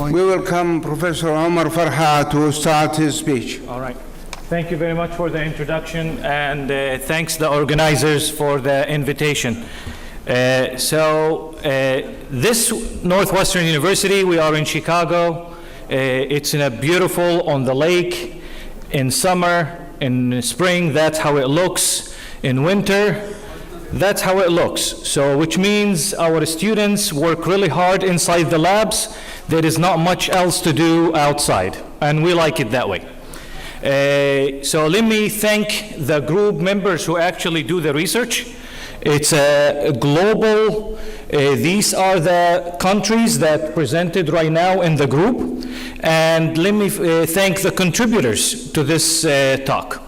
point. We welcome Professor Omar Farha to start his speech. All right. Thank you very much for the introduction, and thanks the organizers for the invitation. This Northwestern University, we are in Chicago. It's in a beautiful on the lake. In summer, in spring, that's how it looks. In winter, that's how it looks. So, which means our students work really hard inside the labs. There is not much else to do outside, and we like it that way. So let me thank the group members who actually do the research. It's a global, these are the countries that presented right now in the group. And let me thank the contributors to this talk.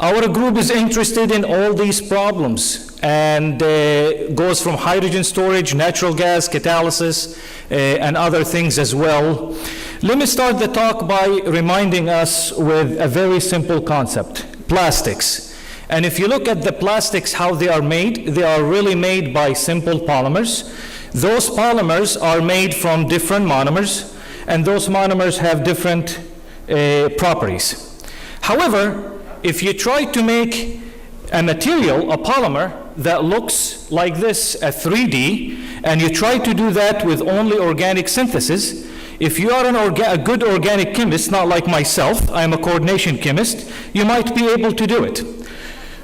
Our group is interested in all these problems and goes from hydrogen storage, natural gas, catalysis, and other things as well. Let me start the talk by reminding us with a very simple concept, plastics. And if you look at the plastics, how they are really made by simple polymers. Those polymers are made from different monomers, and those monomers have different properties. However, if you try to make a material, a polymer, that looks like this, a 3D, and you try to do that with only organic synthesis, if you are a good organic chemist, not like myself, I'm a coordination chemist, you might be able to do it.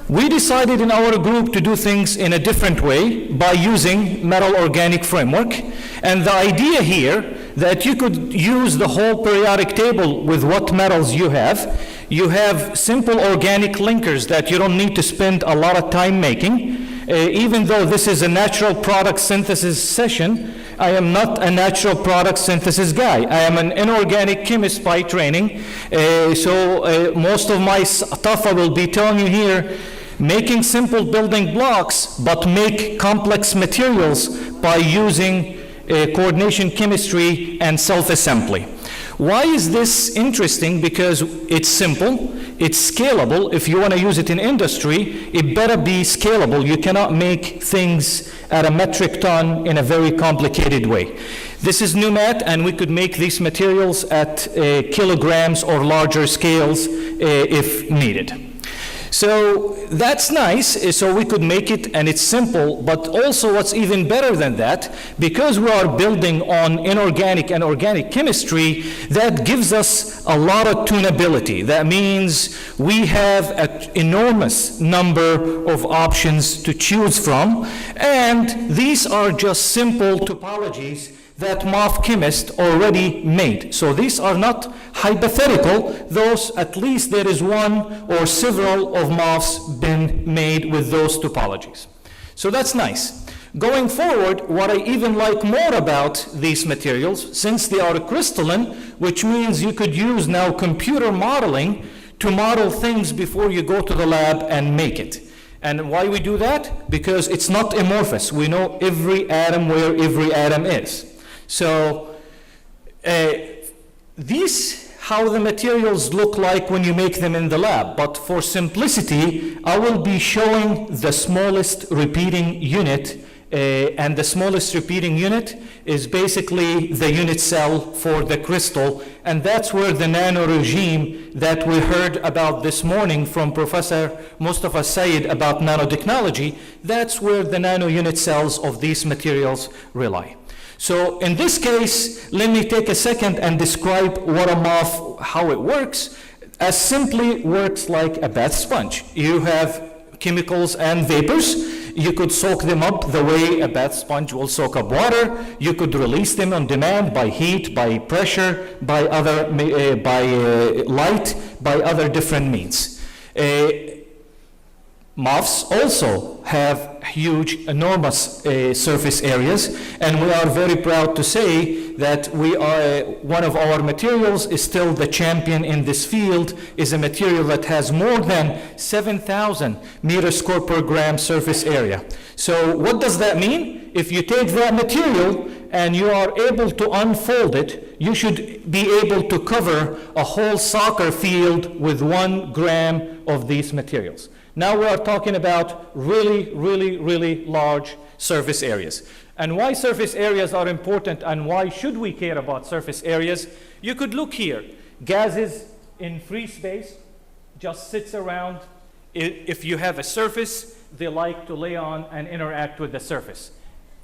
We decided in our group to do things in a different way by using metal organic framework. And the idea here that you could use the whole periodic table with what metals you have. You have simple organic linkers that you don't need to spend a lot of time making. Even though this is a natural product synthesis session, I am not a natural product synthesis guy. I am an inorganic chemist by training. So most of my stuff I will be telling you here, making simple building blocks, but make complex materials by using coordination chemistry and self-assembly. Why is this interesting? Because it's simple, it's scalable. If you want to use it in industry, it better be scalable. You cannot make things at a metric ton in a very complicated way. This is NuMat, and we could make these materials at kilograms or larger scales if needed. So that's nice, so we could make it, and it's simple, but also what's even better than that, because we are building on inorganic and organic chemistry, that gives us a lot of tunability. That means we have an enormous number of options to choose from, and these are just simple topologies that MOF chemist already made. So these are not hypothetical, those, at least there is one or several of MOFs been made with those topologies. So that's nice. Going forward, what I even like more about these materials, since they are crystalline, which means you could use now computer modeling to model things before you go to the lab and make it. And why we do that? Because it's not amorphous. We know every atom where every atom is. So these, how the materials look like when you make them in the lab. But for simplicity, I will be showing the smallest repeating unit. And the smallest repeating unit is basically the unit cell for the crystal. And that's where the nano regime that we heard about this morning from Professor Mustafa Said about nanotechnology, that's where the nano unit cells of these materials rely. So in this case, let me take a second and describe what a MOF, how it works. As simply works like a bath sponge. You have chemicals and vapors. You could soak them up the way a bath sponge will soak up water. You could release them on demand by heat, by pressure, by other, by light, by other different means. MOFs also have huge, enormous surface areas, and we are very proud to say that we are, one of our materials is still the champion in this field, is a material that has more than 7,000 meters square per gram surface area. So what does that mean? If you take that material and you are able to unfold it, you should be able to cover a whole soccer field with 1 gram of these materials. Now we are talking about really, really, really large surface areas. And why surface areas are important and why should we care about surface areas? You could look here. Gases in free space just sits around. If you have a surface, they like to lay on and interact with the surface.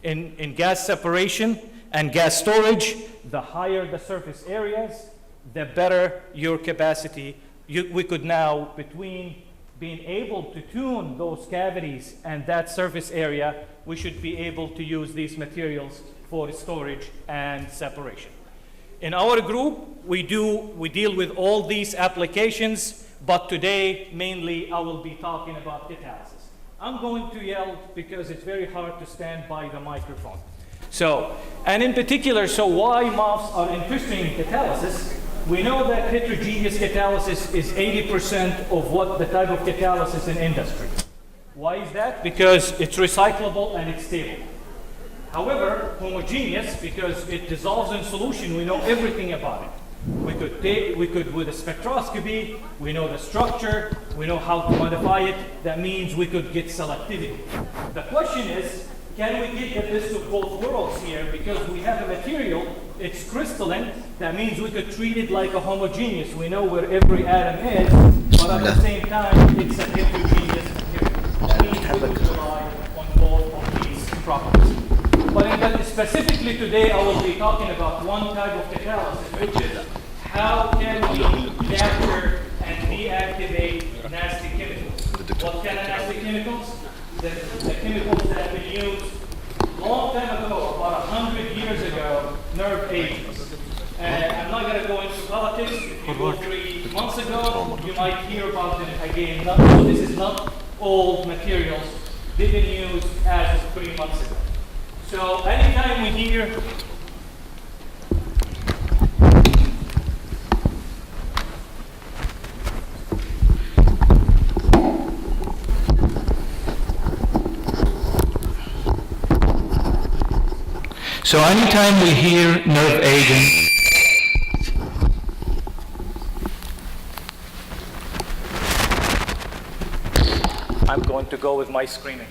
In gas separation and gas storage, the higher the surface areas, the better your capacity. We could now, between being able to tune those cavities and that surface area, we should be able to use these materials for storage and separation. In our group, we deal with all these applications, but today, mainly, I will be talking about catalysis. I'm going to yell because it's very hard to stand by the microphone. And in particular, why MOFs are interesting in catalysis? We know that heterogeneous catalysis is 80% of what the type of catalysis in industry. Why is that? Because it's recyclable and it's stable. However, homogeneous, because it dissolves in solution, we know everything about it. We could with a spectroscopy, we know the structure, we know how to modify it. That means we could get selectivity. The question is, can we get the best of both worlds here? Because we have a material, it's crystalline, that means we could treat it like a homogeneous. We know where every atom is, but at the same time, it's a heterogeneous material. That means we could rely on both of these properties. But specifically today, I will be talking about one type of catalysis, which is how can we capture and deactivate nasty chemicals. What kind of nasty chemicals? The chemicals that have been used long time ago, about 100 years ago, nerve agents. I'm not going to go into politics. If you go 3 months ago, you might hear about them again. So this is not old materials. They've been used as of 3 months ago. So anytime we hear nerve agent, I'm going to go with my screening.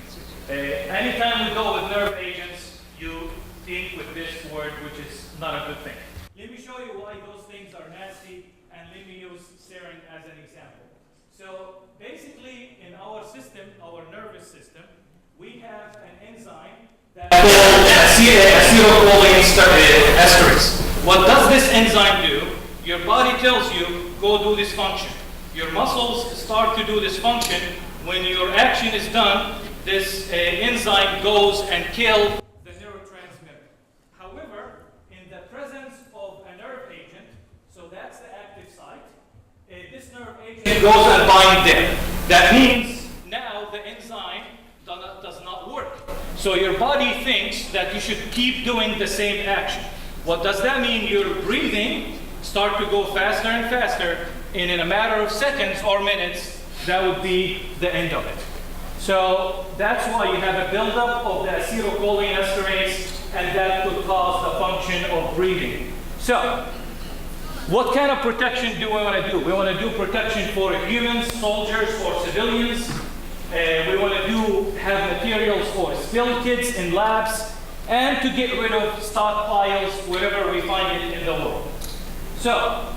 Anytime we go with nerve agents, you think with this word, which is not a good thing. Let me show you why those things are nasty, and let me use sarin as an example. So basically, in our system, our nervous system, we have an enzyme that's called acetylcholinesterase. What does this enzyme do? Your body tells you, go do this function. Your muscles start to do this function. When your action is done, this enzyme goes and kills the neurotransmitter. However, in the presence of a nerve agent, so that's the active site, this nerve agent goes and binds there. That means now the enzyme does not work. So your body thinks that you should keep doing the same action. What does that mean? Your breathing starts to go faster and faster, and in a matter of seconds or minutes, that would be the end of it. So that's why you have a buildup of the acetylcholinesterase, and that could cause the function of breathing. So, what kind of protection do we want to do? We want to do protection for humans, soldiers, or civilians. We want to have materials for skilled kids in labs, and to get rid of stockpiles wherever we find it in the world. So,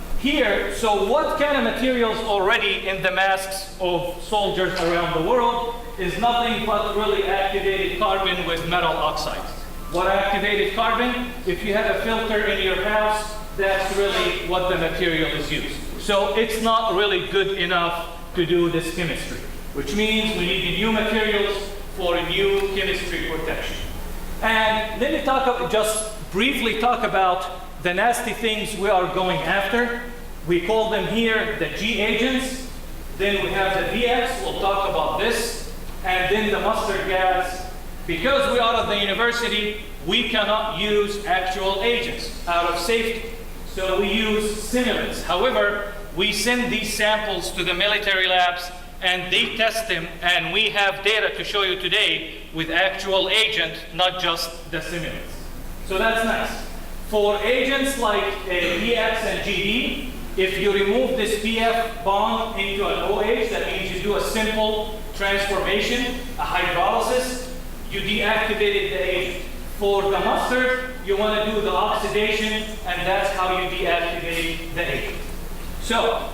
what kind of materials already in the masks of soldiers around the world is nothing but really activated carbon with metal oxides. What activated carbon? If you have a filter in your house, that's really what the material is used. So it's not really good enough to do this chemistry, which means we need new materials for a new chemistry protection. And let me just briefly talk about the nasty things we are going after. We call them here the G agents. Then we have the VX, we'll talk about this. And then the mustard gas. Because we are at the university, we cannot use actual agents out of safety. So we use simulants. However, we send these samples to the military labs and they test them, and we have data to show you today with actual agent, not just the simulants. So that's nice. For agents like PX and GD, if you remove this PF bond into an OH, that means you do a simple transformation, a hydrolysis, you deactivated the agent. For the mustard, you want to do the oxidation, and that's how you deactivate the agent. So,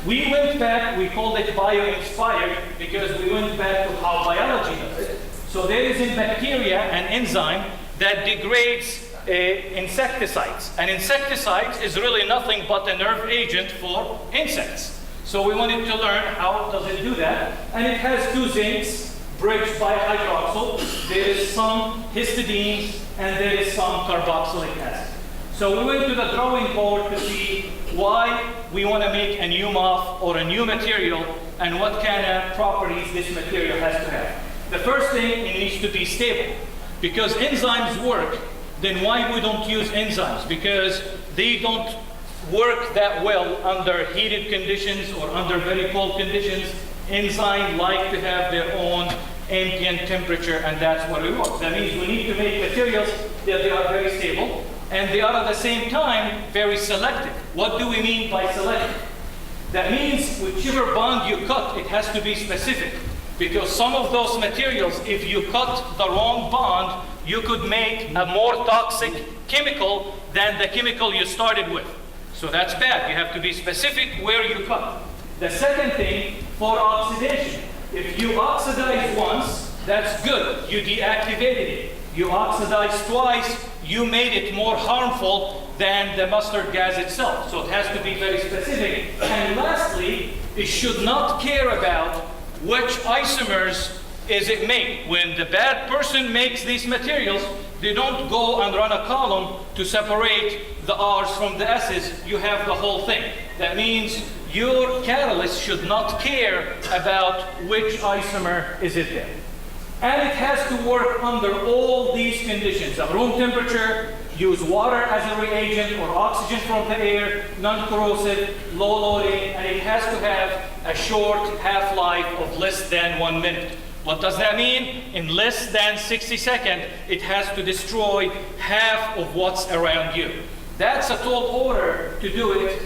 we went back, we called it bio-inspired because we went back to how biology does it. So there is in bacteria an enzyme that degrades insecticides. And insecticides is really nothing but a nerve agent for insects. So we wanted to learn how does it do that. And it has two zincs bridged by hydroxyl. There is some histidine and there is some carboxylic acid. So we went to the drawing board to see why we want to make a new MOF or a new material and what kind of properties this material has to have. The first thing, it needs to be stable. Because enzymes work, then why we don't use enzymes? Because they don't work that well under heated conditions or under very cold conditions. Enzymes like to have their own ambient temperature, and that's what we want. That means we need to make materials that they are very stable, and they are at the same time very selective. What do we mean by selective? That means whichever bond you cut, it has to be specific. Because some of those materials, if you cut the wrong bond, you could make a more toxic chemical than the chemical you started with. So that's bad. You have to be specific where you cut. The second thing, for oxidation. If you oxidize once, that's good. You deactivated it. You oxidize twice, you made it more harmful than the mustard gas itself. So it has to be very specific. And lastly, it should not care about which isomers is it made. When the bad person makes these materials, they don't go and run a column to separate the R's from the S's. You have the whole thing. That means your catalyst should not care about which isomer is it there. And it has to work under all these conditions. At room temperature, use water as a reagent or oxygen from the air, non-corrosive, low loading, and it has to have a short half-life of less than 1 minute. What does that mean? In less than 60 seconds, it has to destroy half of what's around you. That's a tall order to do it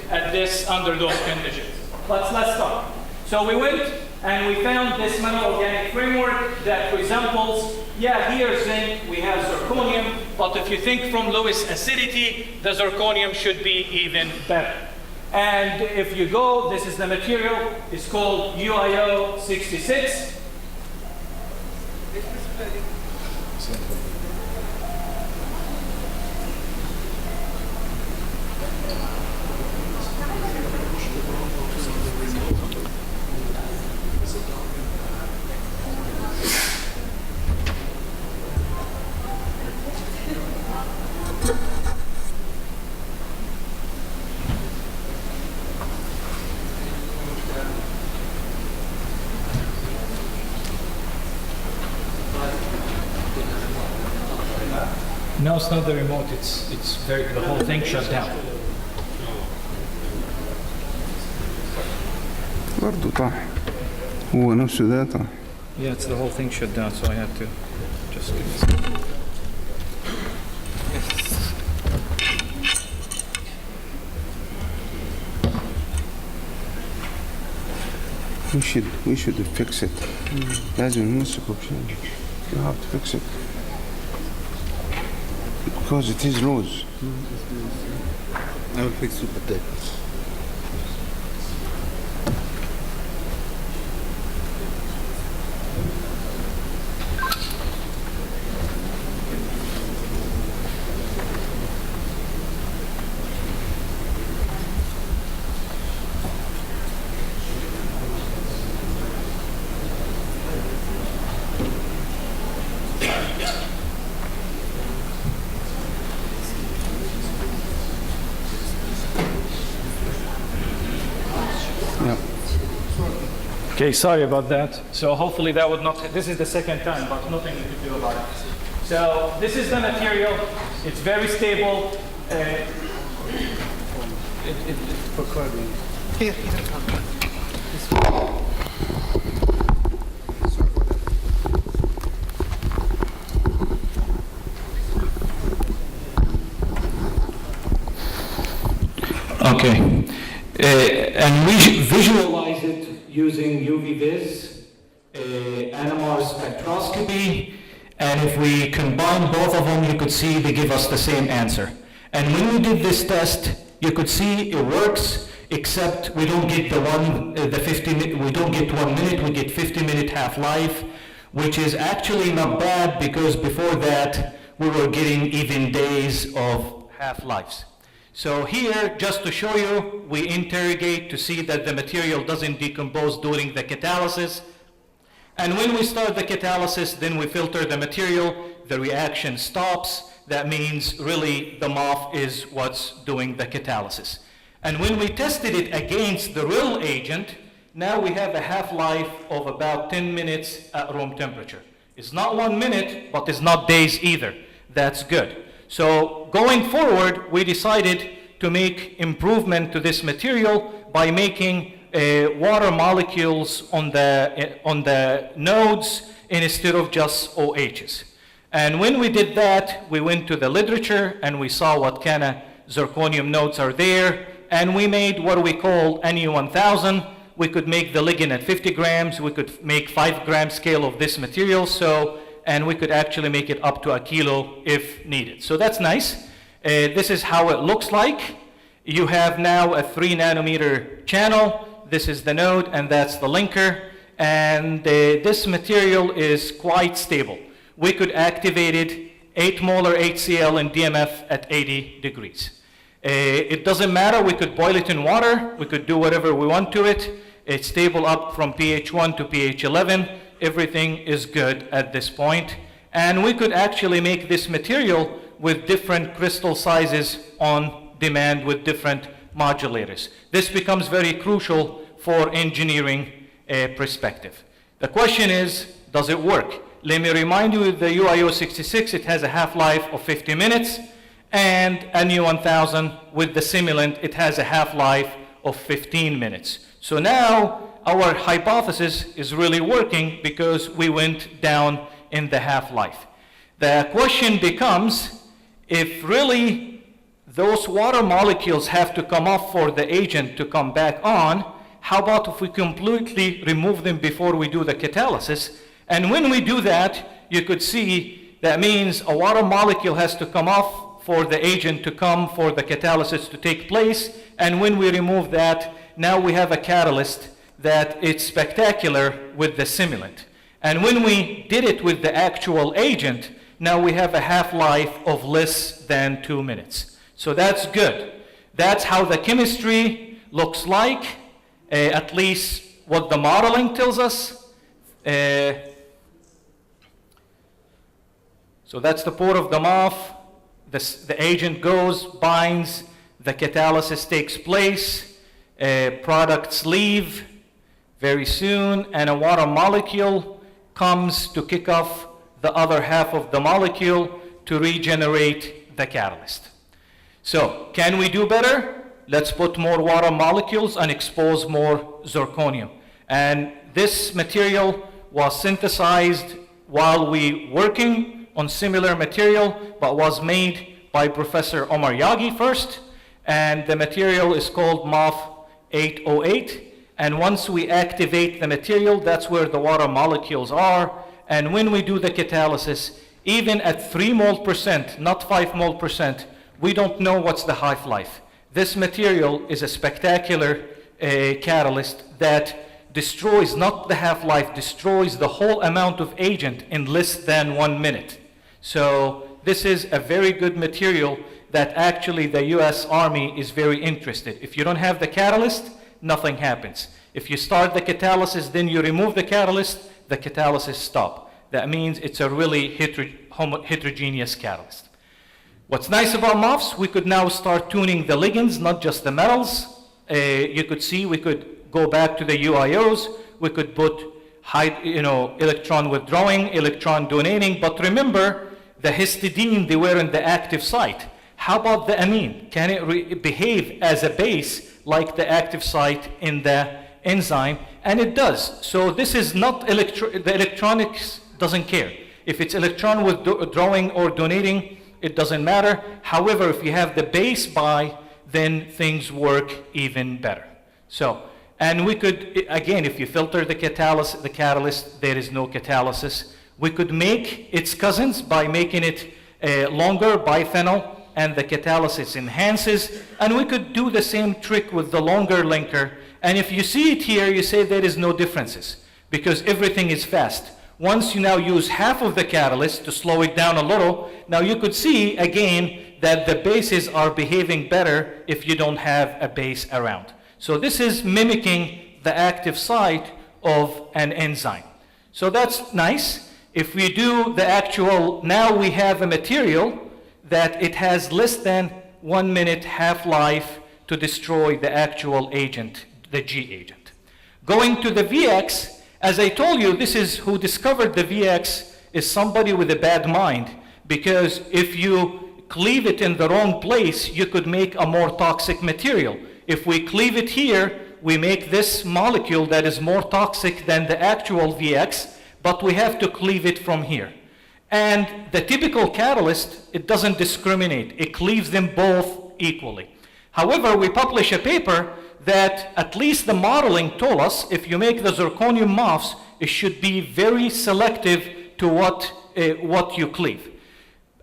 under those conditions. Let's start. So we went and we found this metal-organic framework that resembles, here's zinc, we have zirconium, but if you think from Lewis acidity, the zirconium should be even better. And if you go, this is the material, it's called UIO 66. No, it's not the remote, the whole thing shut down. برضو طاح هو نفسه ده طاح. Yeah, it's the whole thing shut down, so I had to just give this. We should fix it. لازم نمسكه بشيء. You have to fix it. Because it is loose. I will fix it with that. Okay, sorry about that. So hopefully that would not, this is the second time, but nothing we could do about it. So this is the material. It's very stable. For carbon. Here. Okay. And we visualize it using UV-Vis, NMR spectroscopy, And if we combine both of them, you could see they give us the same answer. And when we did this test, you could see it works, except we don't get we don't get 1 minute, we get 50-minute half-life, which is actually not bad because before that, we were getting even days of half-lives. So here, just to show you, we interrogate to see that the material doesn't decompose during the catalysis. And when we start the catalysis, then we filter the material, the reaction stops. That means really the MOF is what's doing the catalysis. And when we tested it against the real agent, now we have a half-life of about 10 minutes at room temperature. It's not 1 minute, but it's not days either. That's good. So going forward, we decided to make improvement to this material by making water molecules on the nodes instead of just OHs. And when we did that, we went to the literature and we saw what kind of zirconium nodes are there, and we made what we call NE1000. We could make the ligand at 50 grams, we could make 5-gram scale of this material, and we could actually make it up to 1 kilo if needed. So that's nice. This is how it looks like. You have now a 3 nanometer channel. This is the node, and that's the linker. And this material is quite stable. We could activate it 8 molar HCl and DMF at 80 degrees. It doesn't matter, we could boil it in water, we could do whatever we want to it. It's stable up from pH 1 to pH 11. Everything is good at this point. And we could actually make this material with different crystal sizes on demand with different modulators. This becomes very crucial for engineering perspective. The question is, does it work? Let me remind you, with the UIO66, it has a half-life of 50 minutes, and NE1000 with the simulant, it has a half-life of 15 minutes. So now our hypothesis is really working because we went down in the half-life. The question becomes, if really those water molecules have to come off for the agent to come back on, how about if we completely remove them before we do the catalysis? And when we do that, you could see that means a water molecule has to come off for the agent to come for the catalysis to take place. And when we remove that, now we have a catalyst that it's spectacular with the simulant. And when we did it with the actual agent, now we have a half-life of less than 2 minutes. So that's good. That's how the chemistry looks like, at least what the modeling tells us. So that's the port of the MOF. The agent goes, binds, the catalysis takes place, products leave very soon, and a water molecule comes to kick off the other half of the molecule to regenerate the catalyst. So, can we do better? Let's put more water molecules and expose more zirconium. And this material was synthesized while we working on similar material, but was made by Professor Omar Yaghi first, and the material is called MOF 808. And once we activate the material, that's where the water molecules are. And when we do the catalysis, even at 3 mole percent, not 5 mole percent, we don't know what's the half-life. This material is a spectacular catalyst that destroys, not the half-life, destroys the whole amount of agent in less than 1 minute. So this is a very good material that actually the US Army is very interested. If you don't have the catalyst, nothing happens. If you start the catalysis, then you remove the catalysis stops. That means it's a really heterogeneous catalyst. What's nice about MOFs, we could now start tuning the ligands, not just the metals. You could see we could go back to the UIOs. We could put electron withdrawing, electron donating. But remember, the histidine, they were in the active site. How about the amine? Can it behave as a base like the active site in the enzyme? And it does. So this is not the electronics doesn't care. If it's electron withdrawing or donating, it doesn't matter. However, if you have the base by, then things work even better. So, and we could, again, if you filter the catalyst, there is no catalysis. We could make its cousins by making it longer, biphenyl, and the catalysis enhances. And we could do the same trick with the longer linker. And if you see it here, you say there is no differences because everything is fast. Once you now use half of the catalyst to slow it down a little, now you could see again that the bases are behaving better if you don't have a base around. So this is mimicking the active site of an enzyme. So that's nice. If we do the actual, now we have a material that it has less than 1 minute half-life to destroy the actual agent, the G agent. Going to the VX, as I told you, this is who discovered the VX is somebody with a bad mind, because if you cleave it in the wrong place, you could make a more toxic material. If we cleave it here, we make this molecule that is more toxic than the actual VX, but we have to cleave it from here. And the typical catalyst, it doesn't discriminate. It cleaves them both equally. However, we publish a paper that at least the modeling told us if you make the zirconium MOFs, it should be very selective to what you cleave.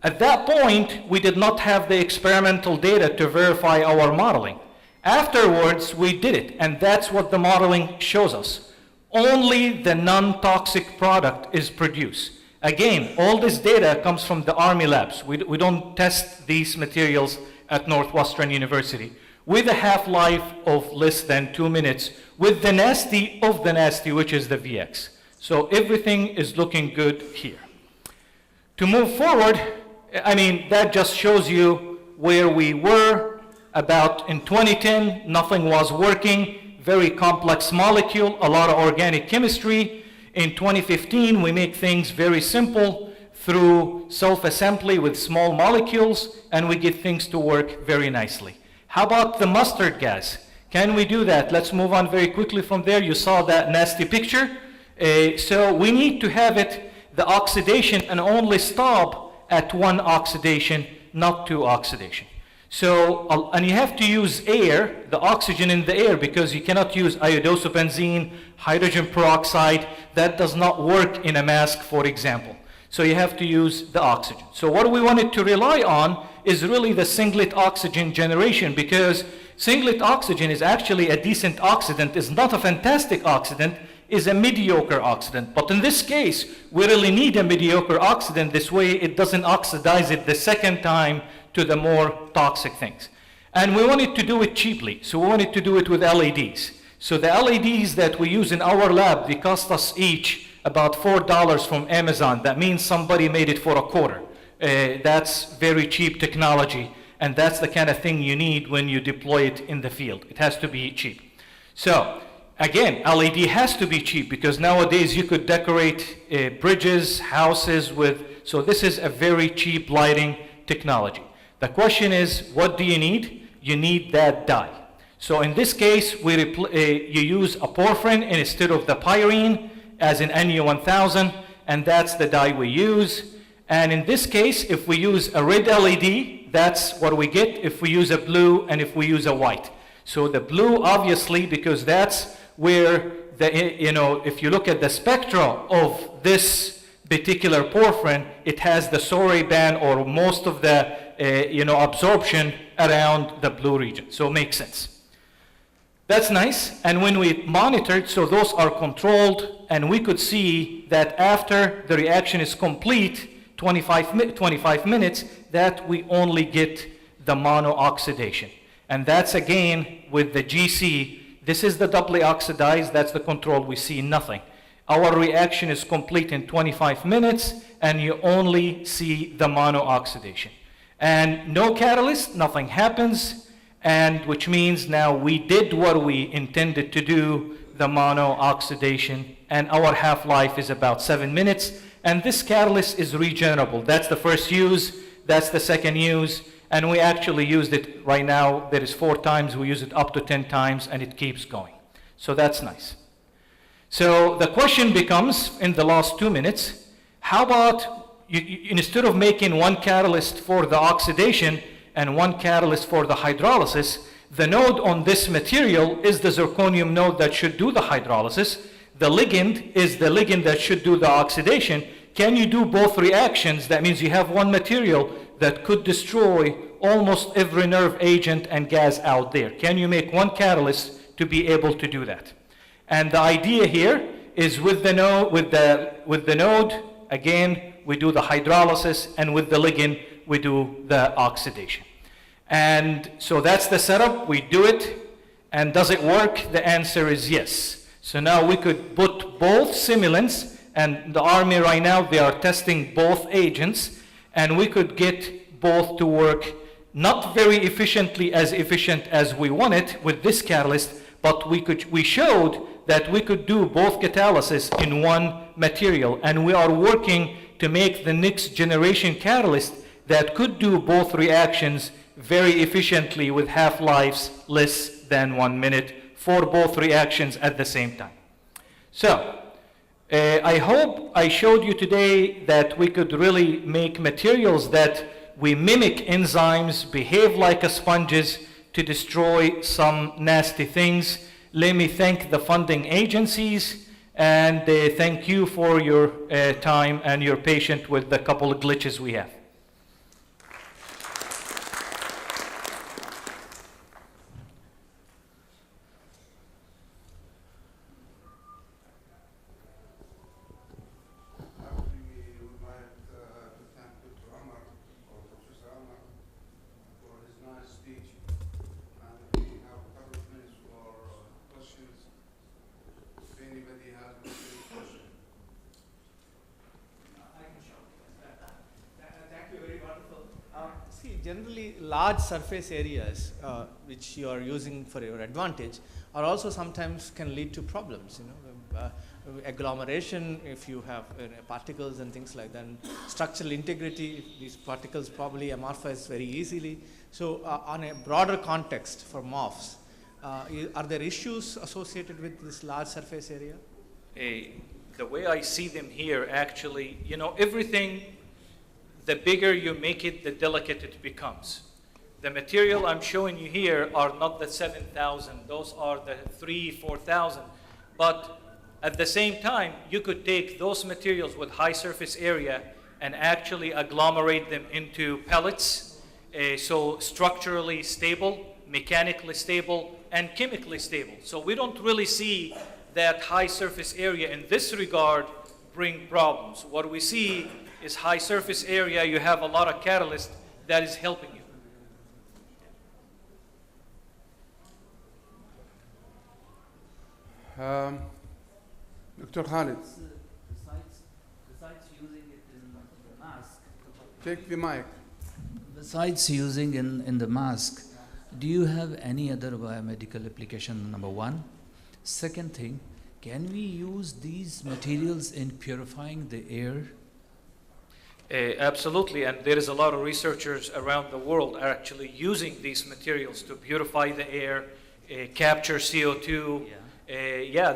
At that point, we did not have the experimental data to verify our modeling. Afterwards, we did it, and that's what the modeling shows us. Only the non-toxic product is produced. Again, all this data comes from the Army labs. We don't test these materials at Northwestern University. With a half-life of less than 2 minutes, with the nasty of the nasty, which is the VX. So everything is looking good here. To move forward, I mean, that just shows you where we were. About in 2010, nothing was working, very complex molecule, a lot of organic chemistry. In 2015, we make things very simple through self-assembly with small molecules, and we get things to work very nicely. How about the mustard gas? Can we do that? Let's move on very quickly from there. You saw that nasty picture. So we need to have it, the oxidation, and only stop at 1 oxidation, not 2 oxidation. So, and you have to use air, the oxygen in the air, because you cannot use iodosabenzene, hydrogen peroxide. That does not work in a mask, for example. So you have to use the oxygen. So what we wanted to rely on is really the singlet oxygen generation, because singlet oxygen is actually a decent oxidant, is not a fantastic oxidant, is a mediocre oxidant. But in this case, we really need a mediocre oxidant. This way it doesn't oxidize it the second time to the more toxic things. And we wanted to do it cheaply, so we wanted to do it with LEDs. So the LEDs that we use in our lab, they cost us each about $4 from Amazon. That means somebody made it for a quarter. That's very cheap technology, and that's the kind of thing you need when you deploy it in the field. It has to be cheap. So again, LED has to be cheap because nowadays you could decorate bridges, houses with, so this is a very cheap lighting technology. The question is, what do you need? You need that dye. So in this case, you use a porphyrin instead of the pyrene, as in NU1000, and that's the dye we use. And in this case, if we use a red LED, that's what we get. If we use a blue and if we use a white. So the blue, obviously, because that's where if you look at the spectra of this particular porphyrin, it has the Sorey band or most of the absorption around the blue region. So it makes sense. That's nice. And when we monitored, so those are controlled, and we could see that after the reaction is complete, 25 minutes, that we only get the mono-oxidation. And that's again with the GC. This is the doubly oxidized, that's the control, we see nothing. Our reaction is complete in 25 minutes, and you only see the mono-oxidation. And no catalyst, nothing happens, and which means now we did what we intended to do, the mono-oxidation, and our half-life is about 7 minutes, and this catalyst is regenerable. That's the first use, that's the second use, and we actually used it right now. There is 4 times, we use it up to 10 times, and it keeps going. So that's nice. So the question becomes, in the last 2 minutes, how about, instead of making 1 catalyst for the oxidation and 1 catalyst for the hydrolysis, the node on this material is the zirconium node that should do the hydrolysis. The ligand is the ligand that should do the oxidation. can you do both reactions? That means you have one material that could destroy almost every nerve agent and gas out there. Can you make one catalyst to be able to do that? And the idea here is with the node, again, we do the hydrolysis, and with the ligand, we do the oxidation. And so that's the setup. We do it. And does it work? The answer is yes. So now we could put both simulants, and the Army right now, they are testing both agents, and we could get both to work not very efficient as we want it with this catalyst, but we showed that we could do both catalysis in one material, and we are working to make the next generation catalyst that could do both reactions very efficiently with half-lives less than 1 minute for both reactions at the same time. So, I hope I showed you today that we could really make materials that we mimic enzymes, behave like a sponges to destroy some nasty things. Let me thank the funding agencies, and thank you for your time and your patience with the couple of glitches we have. Generally, large surface areas which you are using for your advantage are also sometimes can lead to problems. Agglomeration, if you have particles and things like that, and structural integrity, these particles probably amorphize very easily. So, on a broader context for MOFs, are there issues associated with this large surface area? The way I see them here, actually, everything, the bigger you make it, the delicate it becomes. The material I'm showing you here are not the 7,000, those are the 3,000, 4,000. But at the same time, you could take those materials with high surface area and actually agglomerate them into pellets, so structurally stable, mechanically stable, and chemically stable. So we don't really see that high surface area in this regard bring problems. What we see is high surface area, you have a lot of catalyst that is helping you. Dr. Khalid, Besides using it in the mask, take the mic. besides using in the mask, do you have any other biomedical application, number one? Second thing, can we use these materials in purifying the air? Absolutely, and there is a lot of researchers around the world are actually using these materials to purify the air, capture CO2.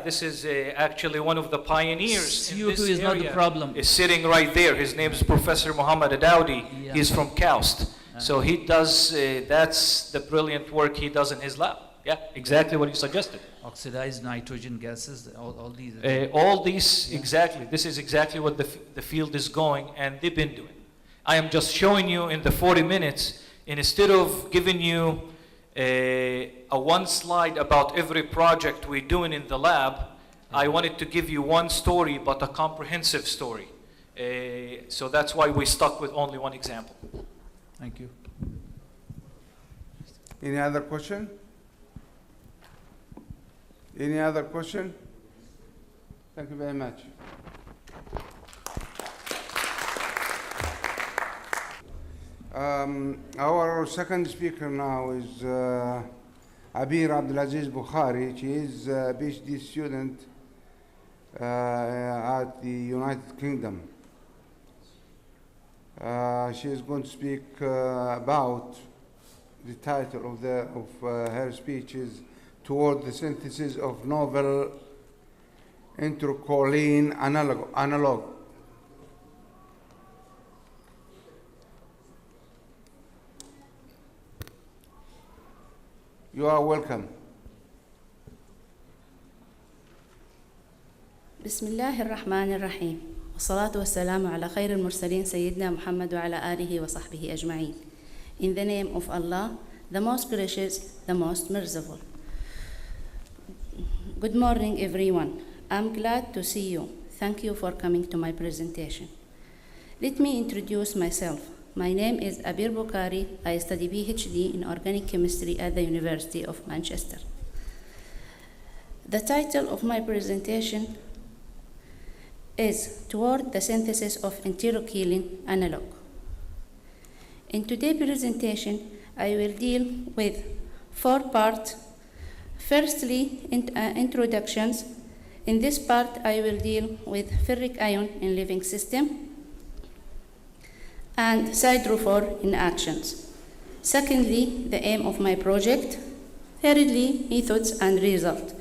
This is actually one of the pioneers in CO2 this is not the area. problem. Is sitting right there. His name is Professor Mohammed Adaudi. Yeah. He's from KAUST. So he does, that's the brilliant work he does in his lab. Yeah, exactly what you suggested. Oxidized nitrogen gases, all these. All these, exactly. This is exactly what the field is going, and they've been doing. I am just showing you in the 40 minutes, and instead of giving you a one slide about every project we're doing in the lab, I wanted to give you one story, but a comprehensive story. So that's why we stuck with only one example. Thank you. Any other question? Any other question? Thank you very much. Our second speaker now is Abir Abdulaziz Bukhari. She is a PhD student at the United Kingdom. She is going to speak about the title of her speech is Toward the Synthesis of Novel Intercholine Analog. You are welcome. بسم الله الرحمن الرحيم والصلاة والسلام على خير المرسلين سيدنا محمد وعلى آله وصحبه أجمعين. In the name of Allah, the most gracious, the most merciful. Good morning, everyone. I'm glad to see you. Thank you for coming to my presentation. Let me introduce myself. My name is Abir Bukhari. I study PhD in organic chemistry at the University of Manchester. The title of my presentation is Toward the Synthesis of Enterochilin Analog. In today's presentation, I will deal with 4 parts. Firstly, introductions. In this part, I will deal with ferric ion in living system and siderophore in actions. Secondly, the aim of my project. Thirdly, methods and result.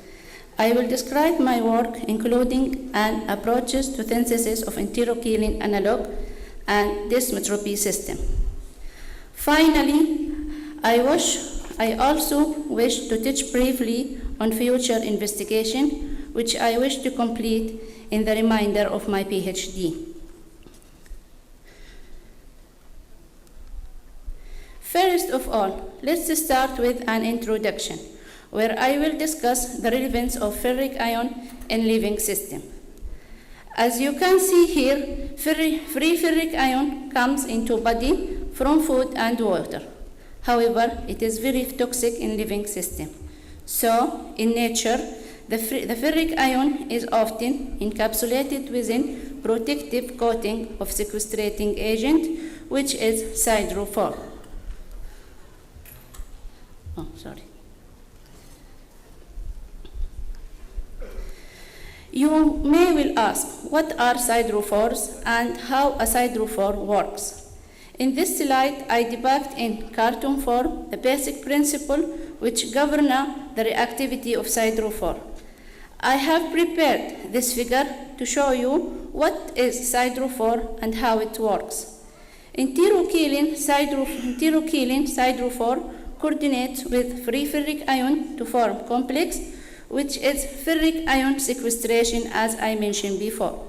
I will describe my work, including an approaches to synthesis of enterochilin analog and dysmetropy system. Finally, I also wish to touch briefly on future investigation, which I wish to complete in the remainder of my PhD. First of all, let's start with an introduction, where I will discuss the relevance of ferric ion in living system. As you can see here, free ferric ion comes into body from food and water. However, it is very toxic in living system. So, in nature, the ferric ion is often encapsulated within protective coating of sequestrating agent, which is siderophore. Oh, sorry. You may will ask, what are siderophores and how a siderophore works? In this slide, I depict in cartoon form the basic principle which govern the reactivity of siderophore. I have prepared this figure to show you what is siderophore and how it works. Enterochilin siderophore coordinates with free ferric ion to form complex, which is ferric ion sequestration, as I mentioned before,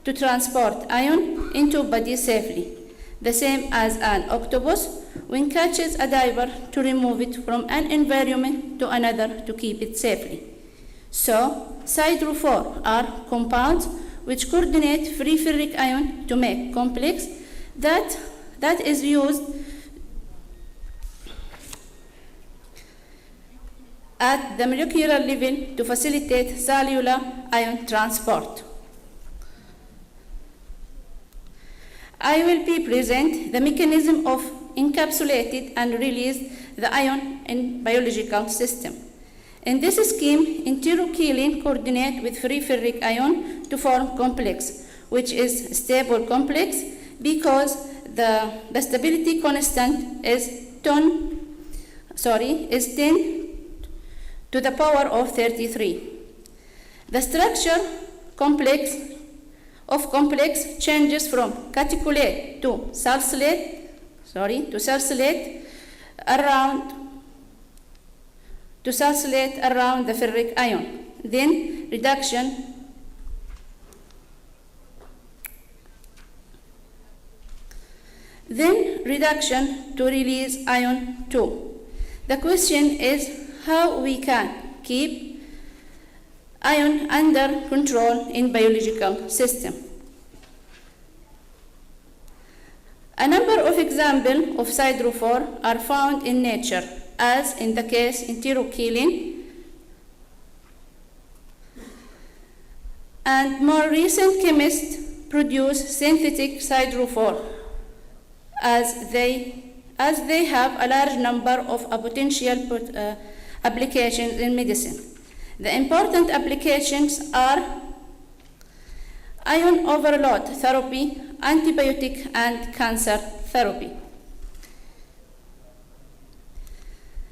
to transport ion into body safely, the same as an octopus when catches a diver to remove it from an environment to another to keep it safely. So, siderophore are compounds which coordinate free ferric ion to make complex that is used at the molecular level to facilitate cellular ion transport. I will be present the mechanism of encapsulated and release the ion in biological system. In this scheme, enterochilin coordinate with free ferric ion to form complex, which is stable complex because the stability constant is 10 to the power of 33. The structure complex changes from caticulate to salicylate around the ferric ion. Then reduction to release ion 2. The question is how we can keep ion under control in biological system. A number of examples of siderophore are found in nature, as in the case enterochilin, and more recent chemists produce synthetic siderophore as they have a large number of potential applications in medicine. The important applications are ion overload therapy, antibiotic, and cancer therapy.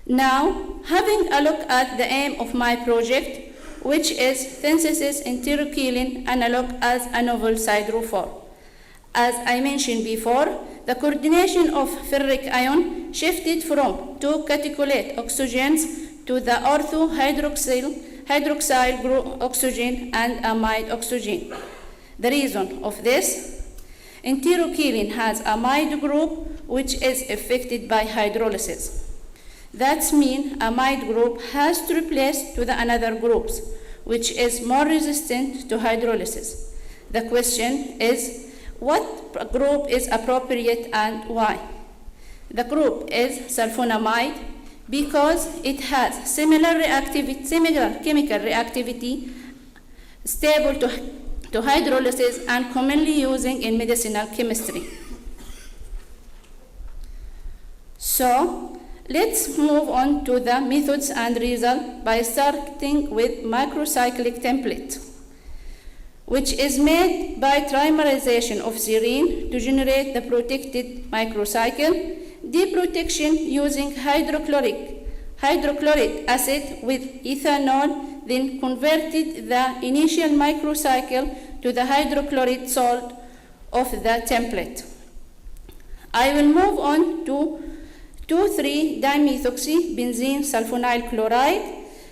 Now, having a look at the aim of my project, which is synthesis enterochilin analog as a novel siderophore. As I mentioned before, the coordination of ferric ion shifted from 2 caticulate oxygens to the orthohydroxyl group oxygen and amide oxygen. The reason of this, enterochilin has a amide group which is affected by hydrolysis. That means amide group has to replace to the another groups, which is more resistant to hydrolysis. The question is, what group is appropriate and why? The group is sulfonamide because it has similar chemical reactivity, stable to hydrolysis, and commonly using in medicinal chemistry. So, let's move on to the methods and results by starting with macrocyclic template, which is made by trimerization of serine to generate the protected microcycle, deprotection using hydrochloric acid with ethanol, then converted the initial microcycle to the hydrochloride salt of the template. I will move on to 2,3-dimethoxybenzene sulfonyl chloride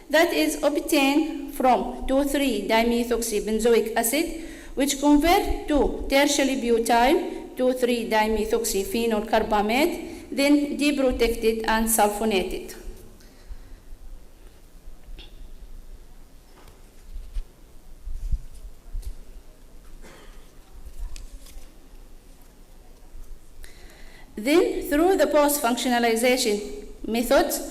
that is obtained from 2,3-dimethoxybenzoic acid, which convert to tertiary butyl 2,3-dimethoxyphenol carbamate, then deprotected and sulfonated. Then, through the post-functionalization methods,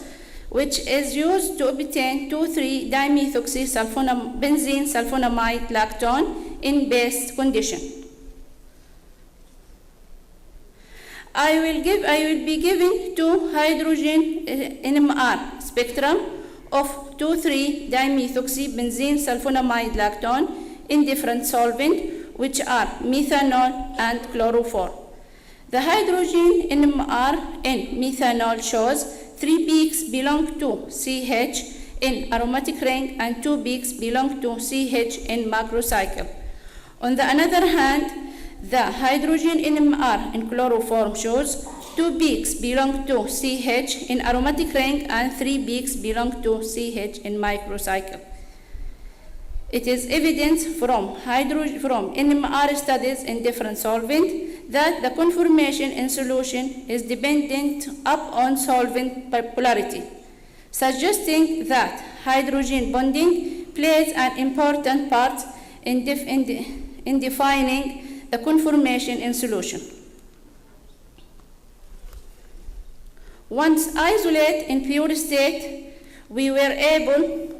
which is used to obtain 2,3-dimethoxybenzene sulfonamide lactone in base condition. I will be giving two hydrogen NMR spectrum of 2,3-dimethoxybenzene sulfonamide lactone in different solvent, which are methanol and chloroform. The hydrogen NMR in methanol shows 3 peaks belong to CH in aromatic ring and 2 peaks belong to CH in macrocycle. On the other hand, the hydrogen NMR in chloroform shows 2 peaks belong to CH in aromatic ring and 3 peaks belong to CH in macrocycle. It is evident from NMR studies in different solvents that the conformation in solution is dependent upon solvent polarity, suggesting that hydrogen bonding plays an important part in defining the conformation in solution. Once isolated in pure state, we were able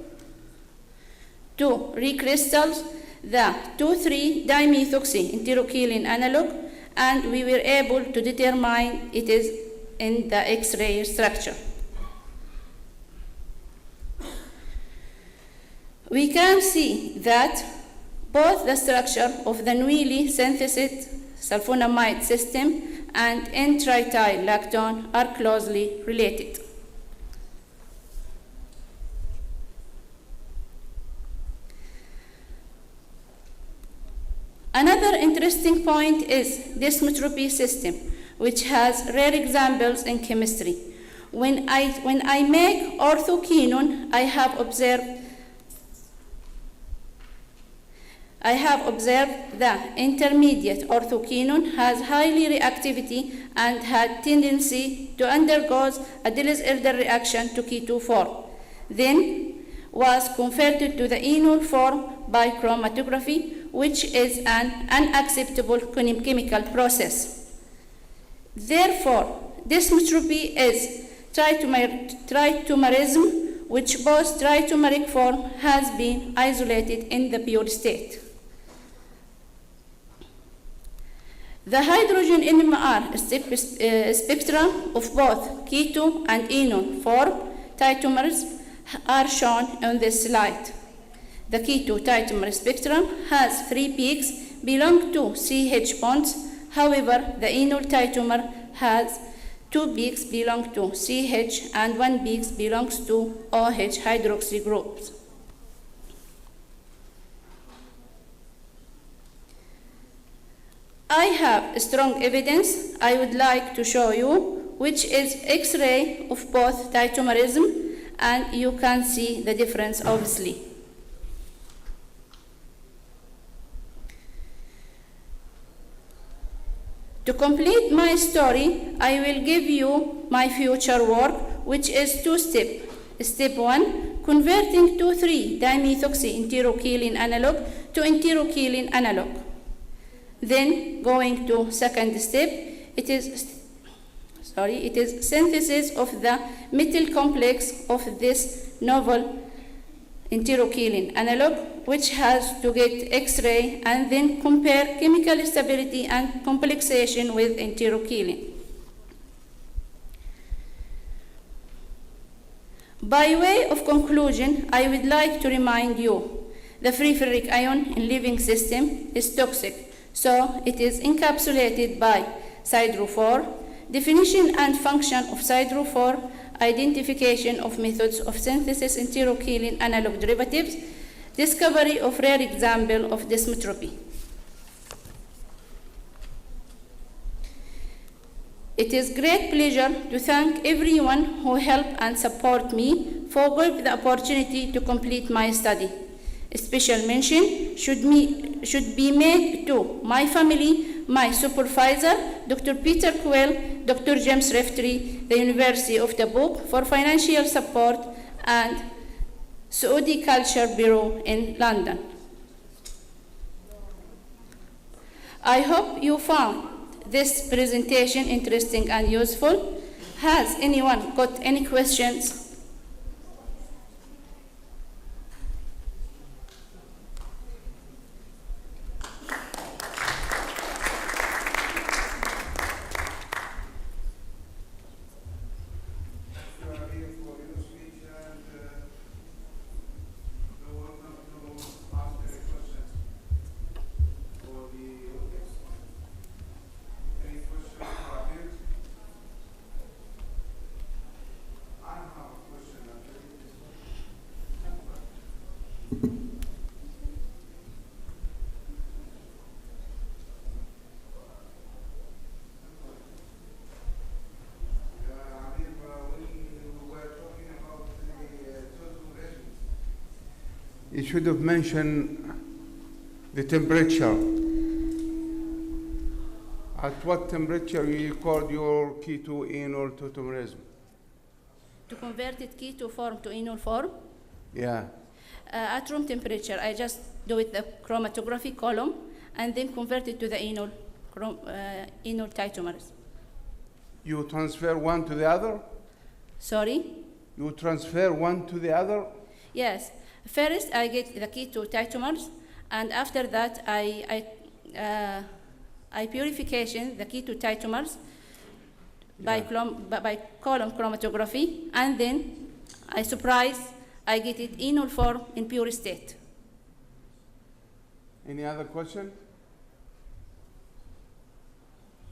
to recrystallize the 2,3-dimethoxy enterochilin analog, and we were able to determine it is in the X-ray structure. We can see that both the structure of the newly synthesized sulfonamide system and N-trityl lactone are closely related. Another interesting point is dysmetropy system, which has rare examples in chemistry. When I make orthoquinone, I have observed the intermediate orthoquinone has highly reactivity and had tendency to undergo a Diels-Erdel reaction to keto form, then was converted to the enol form by chromatography, which is an unacceptable chemical process. Therefore, dysmetropy is tritomerism, which both tritomeric form has been isolated in the pure state. The hydrogen NMR spectrum of both keto and enol form tritomers are shown on this slide. The keto tritomer spectrum has 3 peaks belong to CH bonds. However, the enol tritomer has 2 peaks belong to CH and 1 peak belongs to OH hydroxy groups. I have strong evidence I would like to show you, which is X-ray of both tritomerism, and you can see the difference obviously. To complete my story, I will give you my future work, which is two-step. Step 1, converting 2,3-dimethoxy-enterochilin analog to enterochilin analog. Then going to second step, it is synthesis of the metal complex of this novel enterochilin analog, which has to get X-ray and then compare chemical stability and complexation with enterochilin. By way of conclusion, I would like to remind you the free ferric ion in living system is toxic, so it is encapsulated by siderophore. Definition and function of siderophore, identification of methods of synthesis enterochilin analog derivatives, discovery of rare example of dysmetropy. It is great pleasure to thank everyone who helped and support me for giving the opportunity to complete my study. A special mention should be made to my family, my supervisor, Dr. Peter Quill, Dr. James Raftery, the University of Tabuk for financial support, and Saudi Culture Bureau in London. I hope you found this presentation interesting and useful. Has anyone got any questions? You should have mentioned the temperature. At what temperature you record your keto-enol tautomerism? To convert it keto form to enol form, Yeah. at room temperature, I just do it the chromatography column and then convert it to the enol tautomers. You transfer one to the other? Sorry? You transfer one to the other? Yes. First, I get the keto tautomers, and after that, I purification the keto tautomers by column chromatography, and then I get it enol form in pure state. Any other question?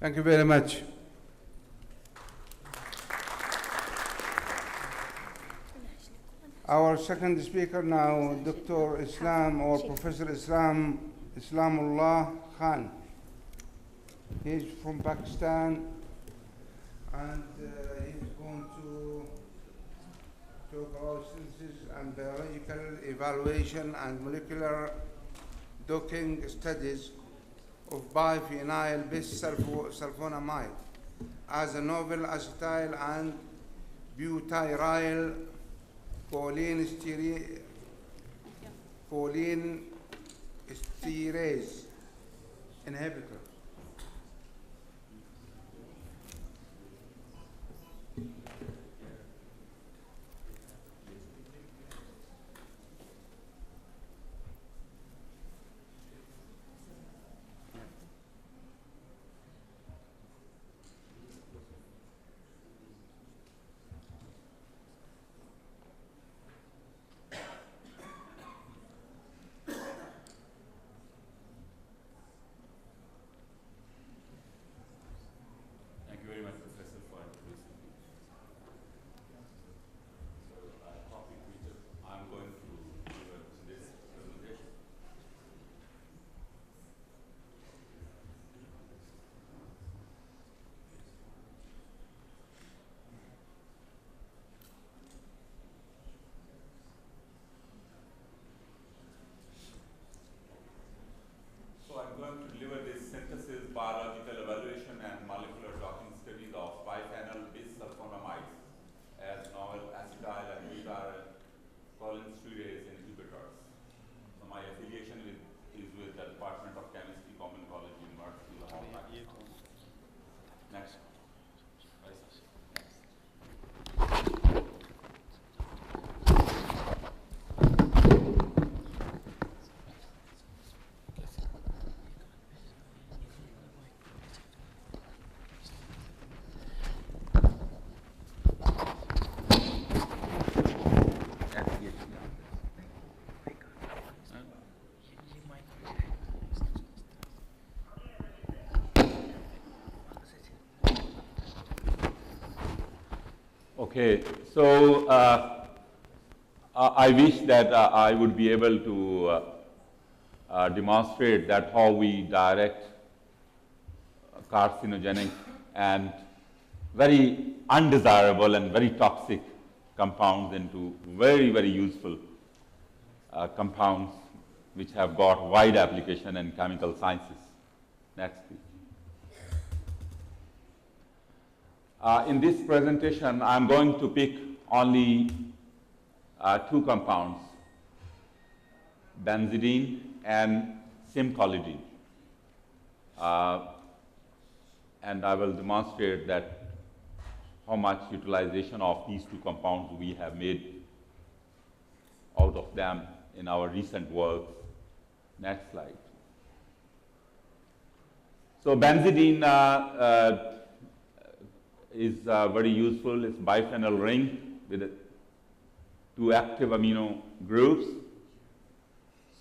Thank you very much. Our second speaker now, Dr. Islam or Professor Islamullah Khan. He's from Pakistan, and he's going to talk about synthesis and biological evaluation and molecular docking studies of biphenyl bisulfonamide as a novel acetyl and butyryl cholinesterase inhibitor. Okay, so I wish that I would be able to demonstrate that how we direct carcinogenic and very undesirable and very toxic compounds into very, very useful compounds which have got wide application in chemical sciences. Next, please. In this presentation, I'm going to pick only two compounds, benzidine and simcolidine. And I will demonstrate that how much utilization of these two compounds we have made out of them in our recent work. Next slide. So benzidine is very useful. It's biphenyl ring with two active amino groups.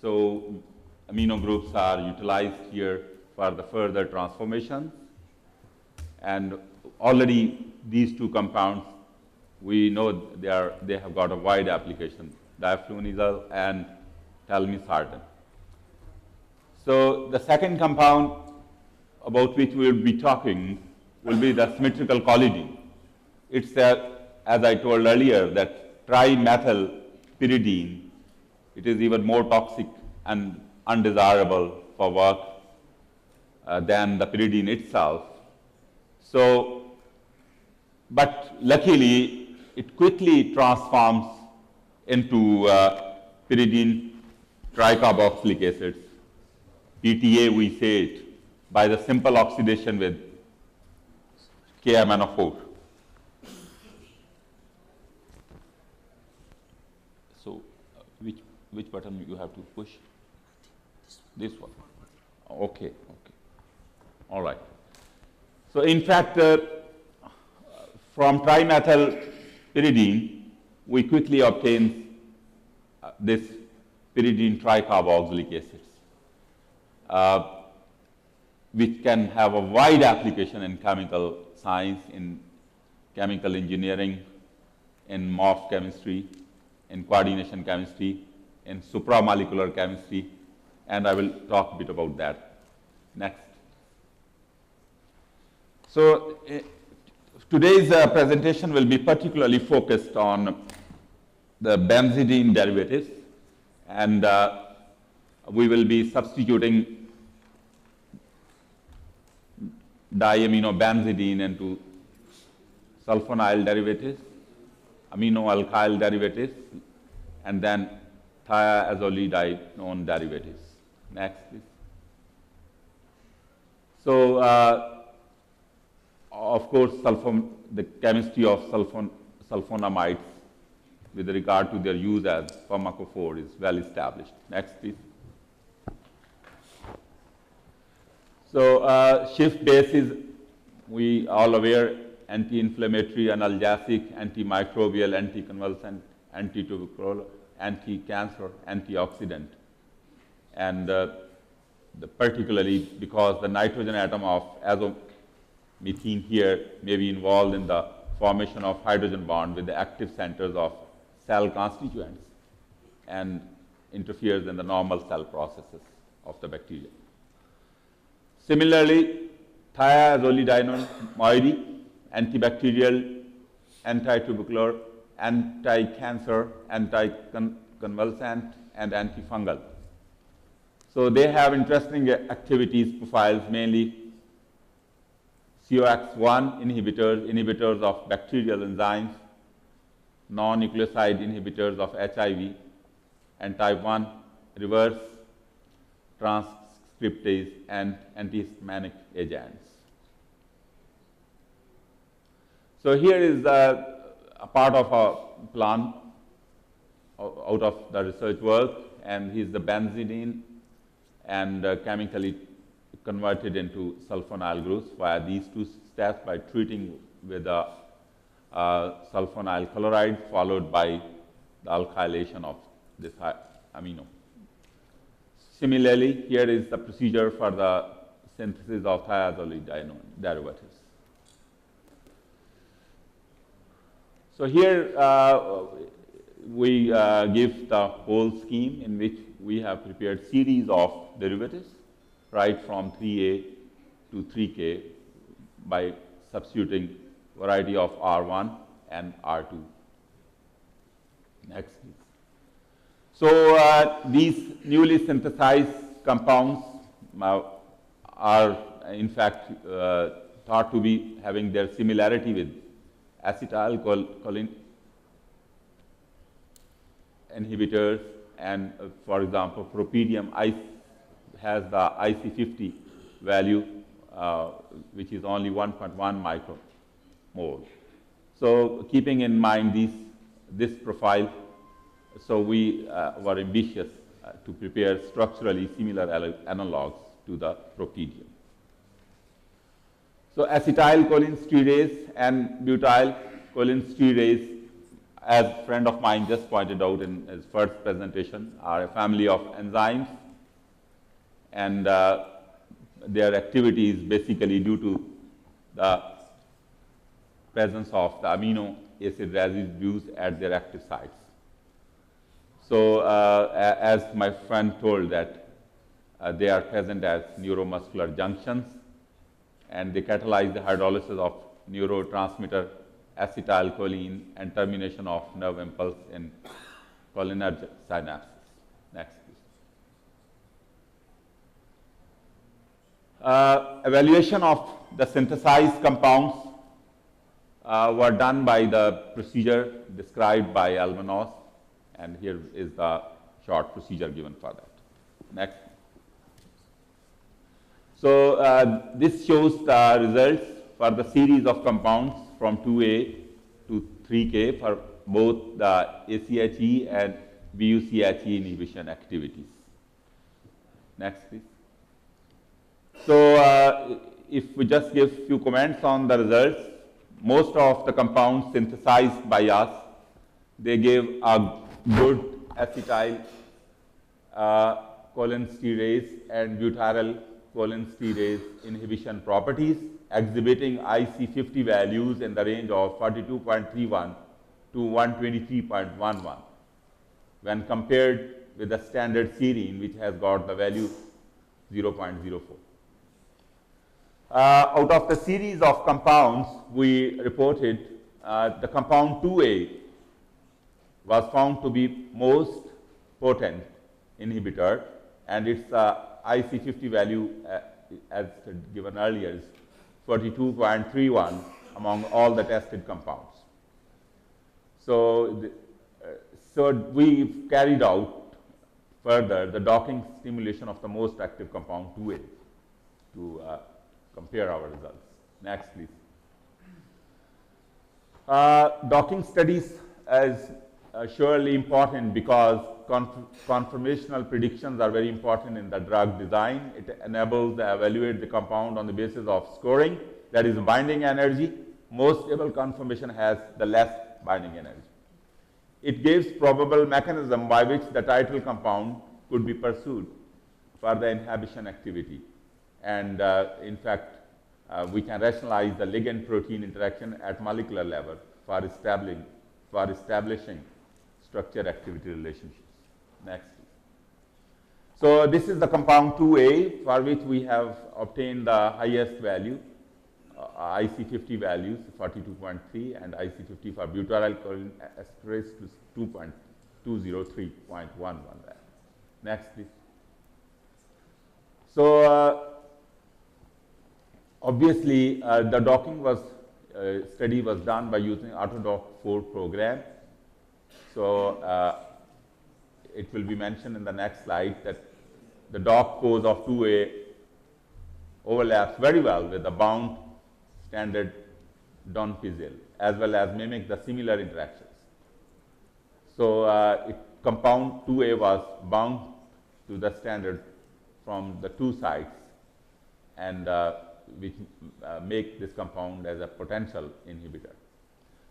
So amino groups are utilized here for the further transformations. And already these two compounds, we know they have got a wide application, diflunisal and telmisartan. So the second compound about which we will be talking will be the symmetrical collidine. It's, as I told earlier, that trimethylpyridine. It is even more toxic and undesirable for work than the pyridine itself. So, but luckily, it quickly transforms into pyridine tricarboxylic acids. PTA, we say it, by the simple oxidation with KMnO4. So, which button you have to push? This one. Okay, okay. All right. So, in fact, from trimethylpyridine, we quickly obtain this pyridine tricarboxylic acids, which can have a wide application in chemical science, in chemical engineering, in morph chemistry, in coordination chemistry, in supramolecular chemistry, and I will talk a bit about that. Next. So today's presentation will be particularly focused on the benzidine derivatives, and we will be substituting diaminobenzidine into sulfonyl derivatives, amino-alkyl derivatives, and then thiazolidinone derivatives. Next, please. So, of course, the chemistry of sulfonamides with regard to their use as pharmacophore is well established. Next, please. So, Schiff base is, we all aware, anti-inflammatory, analgesic, antimicrobial, anticonvulsant, antitubercular, anti-cancer, antioxidant. And particularly because the nitrogen atom of azomethene here may be involved in the formation of hydrogen bond with the active centers of cell constituents and interferes in the normal cell processes of the bacteria. Similarly, thiazolidinone moiety, antibacterial, antitubercular, anti-cancer, anti-convulsant, and antifungal. So they have interesting activities profiles, mainly COX1 inhibitors of bacterial enzymes, non-nucleoside inhibitors of HIV, and type 1 reverse transcriptase and antihistaminic agents. So here is a part of a plan out of the research work, and here's the benzidine and chemically converted into sulfonyl groups via these two steps by treating with a sulfonyl chloride followed by the alkylation of this amino. Similarly, here is the procedure for the synthesis of thiazolidinone derivatives. So here we give the whole scheme in which we have prepared series of derivatives right from 3a to 3k by substituting variety of R1 and R2. Next, please. So these newly synthesized compounds are in fact thought to be having their similarity with acetylcholine inhibitors, and for example, propedium has the IC50 value which is only 1.1 micromole. So keeping in mind this profile, so we were ambitious to prepare structurally similar analogs to the propedium. So acetylcholinesterase and butylcholinesterase, as a friend of mine just pointed out in his first presentation, are a family of enzymes, and their activity is basically due to the presence of the amino acid residues at their active sites. So as my friend told that they are present as neuromuscular junctions, and they catalyze the hydrolysis of neurotransmitter acetylcholine and termination of nerve impulse in cholinergic synapses. Next, please. Evaluation of the synthesized compounds were done by the procedure described by Almanos, and here is the short procedure given for that. Next. So this shows the results for the series of compounds from 2A to 3K for both the ACHE and BUCHE inhibition activities. Next, please. So if we just give a few comments on the results, most of the compounds synthesized by us, they gave a good acetyl cholinesterase and butyryl cholinesterase inhibition properties, exhibiting IC50 values in the range of 42.31 to 123.11 when compared with the standard serine, which has got the value 0.04. Out of the series of compounds we reported, the compound 2A was found to be most potent inhibitor, and its IC50 value, as given earlier, is 42.31 among all the tested compounds. So, so we carried out further the docking stimulation of the most active compound 2A to compare our results. Next, please. Docking studies is surely important because conformational predictions are very important in the drug design. It enables to evaluate the compound on the basis of scoring, that is binding energy. Most stable conformation has the less binding energy. It gives probable mechanism by which the title compound could be pursued for the inhibition activity. And in fact, we can rationalize the ligand-protein interaction at molecular level for establishing structure-activity relationships. Next. So this is the compound 2A, for which we have obtained the highest value, IC50 values 42.3, and IC50 for butyryl cholinesterase to 203.11. Next, please. So obviously, the docking study was done by using AutoDock 4 program. So it will be mentioned in the next slide that the dock pose of 2A overlaps very well with the bound standard donepezil, as well as mimic the similar interactions. So compound 2A was bound to the standard from the two sides, and which make this compound as a potential inhibitor.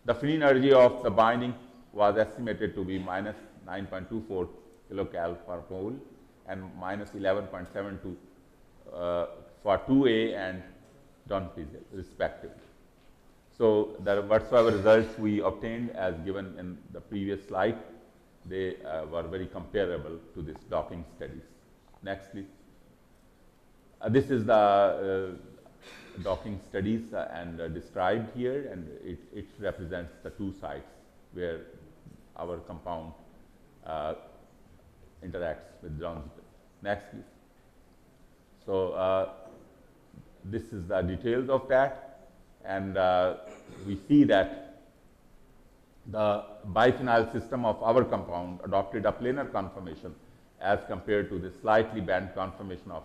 The free energy of the binding was estimated to be minus 9.24 kilocal per mole and minus 11.72 for 2A and donepezil respectively. So the whatsoever results we obtained as given in the previous slide, they were very comparable to this docking studies. Next, please. This is the docking studies described here, and it represents the two sites where our compound interacts with Brown's. Next, please. So this is the details of that, and we see that the biphenyl system of our compound adopted a planar conformation as compared to the slightly bent conformation of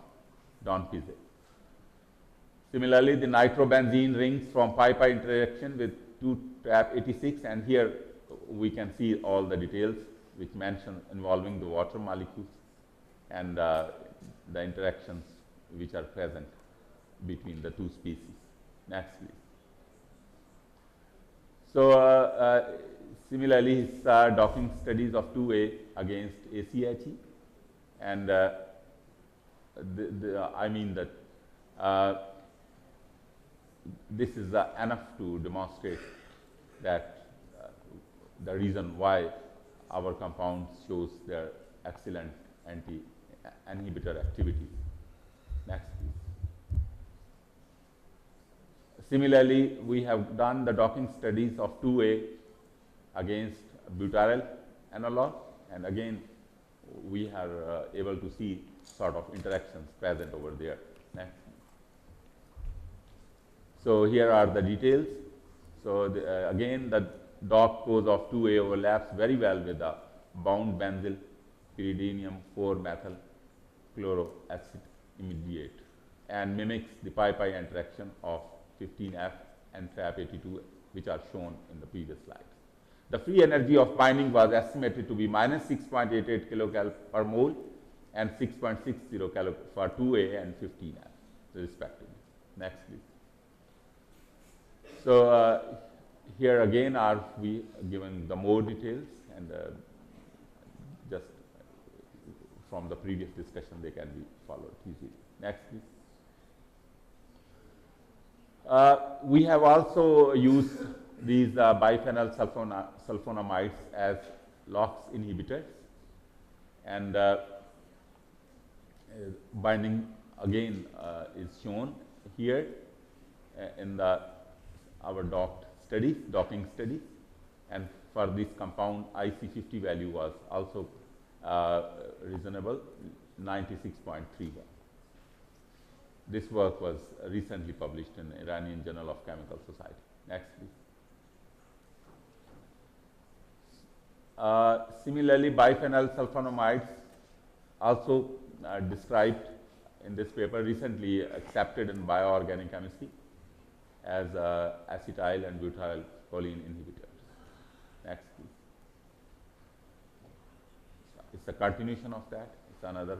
Dohnpe. Similarly, the nitrobenzene rings from pi-pi interaction with 2-trap86, and here we can see all the details which mention involving the water molecules and the interactions which are present between the two species. Next, please. So, similarly, his docking studies of 2A against ACHE, and I mean that this is enough to demonstrate that the reason why our compound shows their excellent anti-inhibitor activity. Next, please. Similarly, we have done the docking studies of 2A against butyryl analog, and again we are able to see sort of interactions present over there. Next. So here are the details. So again, the dock pose of 2A overlaps very well with the bound benzyl pyridinium 4-methyl chloroacetamide and mimics the pi-pi interaction of 15F and TRAP82, which are shown in the previous slides. The free energy of binding was estimated to be minus 6.88 kilocalorie per mole and 6.60 kilocalorie for 2A and 15F, respectively. Next, please. So here again are we given the more details, and just from the previous discussion they can be followed easily. Next, please. We have also used these biphenyl sulfonamides as LOX inhibitors, and binding again is shown here in our docking studies, and for this compound IC50 value was also reasonable, 96.31. This work was recently published in Iranian Journal of Chemical Society. Next, please. Similarly, biphenyl sulfonamides also described in this paper, recently accepted in bioorganic chemistry as acetyl and butyl choline inhibitors. Next, please. It's a continuation of that. It's another.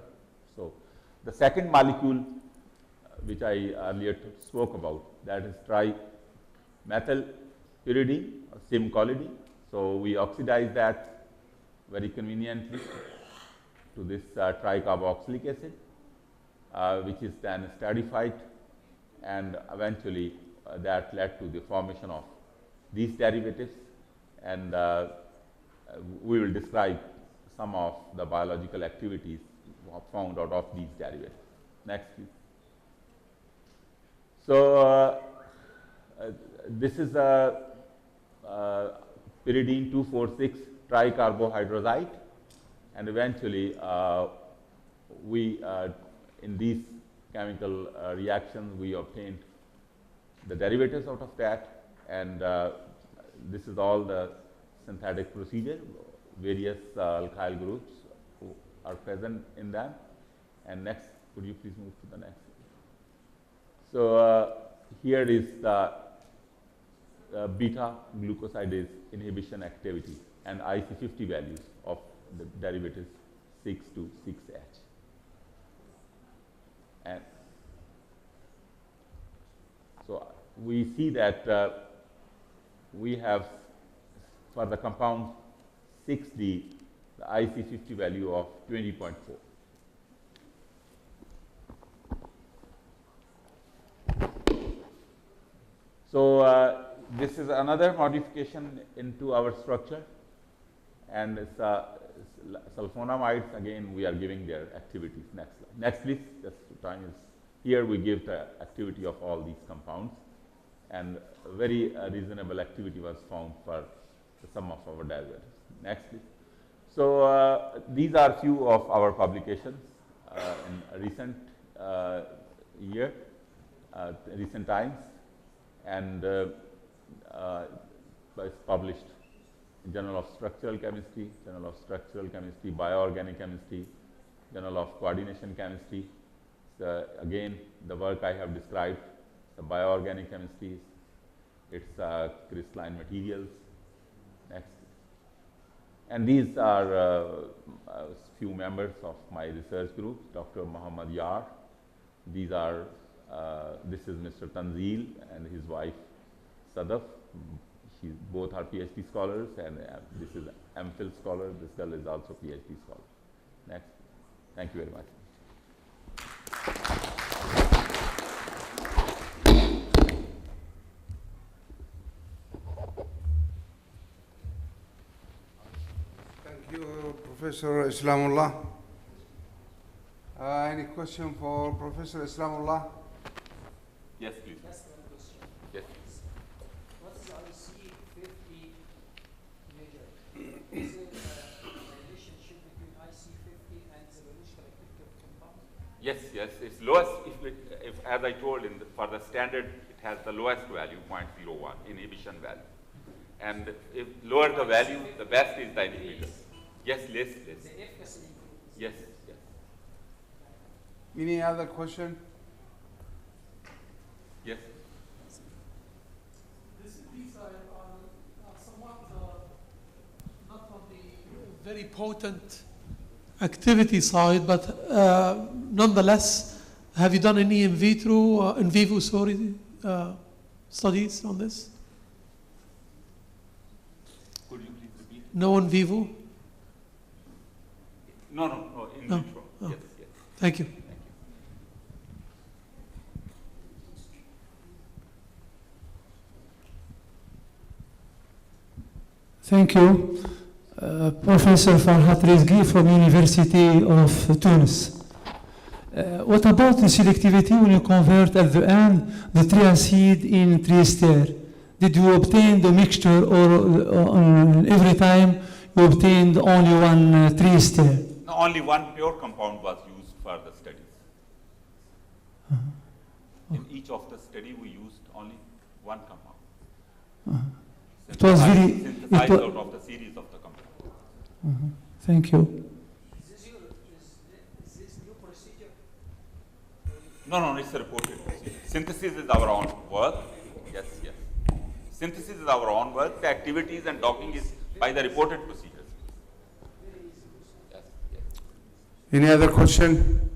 So, the second molecule which I earlier spoke about, that is trimethylpyridine or simcolidine. So, we oxidize that very conveniently to this tricarboxylic acid, which is then esterified, and eventually that led to the formation of these derivatives, and we will describe some of the biological activities found out of these derivatives. Next, please. So, this is a pyridine 2,4,6 tricarbohydrazide, and eventually we in these chemical reactions we obtained the derivatives out of that, and this is all the synthetic procedure. Various alkyl groups are present in them. And next, could you please move to the next? So here is the beta glucosidase inhibition activity and IC50 values of the derivatives 6 to 6H. And so we see that we have for the compound 6D the IC50 value of 20.4. So this is another modification into our structure, and sulfonamides, again, we are giving their activities. Next slide. Next, please. Just time is here. We give the activity of all these compounds, and a very reasonable activity was found for some of our derivatives. Next, please. So these are few of our publications in recent year, recent times, and it's published in Journal of Structural Chemistry, Journal of Structural Chemistry, Bioorganic Chemistry, Journal of Coordination Chemistry. So again, the work I have described, the bioorganic chemistry, it's crystalline materials. Next. And these are a few members of my research group, Dr. Muhammad Yar. These are, this is Mr. Tanzil and his wife Sadaf. Both are PhD scholars, and this is MPhil scholar. This girl is also PhD scholar. Next. Thank you very much. Thank you, Professor Islamullah. Any question for Professor Islamullah? Yes, please. Yes. What is IC50 measure? Is it a relationship between IC50 and the biological activity of compound? Yes, yes. It's lowest, if as I told, for the standard, it has the lowest value, 0.01, inhibition value. And if lower the value, the best is the inhibitor. Yes, less. The efficacy improves. Yes, yes. Any other question? Yes. These are somewhat not on the very potent activity side, but nonetheless, have you done any in vivo studies on this? Could you please repeat? No in vivo? No, in No. vitro. Oh. Yes, yes. Thank you. Thank you. Professor Farhat Rizgi from University of Tunis. What about the selectivity when you convert at the end the triacid in triester? Did you obtain the mixture, or every time you obtained only one triester? No, only one pure compound was used for the studies. In each of the study, we used only one compound. It was very. Synthesized out of the series of the compound. Thank you. Is this new procedure? No, it's a reported procedure. Synthesis is our own work. Yes. Synthesis is our own work. The activities and docking is by the reported procedures. Yes. Any other question?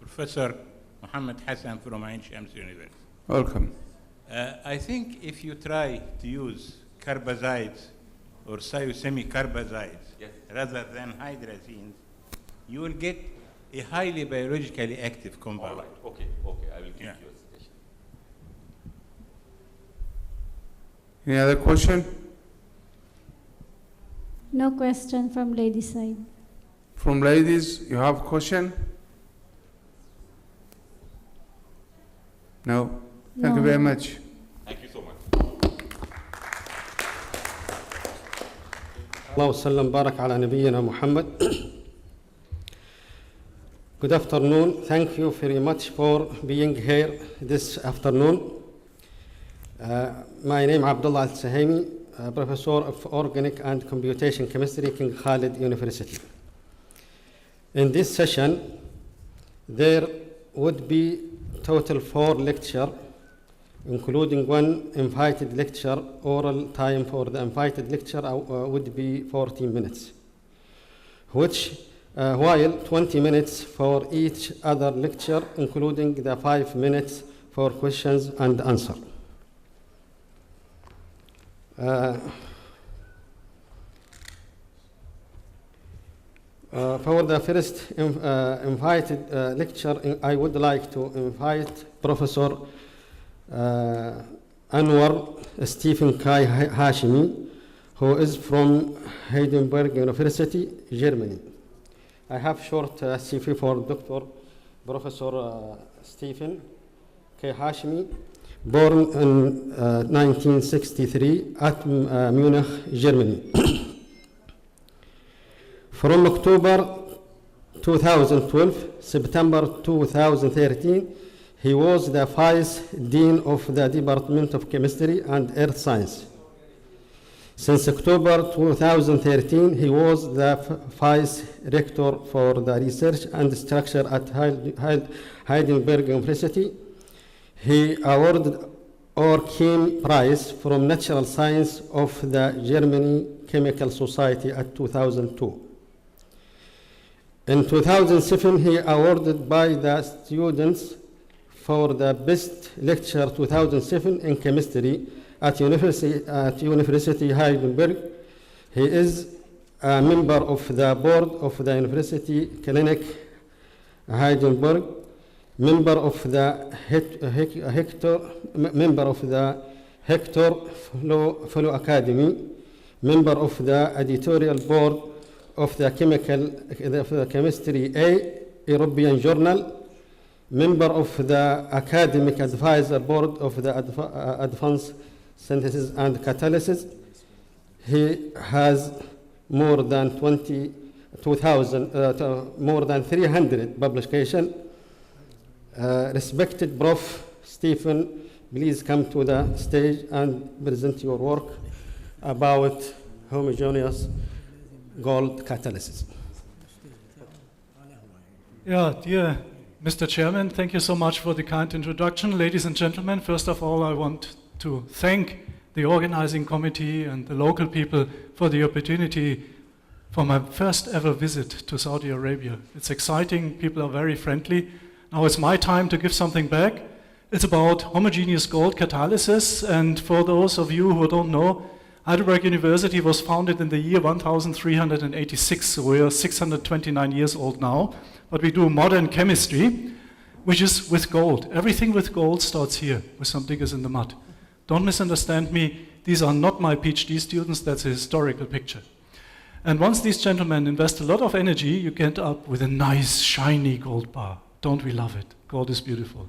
Professor Muhammad Hassan from Ain Shams University. Welcome. I think if you try to use carbazides or cyosemi-carbazides rather than hydrazines, you will get a highly biologically active compound. All right. Okay. I will give you a suggestion. Any other question? No question from ladies' side. From ladies, you have question? No? Thank you very much. Thank you so much. اللهم صل وبارك على نبينا محمد. Good afternoon. Thank you very much for being here this afternoon. My name is Abdullah Al-Sahimi, Professor of Organic and Computation Chemistry, King Khalid University. In this session, there would be total 4 lectures, including one invited lecture. Oral time for the invited lecture would be 14 minutes, while 20 minutes for each other lecture, including the 5 minutes for questions and answer. For the first invited lecture, I would like to invite Professor Anwar Stephen Kai Hashimi, who is from Heidelberg University, Germany. I have short CV for Dr. Professor Stephen K. Hashimi, born in 1963 at Munich, Germany. From October 2012, September 2013, he was the Vice Dean of the Department of Chemistry and Earth Science. Since October 2013, he was the Vice Rector for the Research and Structure at Heidelberg University. He awarded Orchem Prize from Natural Science of the German Chemical Society at 2002. In 2007, he awarded by the students for the Best Lecture 2007 in Chemistry at University Heidelberg. He is a member of the board of the University Clinic Heidelberg, member of the Hector Fellow Academy, member of the editorial board of the Chemistry A European Journal, member of the Academic Advisor Board of the Advanced Synthesis and Catalysis. He has more than 300 publications. Respected Prof. Stephen, please come to the stage and present your work about homogeneous gold catalysis. Yeah, dear Mr. Chairman, thank you so much for the kind introduction. Ladies and gentlemen, first of all, I want to thank the organizing committee and the local people for the opportunity for my first ever visit to Saudi Arabia. It's exciting, people are very friendly. Now it's my time to give something back. It's about homogeneous gold catalysis, and for those of you who don't know, Heidelberg University was founded in the year 1386, so we are 629 years old now, but we do modern chemistry, which is with gold. Everything with gold starts here, with some diggers in the mud. Don't misunderstand me, these are not my PhD students, that's a historical picture. And once these gentlemen invest a lot of energy, you get up with a nice, shiny gold bar. Don't we love it? Gold is beautiful.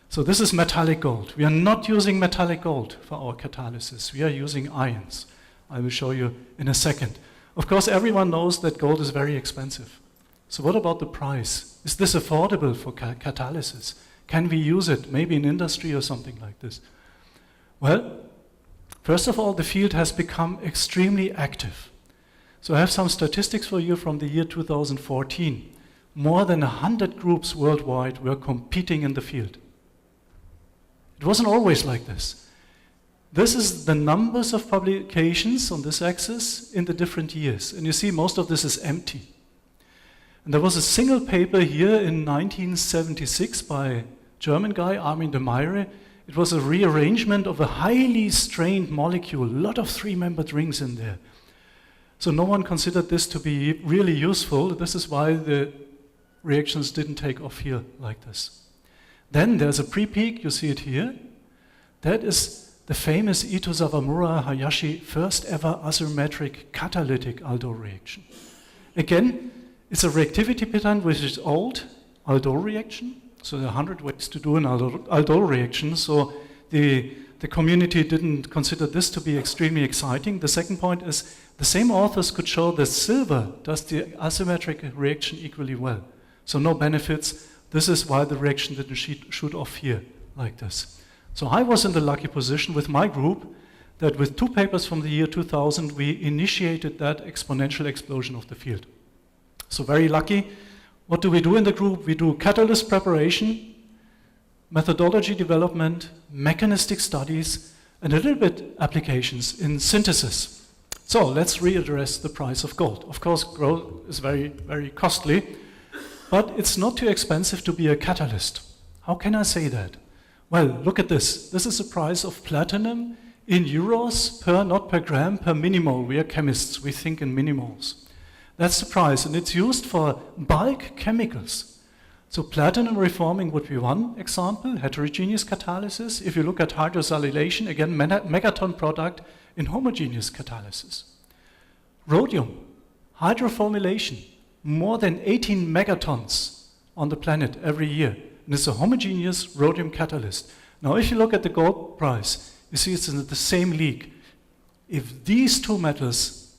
So this is metallic gold. We are not using metallic gold for our catalysis. We are using ions. I will show you in a second. Of course, everyone knows that gold is very expensive. So what about the price? Is this affordable for catalysis? Can we use it, maybe in industry or something like this? Well, first of all, the field has become extremely active. So I have some statistics for you from the year 2014. More than 100 groups worldwide were competing in the field. It wasn't always like this. This is the numbers of publications on this axis in the different years. And you see most of this is empty. And there was a single paper here in 1976 by a German guy, Armin de Meyer. It was a rearrangement of a highly strained molecule, a lot of three-membered rings in there. So no one considered this to be really useful. This is why the reactions didn't take off here like this. Then there's a pre-peak, you see it here. That is the famous Ito Sawamura Hayashi first ever asymmetric catalytic aldol reaction. Again, it's a reactivity pattern which is old, aldol reaction. So there are 100 ways to do an aldol reaction. So the community didn't consider this to be extremely exciting. The second point is the same authors could show that silver does the asymmetric reaction equally well. So no benefits. This is why the reaction didn't shoot off here like this. So I was in the lucky position with my group that with 2 papers from the year 2000, we initiated that exponential explosion of the field. So very lucky. What do we do in the group? We do catalyst preparation, methodology development, mechanistic studies, and a little bit applications in synthesis. So let's readdress the price of gold. Of course, gold is very, very costly. But it's not too expensive to be a catalyst. How can I say that? Well, look at this. This is the price of platinum in euros per, not per gram, per millimole. We are chemists, we think in millimoles. That's the price, and it's used for bulk chemicals. So platinum reforming would be one example, heterogeneous catalysis. If you look at hydrosilylation, again, megaton product in homogeneous catalysis. Rhodium, hydroformylation, more than 18 megatons on the planet every year. And it's a homogeneous rhodium catalyst. Now, if you look at the gold price, you see it's in the same league. If these two metals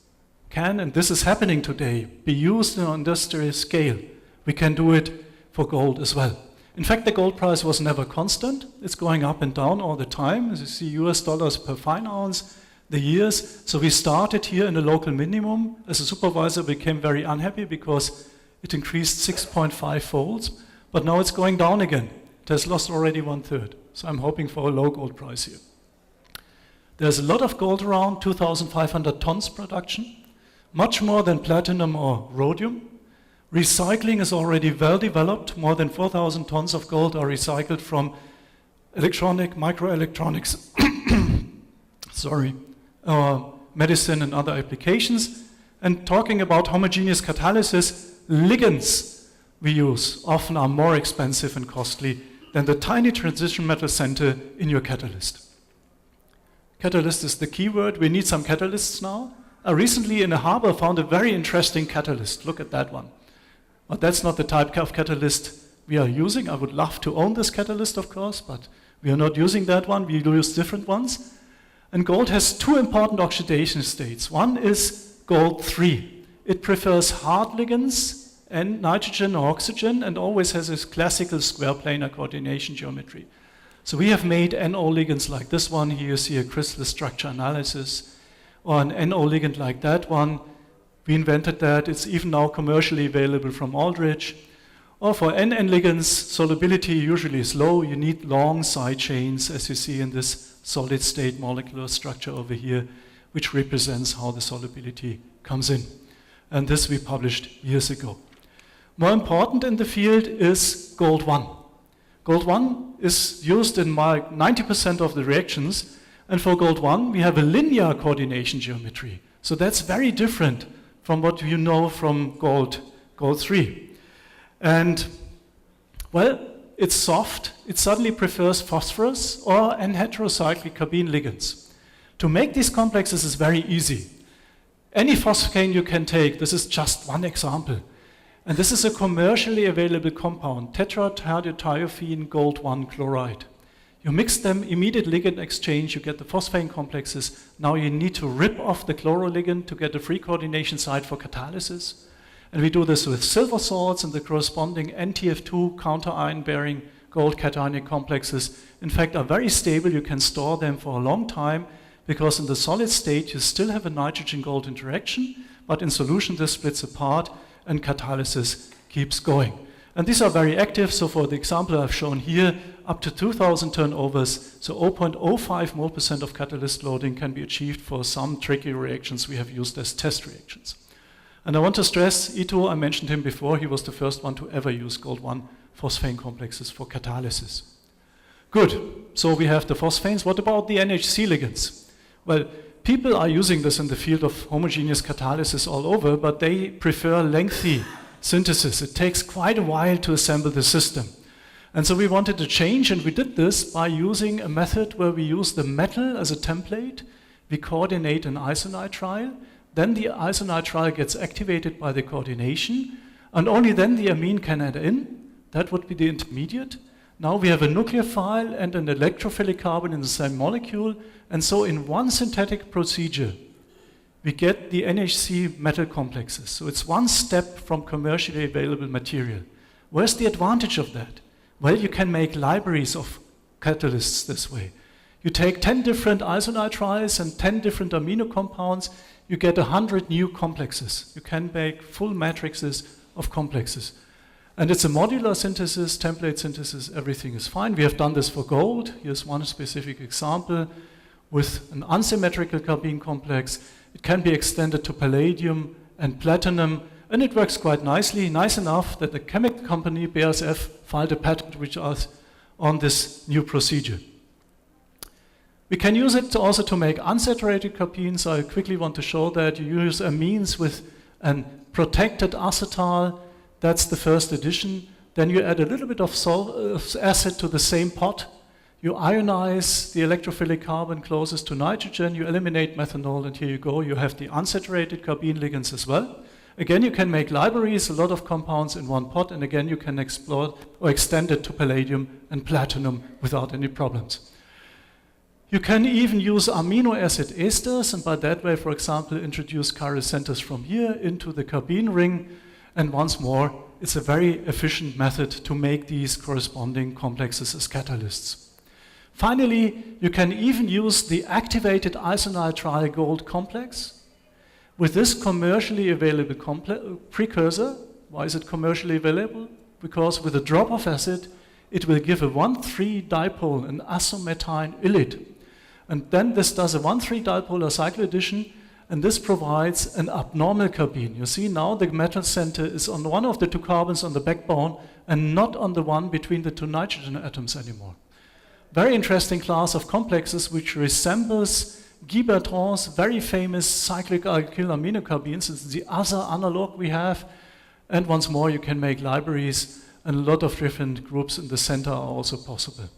can, and this is happening today, be used on an industrial scale, we can do it for gold as well. In fact, the gold price was never constant. It's going up and down all the time. As you see, US dollars per fine ounce, the years. So we started here in a local minimum. As a supervisor, we became very unhappy because it increased 6.5 folds, but now it's going down again. It has lost already 1/3. So I'm hoping for a low gold price here. There's a lot of gold around, 2,500 tons production, much more than platinum or rhodium. Recycling is already well developed. More than 4,000 tons of gold are recycled from microelectronics, medicine and other applications. And talking about homogeneous catalysis, ligands we use often are more expensive and costly than the tiny transition metal center in your catalyst. Catalyst is the key word. We need some catalysts now. I recently in a harbor found a very interesting catalyst. Look at that one. But that's not the type of catalyst we are using. I would love to own this catalyst, of course, but we are not using that one. We use different ones. And gold has two important oxidation states. One is gold 3. It prefers hard ligands and nitrogen or oxygen and always has this classical square planar coordination geometry. So we have made NO ligands like this one. Here you see a crystal structure analysis, or an NO ligand like that one. We invented that. It's even now commercially available from Aldrich. Or for NN ligands, solubility usually is low. You need long side chains, as you see in this solid state molecular structure over here, which represents how the solubility comes in. And this we published years ago. More important in the field is gold 1. Gold 1 is used in 90% of the reactions. And for gold 1, we have a linear coordination geometry. So that's very different from what you know from gold 3. And, well, it's soft. It suddenly prefers phosphorus or N-heterocyclic carbene ligands. To make these complexes is very easy. Any phosphane you can take, this is just one example. And this is a commercially available compound, tetrahydrothiophene gold 1 chloride. You mix them, immediate ligand exchange, you get the phosphane complexes. Now you need to rip off the chloroligand to get a free coordination site for catalysis. And we do this with silver salts and the corresponding NTF2 counter-ion bearing gold cationic complexes. In fact, are very stable. You can store them for a long time because in the solid state you still have a nitrogen-gold interaction, but in solution this splits apart and catalysis keeps going. And these are very active, so for the example I've shown here, up to 2,000 turnovers, so 0.05 mole% of catalyst loading can be achieved for some tricky reactions we have used as test reactions. And I want to stress, Ito, I mentioned him before, he was the first one to ever use gold 1 phosphane complexes for catalysis. Good, so we have the phosphanes. What about the NHC ligands? Well, people are using this in the field of homogeneous catalysis all over, but they prefer lengthy synthesis. It takes quite a while to assemble the system. And so we wanted to change, and we did this by using a method where we use the metal as a template. We coordinate an isonitrile. Then the isonitrile gets activated by the coordination, and only then the amine can add in. That would be the intermediate. Now we have a nucleophile and an electrophilic carbon in the same molecule, and so in one synthetic procedure, we get the NHC metal complexes. So it's one step from commercially available material. Where's the advantage of that? Well, you can make libraries of catalysts this way. You take 10 different isonitriles and 10 different amino compounds, you get 100 new complexes. You can make full matrices of complexes. And it's a modular synthesis, template synthesis, everything is fine. We have done this for gold. Here's one specific example with an unsymmetrical carbene complex. It can be extended to palladium and platinum, and it works quite nicely, nice enough that the chemical company BASF filed a patent which is on this new procedure. We can use it also to make unsaturated carbenes. I quickly want to show that you use amines with a protected acetal. That's the first addition. Then you add a little bit of acid to the same pot. You ionize the electrophilic carbon closest to nitrogen, you eliminate methanol, and here you go. You have the unsaturated carbene ligands as well. Again, you can make libraries, a lot of compounds in one pot, and again, you can explore or extend it to palladium and platinum without any problems. You can even use amino acid esters, and by that way, for example, introduce chiral centers from here into the carbene ring. And once more, it's a very efficient method to make these corresponding complexes as catalysts. Finally, you can even use the activated isonitrile gold complex with this commercially available precursor. Why is it commercially available? Because with a drop of acid, it will give a 1,3 dipole, an azomethyl ylide. And then this does a 1,3 dipolar cycloaddition, and this provides an abnormal carbene. You see now the metal center is on one of the two carbons on the backbone and not on the one between the two nitrogen atoms anymore. Very interesting class of complexes which resembles Guy Bertrand's very famous cyclic alkyl aminocarbenes. It's the other analog we have. And once more, you can make libraries, and a lot of different groups in the center are also possible.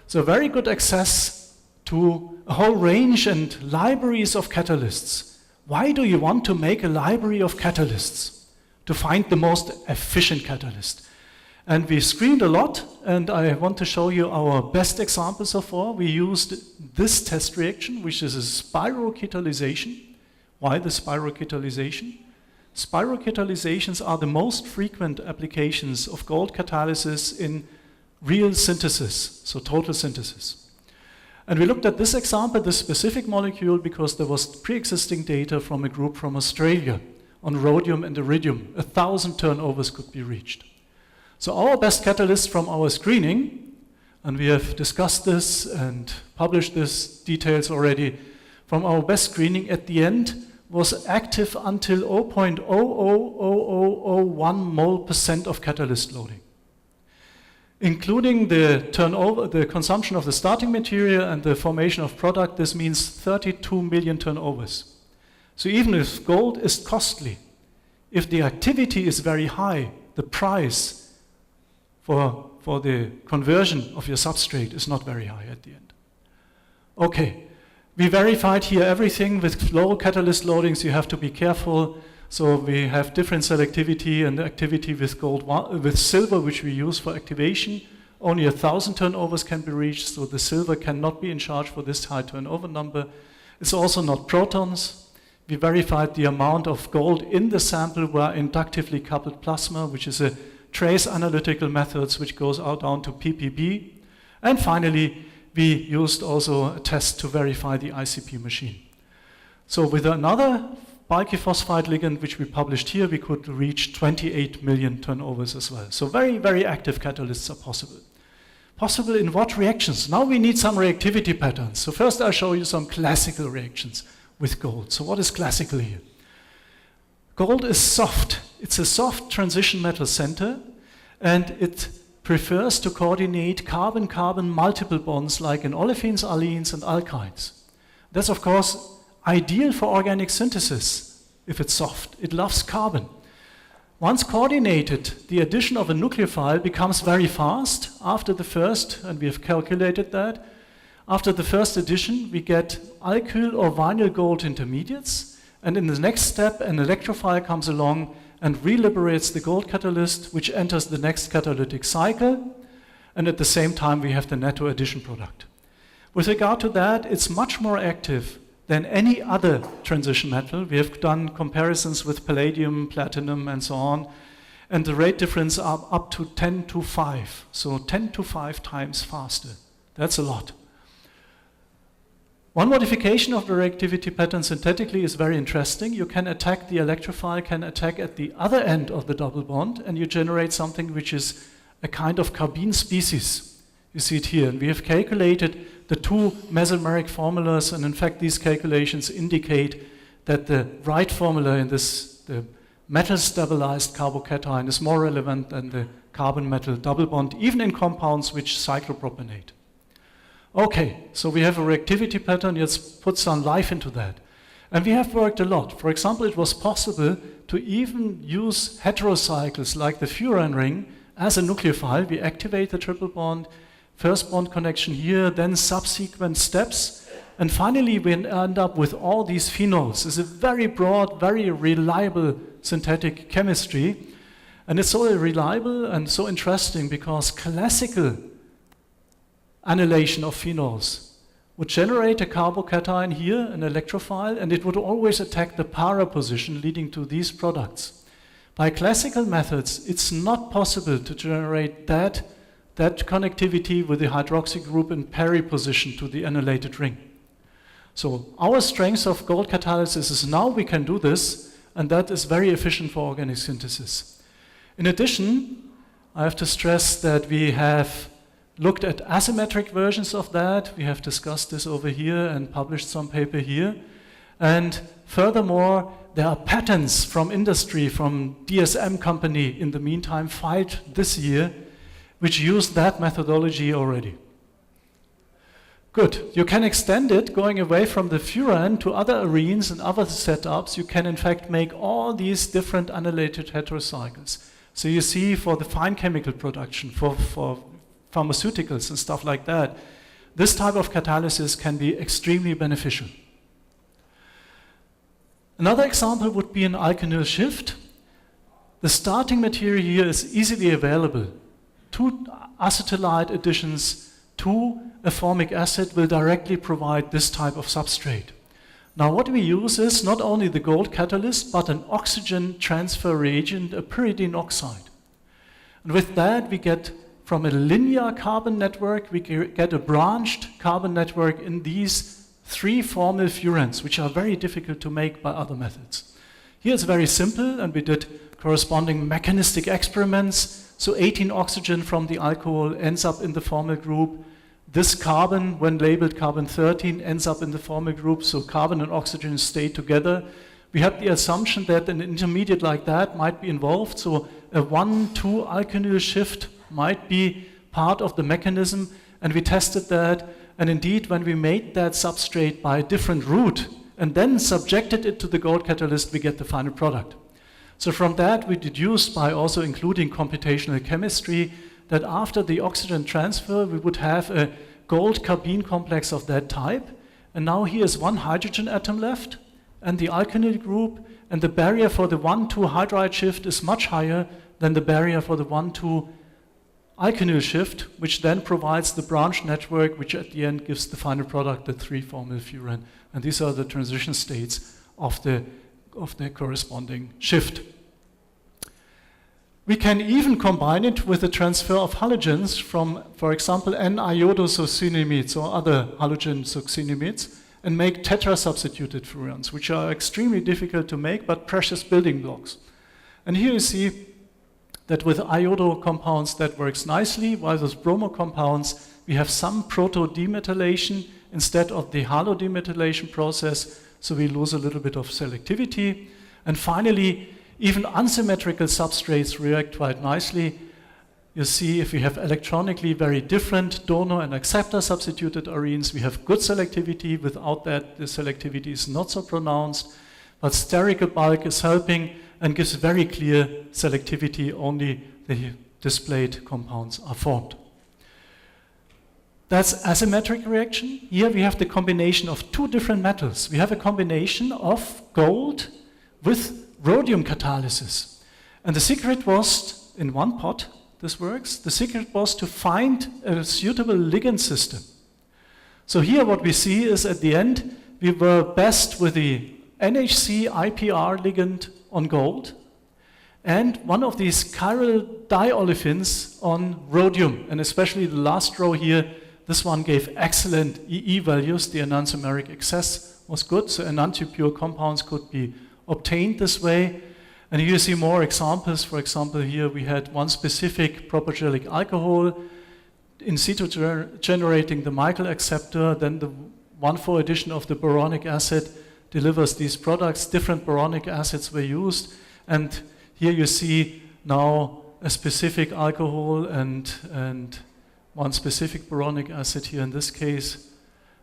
So very good access to a whole range and libraries of catalysts. Why do you want to make a library of catalysts? To find the most efficient catalyst. And we screened a lot, and I want to show you our best example so far. We used this test reaction, which is a spirocatalyzation. Why the spirocatalyzation? Spirocatalyzations are the most frequent applications of gold catalysis in real synthesis, so total synthesis. And we looked at this example, this specific molecule, because there was pre-existing data from a group from Australia on rhodium and iridium. 1,000 turnovers could be reached. So our best catalyst from our screening, and we have discussed this and published this details already, from our best screening at the end was active until 0.00001 mole% of catalyst loading. Including the turnover, the consumption of the starting material and the formation of product, this means 32 million turnovers. So even if gold is costly, if the activity is very high, the price for the conversion of your substrate is not very high at the end. Okay, we verified here everything. With low catalyst loadings, you have to be careful. So we have different selectivity and activity with with silver, which we use for activation. Only 1,000 turnovers can be reached, so the silver cannot be in charge for this high turnover number. It's also not protons. We verified the amount of gold in the sample were inductively coupled plasma, which is a trace analytical methods which goes out down to ppb. And finally, we used also a test to verify the ICP machine. So with another bulky phosphide ligand, which we published here, we could reach 28 million turnovers as well. So very, very active catalysts are possible. Possible in what reactions? Now we need some reactivity patterns. So first I'll show you some classical reactions with gold. So what is classical here? Gold is soft. It's a soft transition metal center, and it prefers to coordinate carbon-carbon multiple bonds like in olefins, alkenes, and alkynes. That's, of course, ideal for organic synthesis if it's soft. It loves carbon. Once coordinated, the addition of a nucleophile becomes very fast after the first, and we have calculated that. After the first addition, we get alkyl or vinyl gold intermediates. And in the next step, an electrophile comes along and reliberates the gold catalyst, which enters the next catalytic cycle. And at the same time, we have the netto addition product. With regard to that, it's much more active than any other transition metal. We have done comparisons with palladium, platinum, and so on. And the rate difference are up to 10 to 5. So 10 to 5 times faster. That's a lot. One modification of the reactivity pattern synthetically is very interesting. You can attack the electrophile, can attack at the other end of the double bond, and you generate something which is a kind of carbene species. You see it here. And we have calculated the two mesomeric formulas, and in fact these calculations indicate that the right formula in this, the metal stabilized carbocation, is more relevant than the carbon metal double bond, even in compounds which cyclopropanate. Okay, so we have a reactivity pattern. Let's put some life into that. And we have worked a lot. For example, it was possible to even use heterocycles like the furan ring as a nucleophile. We activate the triple bond, first bond connection here, then subsequent steps, and finally we end up with all these phenols. It's a very broad, very reliable synthetic chemistry, and it's so reliable and so interesting because classical annihilation of phenols would generate a carbocation here, an electrophile, and it would always attack the para position, leading to these products. By classical methods, it's not possible to generate that connectivity with the hydroxy group in peri position to the annihilated ring. So our strength of gold catalysis is now we can do this, and that is very efficient for organic synthesis. In addition, I have to stress that we have looked at asymmetric versions of that. We have discussed this over here and published some paper here. And furthermore, there are patents from industry, from DSM company in the meantime filed this year, which use that methodology already. Good. You can extend it going away from the furan to other arenes and other setups. You can in fact make all these different annihilated heterocycles. So you see for the fine chemical production, for pharmaceuticals and stuff like that, this type of catalysis can be extremely beneficial. Another example would be an alkenyl shift. The starting material here is easily available. 2 acetylide additions to a formic acid will directly provide this type of substrate. Now what we use is not only the gold catalyst, but an oxygen transfer reagent, a pyridine oxide. And with that we get from a linear carbon network, we get a branched carbon network in these 3 formal furans, which are very difficult to make by other methods. Here it's very simple, and we did corresponding mechanistic experiments. So 18 oxygen from the alcohol ends up in the formal group. This carbon, when labeled carbon 13, ends up in the formal group, so carbon and oxygen stay together. We have the assumption that an intermediate like that might be involved, so a 1,2 alkenyl shift might be part of the mechanism, and we tested that, and indeed when we made that substrate by a different route and then subjected it to the gold catalyst, we get the final product. So from that we deduced, by also including computational chemistry, that after the oxygen transfer we would have a gold carbene complex of that type, and now here is 1 hydrogen atom left and the alkenyl group, and the barrier for the 1,2 hydride shift is much higher than the barrier for the 1,2 alkenyl shift, which then provides the branch network, which at the end gives the final product, the 3 formal furan. And these are the transition states of the corresponding shift. We can even combine it with the transfer of halogens from, for example, N-iodosuccinimides or other halogen succinimides, and make tetra-substituted furans, which are extremely difficult to make, but precious building blocks. And here you see that with iodo compounds that works nicely, while with bromo compounds we have some proto-demethylation instead of the halo-demethylation process, so we lose a little bit of selectivity. And finally, even unsymmetrical substrates react quite nicely. You see, if we have electronically very different donor and acceptor substituted arenes, we have good selectivity. Without that, the selectivity is not so pronounced, but sterical bulk is helping and gives very clear selectivity. Only the displayed compounds are formed. That's asymmetric reaction. Here we have the combination of 2 different metals. We have a combination of gold with rhodium catalysis. And the secret was, in 1 pot, this works, the secret was to find a suitable ligand system. So here what we see is at the end, we were best with the NHC IPR ligand on gold, and one of these chiral diolefins on rhodium, and especially the last row here, this one gave excellent EE values. The enantiomeric excess was good, so enantiopure compounds could be obtained this way. And here you see more examples. For example, here we had one specific propyogenic alcohol in situ generating the Michael acceptor, then the 1,4 addition of the boronic acid delivers these products. Different boronic acids were used, and here you see now a specific alcohol and one specific boronic acid here in this case.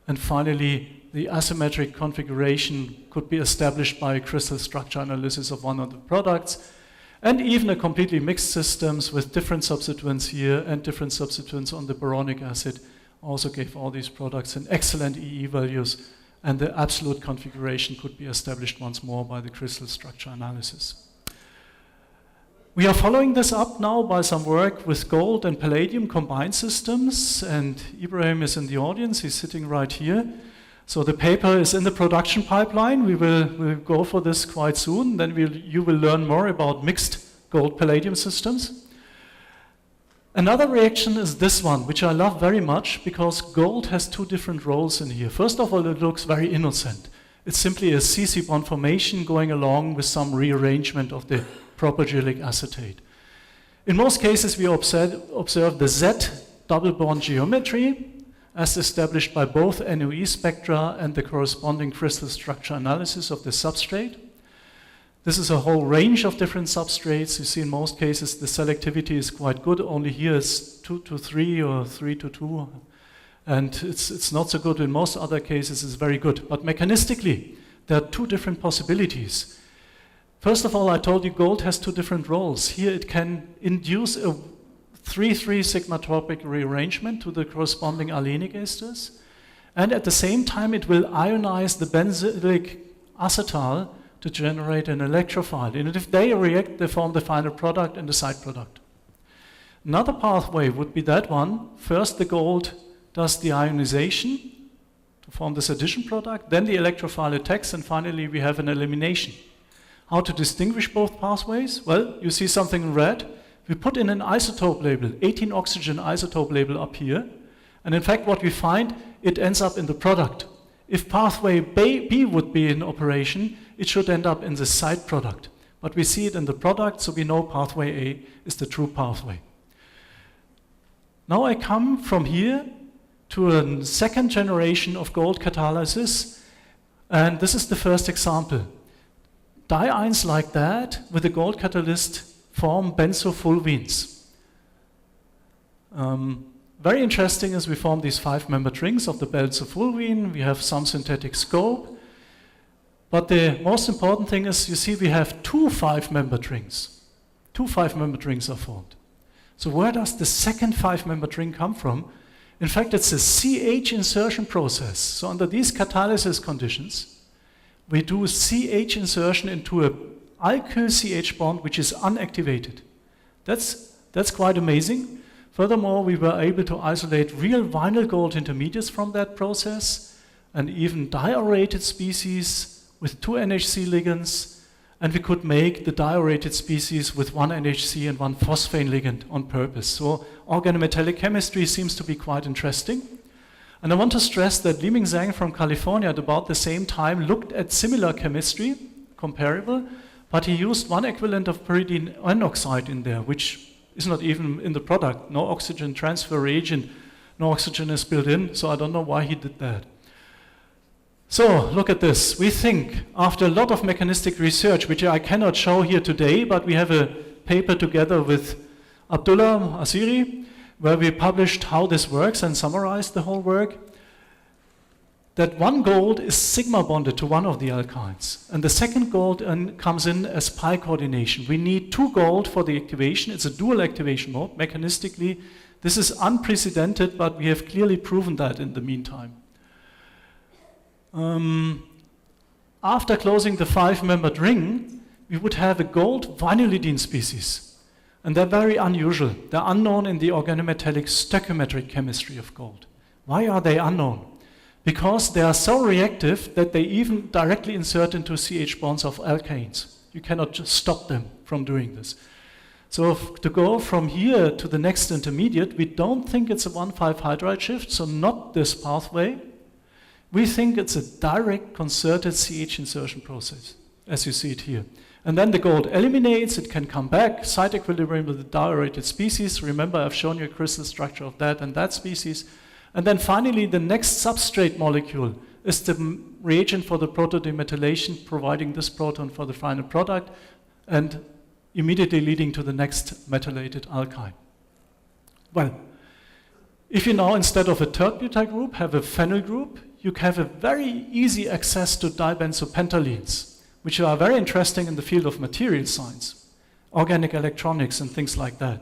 And finally, the asymmetric configuration could be established by crystal structure analysis of one of the products. And even a completely mixed systems with different substituents here and different substituents on the boronic acid also gave all these products an excellent EE values, and the absolute configuration could be established once more by the crystal structure analysis. We are following this up now by some work with gold and palladium combined systems, and Ibrahim is in the audience, he's sitting right here. So the paper is in the production pipeline. We'll go for this quite soon. Then you will learn more about mixed gold-palladium systems. Another reaction is this one, which I love very much because gold has two different roles in here. First of all, it looks very innocent. It's simply a CC bond formation going along with some rearrangement of the propygylic acetate. In most cases, we observe the Z double bond geometry as established by both NOE spectra and the corresponding crystal structure analysis of the substrate. This is a whole range of different substrates. You see in most cases the selectivity is quite good. Only here it's 2 to 3 or 3 to 2. And it's not so good. In most other cases it's very good. But mechanistically, there are two different possibilities. First of all, I told you gold has two different roles. Here it can induce a 3,3 sigmatropic rearrangement to the corresponding alenic esters. And at the same time, it will ionize the benzylic acetal to generate an electrophile. And if they react, they form the final product and the side product. Another pathway would be that one. First, the gold does the ionization to form this addition product. Then the electrophile attacks, and finally we have an elimination. How to distinguish both pathways? Well, you see something in red. We put in an isotope label, 18 oxygen isotope label up here. And in fact, what we find, it ends up in the product. If pathway B would be in operation, it should end up in the side product. But we see it in the product, so we know pathway A is the true pathway. Now I come from here to a second generation of gold catalysis, and this is the first example. Diines like that with a gold catalyst form benzofulvenes. Very interesting is we form these 5-membered rings of the benzofulvene. We have some synthetic scope. But the most important thing is, you see, we have 2 5-membered rings. 2 5-membered rings are formed. So where does the second 5-membered ring come from? In fact, it's a CH insertion process. So under these catalysis conditions, we do CH insertion into a alkyl CH bond which is unactivated. That's quite amazing. Furthermore, we were able to isolate real vinyl gold intermediates from that process, and even diaurated species with 2 NHC ligands, and we could make the diaurated species with 1 NHC and 1 phosphane ligand on purpose. So organometallic chemistry seems to be quite interesting. And I want to stress that Liming Zhang from California at about the same time looked at similar chemistry, comparable, but he used 1 equivalent of pyridine N oxide in there, which is not even in the product. No oxygen transfer reagent, no oxygen is built in, so I don't know why he did that. So look at this. We think, after a lot of mechanistic research, which I cannot show here today, but we have a paper together with Abdullah Asiri, where we published how this works and summarized the whole work, that 1 gold is sigma bonded to 1 of the alkynes, and the second gold comes in as pi coordination. We need 2 gold for the activation. It's a dual activation mode. Mechanistically, this is unprecedented, but we have clearly proven that in the meantime. After closing the 5-membered ring, we would have a gold vinylidene species. And they're very unusual. They're unknown in the organometallic stoichiometric chemistry of gold. Why are they unknown? Because they are so reactive that they even directly insert into CH bonds of alkanes. You cannot just stop them from doing this. So to go from here to the next intermediate, we don't think it's a 1,5 hydride shift, so not this pathway. We think it's a direct concerted CH insertion process, as you see it here. And then the gold eliminates, it can come back, side equilibrium with the diaurated species. Remember, I've shown you a crystal structure of that and that species. And then finally, the next substrate molecule is the reagent for the protodemetallation, providing this proton for the final product, and immediately leading to the next metallated alkyne. Well, if you now, instead of a tert-butyl group, have a phenyl group, you have a very easy access to dibenzopentalenes, which are very interesting in the field of material science. organic electronics and things like that.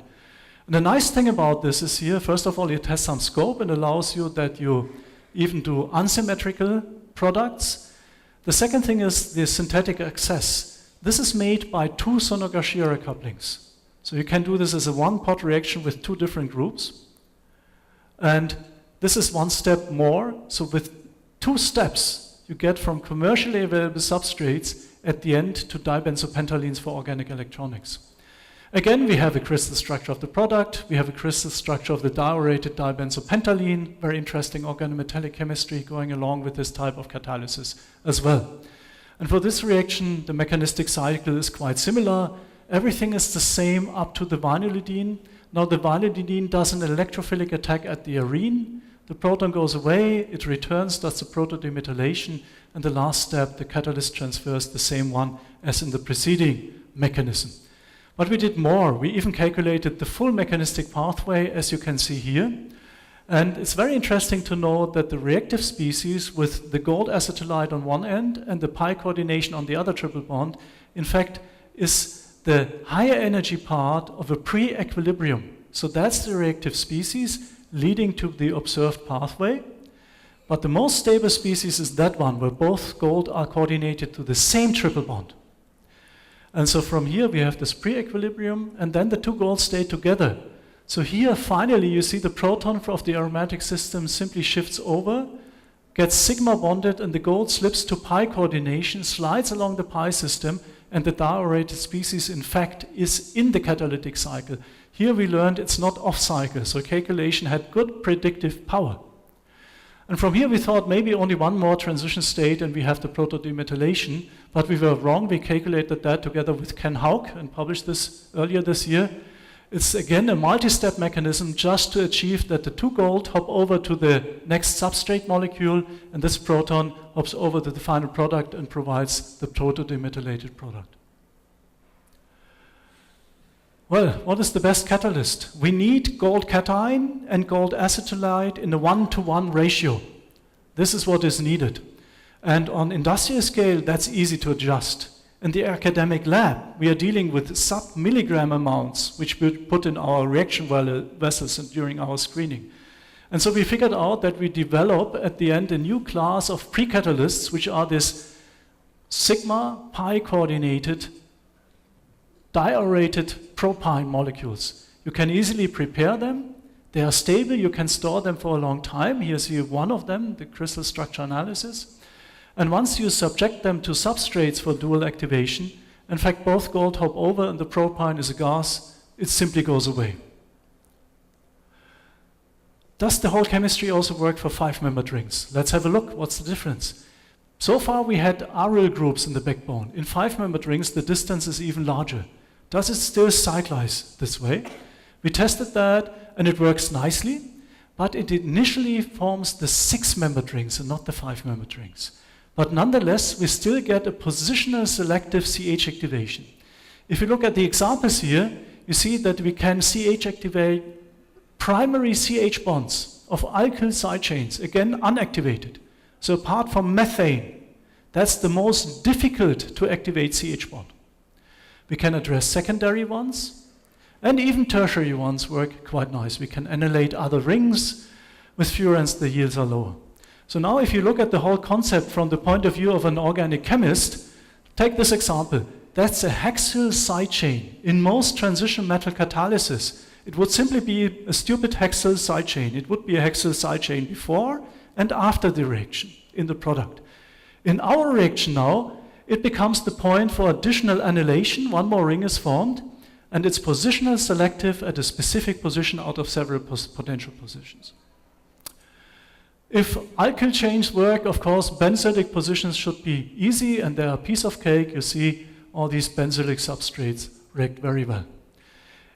And the nice thing about this is here, first of all, it has some scope and allows you that you even do unsymmetrical products. The second thing is the synthetic access. This is made by 2 Sonogashira couplings. So you can do this as a one-pot reaction with 2 different groups. And this is one step more. So with 2 steps, you get from commercially available substrates at the end to dibenzopentalenes for organic electronics. Again, we have a crystal structure of the product. We have a crystal structure of the diaurated dibenzopentaline, very interesting organometallic chemistry going along with this type of catalysis as well. And for this reaction, the mechanistic cycle is quite similar. Everything is the same up to the vinylidene. Now the vinylidene does an electrophilic attack at the arene. The proton goes away, it returns, does the protodemethylation, and the last step, the catalyst transfers the same one as in the preceding mechanism. But we did more. We even calculated the full mechanistic pathway, as you can see here. And it's very interesting to note that the reactive species with the gold acetylide on one end and the pi coordination on the other triple bond, in fact, is the higher energy part of a pre-equilibrium. So that's the reactive species leading to the observed pathway. But the most stable species is that one, where both gold are coordinated to the same triple bond. And so from here we have this pre-equilibrium, and then the 2 golds stay together. So here finally you see the proton of the aromatic system simply shifts over, gets sigma bonded, and the gold slips to pi coordination, slides along the pi system, and the diaurated species in fact is in the catalytic cycle. Here we learned it's not off cycle, so calculation had good predictive power. And from here we thought maybe only one more transition state and we have the protodemethylation, but we were wrong. We calculated that together with Ken Hauk and published this earlier this year. It's again a multi-step mechanism just to achieve that the 2 gold hop over to the next substrate molecule and this proton hops over to the final product and provides the protodemethylated product. Well, what is the best catalyst? We need gold cation and gold acetylide in a 1-to-1 ratio. This is what is needed. And on industrial scale, that's easy to adjust. In the academic lab, we are dealing with sub-milligram amounts, which we put in our reaction vessels during our screening. And so we figured out that we develop at the end a new class of pre-catalysts, which are this sigma pi coordinated diaurated propyne molecules. You can easily prepare them. They are stable. You can store them for a long time. Here's one of them, the crystal structure analysis. And once you subject them to substrates for dual activation, in fact, both gold hop over and the propyne is a gas, it simply goes away. Does the whole chemistry also work for 5-membered rings? Let's have a look. What's the difference? So far, we had aryl groups in the backbone. In 5-membered rings, the distance is even larger. Does it still cyclize this way? We tested that, and it works nicely, but it initially forms the 6-membered rings and not the 5-membered rings. But nonetheless, we still get a positional selective CH activation. If you look at the examples here, you see that we can CH activate primary CH bonds of alkyl side chains, again unactivated. So apart from methane, that's the most difficult to activate CH bond. We can address secondary ones, and even tertiary ones work quite nice. We can annihilate other rings. With furans, the yields are lower. So now if you look at the whole concept from the point of view of an organic chemist, take this example. That's a hexyl side chain. In most transition metal catalysis, it would simply be a stupid hexyl side chain. It would be a hexyl side chain before and after the reaction in the product. In our reaction now, it becomes the point for additional annihilation. One more ring is formed, and it's positional selective at a specific position out of several potential positions. If alkyl chains work, of course, benzylic positions should be easy, and they're a piece of cake. You see all these benzylic substrates react very well.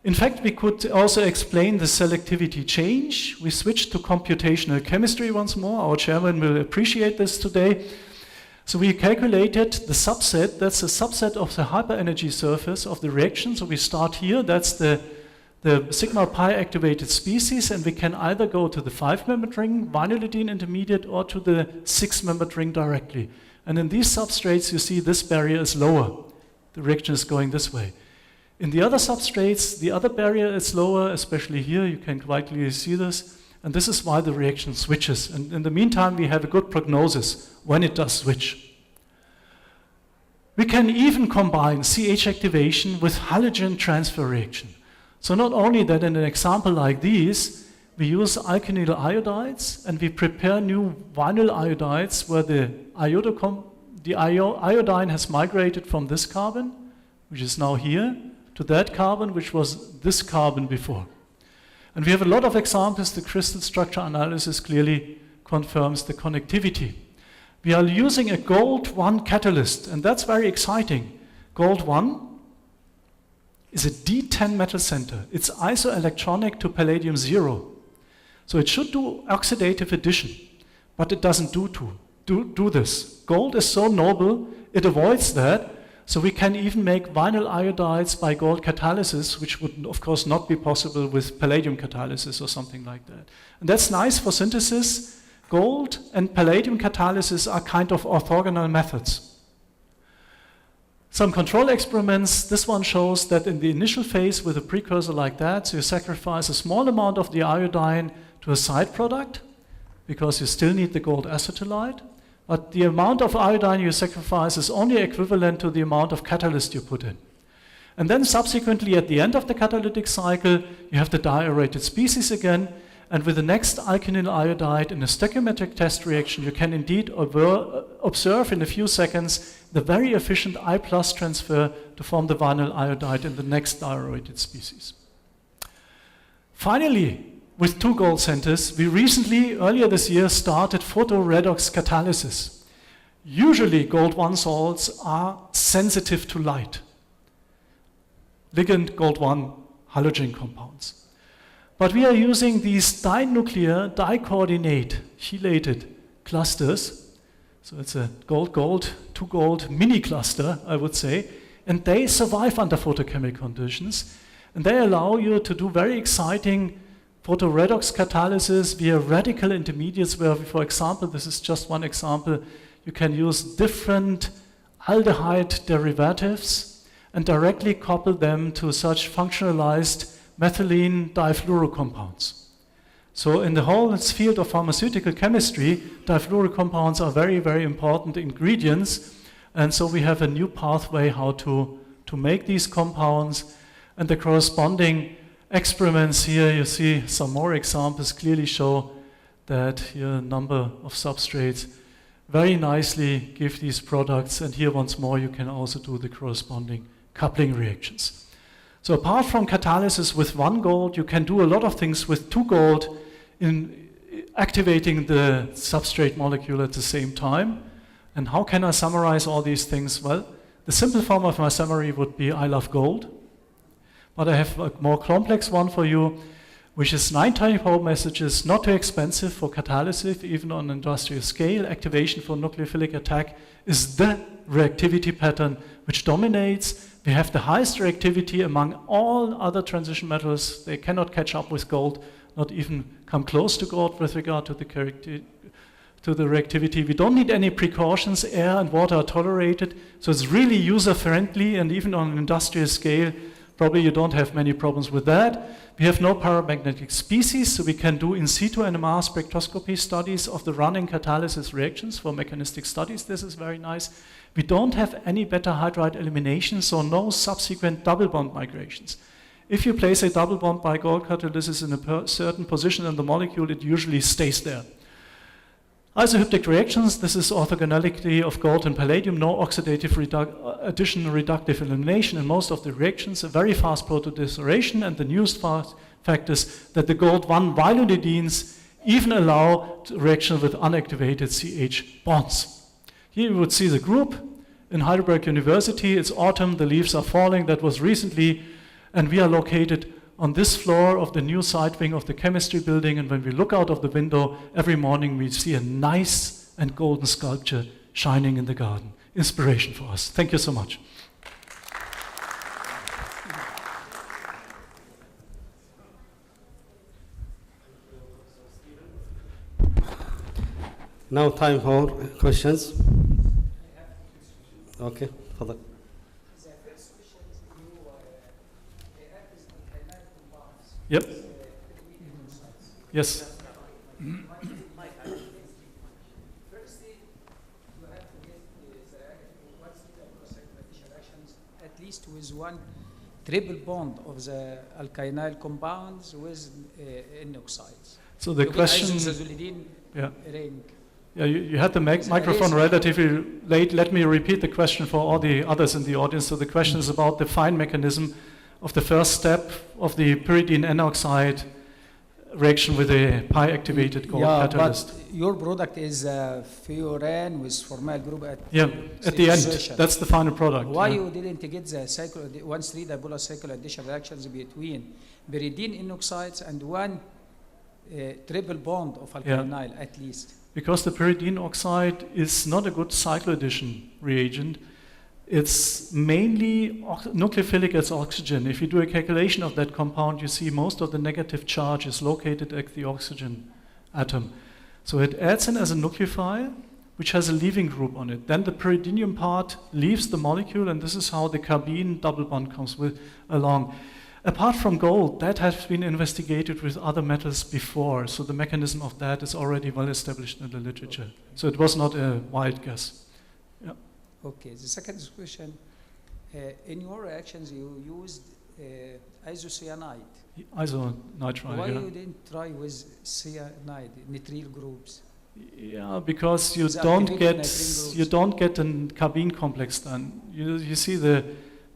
In fact, we could also explain the selectivity change. We switched to computational chemistry once more. Our chairman will appreciate this today. So we calculated the subset. That's a subset of the hyperenergy surface of the reaction. So we start here. That's the sigma pi activated species, and we can either go to the 5-membered ring, vinylidene intermediate, or to the 6-membered ring directly. And in these substrates, you see this barrier is lower. The reaction is going this way. In the other substrates, the other barrier is lower, especially here, you can quite clearly see this, and this is why the reaction switches. And in the meantime, we have a good prognosis when it does switch. We can even combine CH activation with halogen transfer reaction. So not only that, in an example like these, we use alkynyl iodides and we prepare new vinyl iodides where the iodine has migrated from this carbon, which is now here, to that carbon, which was this carbon before. And we have a lot of examples. The crystal structure analysis clearly confirms the connectivity. We are using a gold-1 catalyst, and that's very exciting. Gold-1 is a D10 metal center. It's isoelectronic to palladium-0. So it should do oxidative addition, but it doesn't do this. Gold is so noble, it avoids that, so we can even make vinyl iodides by gold catalysis, which would of course not be possible with palladium catalysis or something like that. And that's nice for synthesis. Gold and palladium catalysis are kind of orthogonal methods. Some control experiments, this one shows that in the initial phase with a precursor like that, so you sacrifice a small amount of the iodine to a side product, because you still need the gold acetylide. But the amount of iodine you sacrifice is only equivalent to the amount of catalyst you put in. And then subsequently at the end of the catalytic cycle, you have the diaerated species again, and with the next alkynyl iodide in a stoichiometric test reaction, you can indeed observe in a few seconds the very efficient I+ transfer to form the vinyl iodide in the next diaerated species. Finally, with 2 gold centers, we recently, earlier this year, started photoredox catalysis. Usually, gold-1 salts are sensitive to light. Ligand gold-1 halogen compounds. But we are using these dinuclear, dicoordinate, chelated clusters. So it's a gold-gold, 2 gold mini cluster, I would say. And they survive under photochemical conditions. And they allow you to do very exciting photoredox catalysis via radical intermediates where, for example, this is just one example, you can use different aldehyde derivatives and directly couple them to such functionalized methylene difluorocompounds. So in the whole field of pharmaceutical chemistry, difluorocompounds are very, very important ingredients, and so we have a new pathway how to make these compounds, and the corresponding experiments here, you see some more examples clearly show that here a number of substrates very nicely give these products, and here once more you can also do the corresponding coupling reactions. So apart from catalysis with 1 gold, you can do a lot of things with 2 gold in activating the substrate molecule at the same time. And how can I summarize all these things? Well, the simple form of my summary would be I love gold. But I have a more complex one for you, which is 924 messages, not too expensive for catalysis, even on industrial scale. Activation for nucleophilic attack is the reactivity pattern which dominates. We have the highest reactivity among all other transition metals. They cannot catch up with gold, not even come close to gold with regard to the reactivity. We don't need any precautions. Air and water are tolerated, so it's really user-friendly, and even on an industrial scale, probably you don't have many problems with that. We have no paramagnetic species, so we can do in situ NMR spectroscopy studies of the running catalysis reactions for mechanistic studies. This is very nice. We don't have any beta hydride elimination, so no subsequent double bond migrations. If you place a double bond by gold catalysis in a certain position in the molecule, it usually stays there. Isohyptic reactions, this is orthogonality of gold and palladium, no oxidative addition, reductive elimination in most of the reactions, a very fast protodesiccation, and the newest fact is that the gold-1 violidines even allow reaction with unactivated CH bonds. Here you would see the group in Heidelberg University. It's autumn, the leaves are falling, that was recently, and we are located on this floor of the new side wing of the chemistry building, and when we look out of the window every morning, we see a nice and golden sculpture shining in the garden. Inspiration for us. Thank you so much. Now time for questions. Okay, تفضل. Yep. Yes. Firstly, you have to get what's the microcyclic reactions at least with one triple bond of the alkynyl compounds with N oxides. So the You get question. isozazolidine Yeah. ring. Yeah, you had the microphone relatively late. Let me repeat the question for all the others in the audience. So the question is about the fine mechanism of the first step of the pyridine N oxide reaction with a pi-activated gold catalyst. But your product is furan with formal group at Yeah, at the end, position. that's the final product. Why yeah. you didn't get the 1,3 dipolar cycle addition reactions between pyridine N oxides and one triple bond of alkynyl at least? Because the pyridine oxide is not a good cycloaddition reagent. It's mainly nucleophilic as oxygen. If you do a calculation of that compound, you see most of the negative charge is located at the oxygen atom. So it adds in as a nucleophile, which has a leaving group on it. Then the pyridinium part leaves the molecule, and this is how the carbene double bond comes along. Apart from gold, that has been investigated with other metals before, so the mechanism of that is already well established in the literature. So it was not a wild guess. Yeah. Okay, the second question, in your reactions you used isocyanide. Isonitride, Why yeah. you didn't try with cyanide, nitrile groups? Yeah, because you The don't activated get nitrogen an carbene complex done. You see the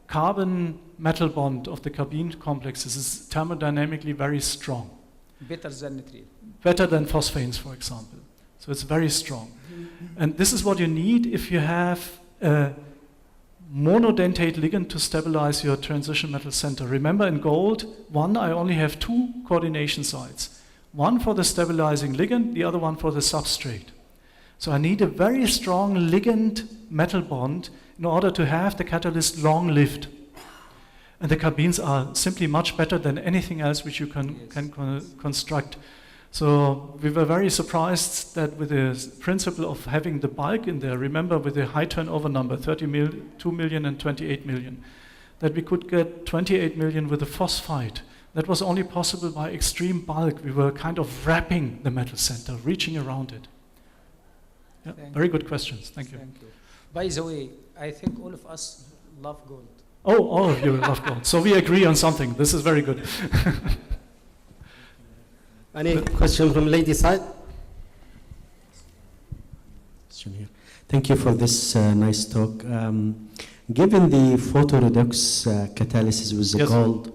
carbon metal bond of the carbene complexes is thermodynamically very strong, Better than nitrile. better than phosphanes, for example. So it's very strong, and this is what you need if you have a monodentate ligand to stabilize your transition metal center. Remember, in gold, I only have 2 coordination sites. One for the stabilizing ligand, the other one for the substrate. So I need a very strong ligand metal bond in order to have the catalyst long-lived. And the carbenes are simply much better than anything else which you can construct. So we were very surprised that with the principle of having the bulk in there, remember with the high turnover number, 2 million and 28 million, that we could get 28 million with a phosphide. That was only possible by extreme bulk. We were kind of wrapping the metal center, reaching around it. Yeah, very good questions. Thank you. Thank you. By the way, I think all of us love gold. Oh, all of you love gold. So we agree on something. This is very good. Any question from lady side? Thank you for this nice talk. Given the photoredox catalysis with the Yes. gold,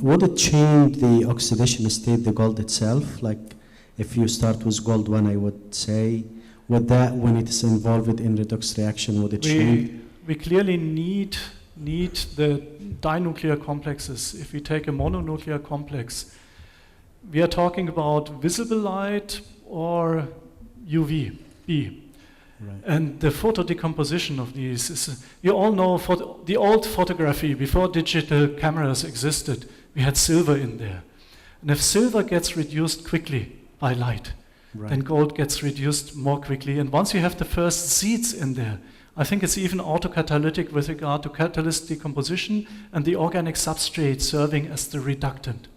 would it change the oxidation state, the gold itself? Like if you start with gold 1, I would say, would that, when it is involved in redox reaction, would it change? We clearly need the dinuclear complexes. If we take a mononuclear complex, we are talking about visible light or UV, B. Right. And the photo decomposition of these is, you all know the old photography, before digital cameras existed, we had silver in there. And if silver gets reduced quickly by light, then gold gets reduced more quickly. And once you have the first seeds in there, I think it's even autocatalytic with regard to catalyst decomposition and the organic substrate serving as the reductant.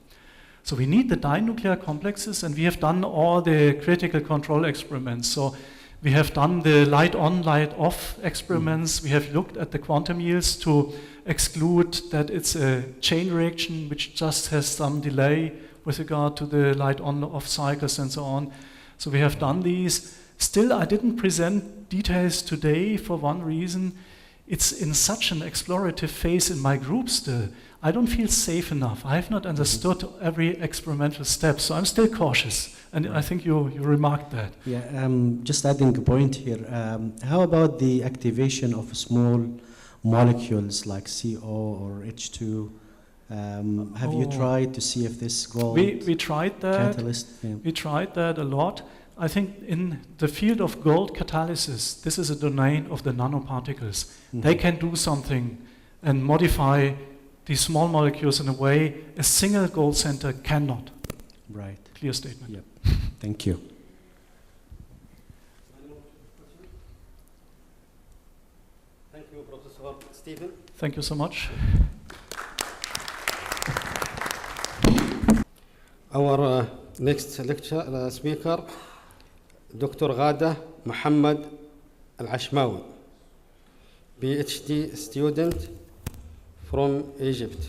So we need the dinuclear complexes, and we have done all the critical control experiments. So we have done the light on, light off experiments. We have looked at the quantum yields to exclude that it's a chain reaction which just has some delay with regard to the light on, off cycles and so on. So we have done these. Still, I didn't present details today for one reason. It's in such an explorative phase in my group still. I don't feel safe enough. I have not understood every experimental step, so I'm still cautious. And I think you remarked that. Yeah, just adding a point here. How about the activation of small molecules like CO or H2? Have you tried to see if this gold we tried that. catalyst? Yeah. We tried that a lot. I think in the field of gold catalysis, this is a domain of the nanoparticles. They can do something and modify these small molecules in a way a single gold center cannot. Right. Clear statement. Yep. Thank you. Thank you, Professor Stephen. Thank you so much. Our next lecture speaker, Dr. Ghada Muhammad Al-Ashmawi, PhD student from Egypt.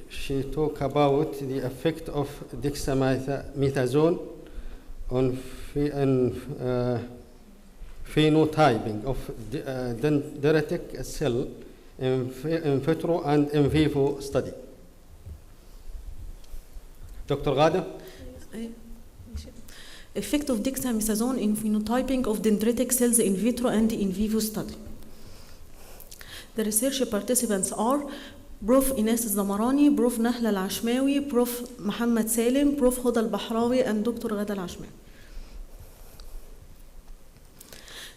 She talk about the effect of dexamethasone on phenotyping of dendritic cell in vitro and in vivo study. Dr. Ghada? Effect of dexamethasone in phenotyping of dendritic cells in vitro and in vivo study. The research participants are Prof. Ines Zamarani, Prof. Nahla Al-Ashmawi, Prof. Muhammad Salim, Prof. Huda Al-Bahrawi, and Dr. Ghada Al-Ashmawi.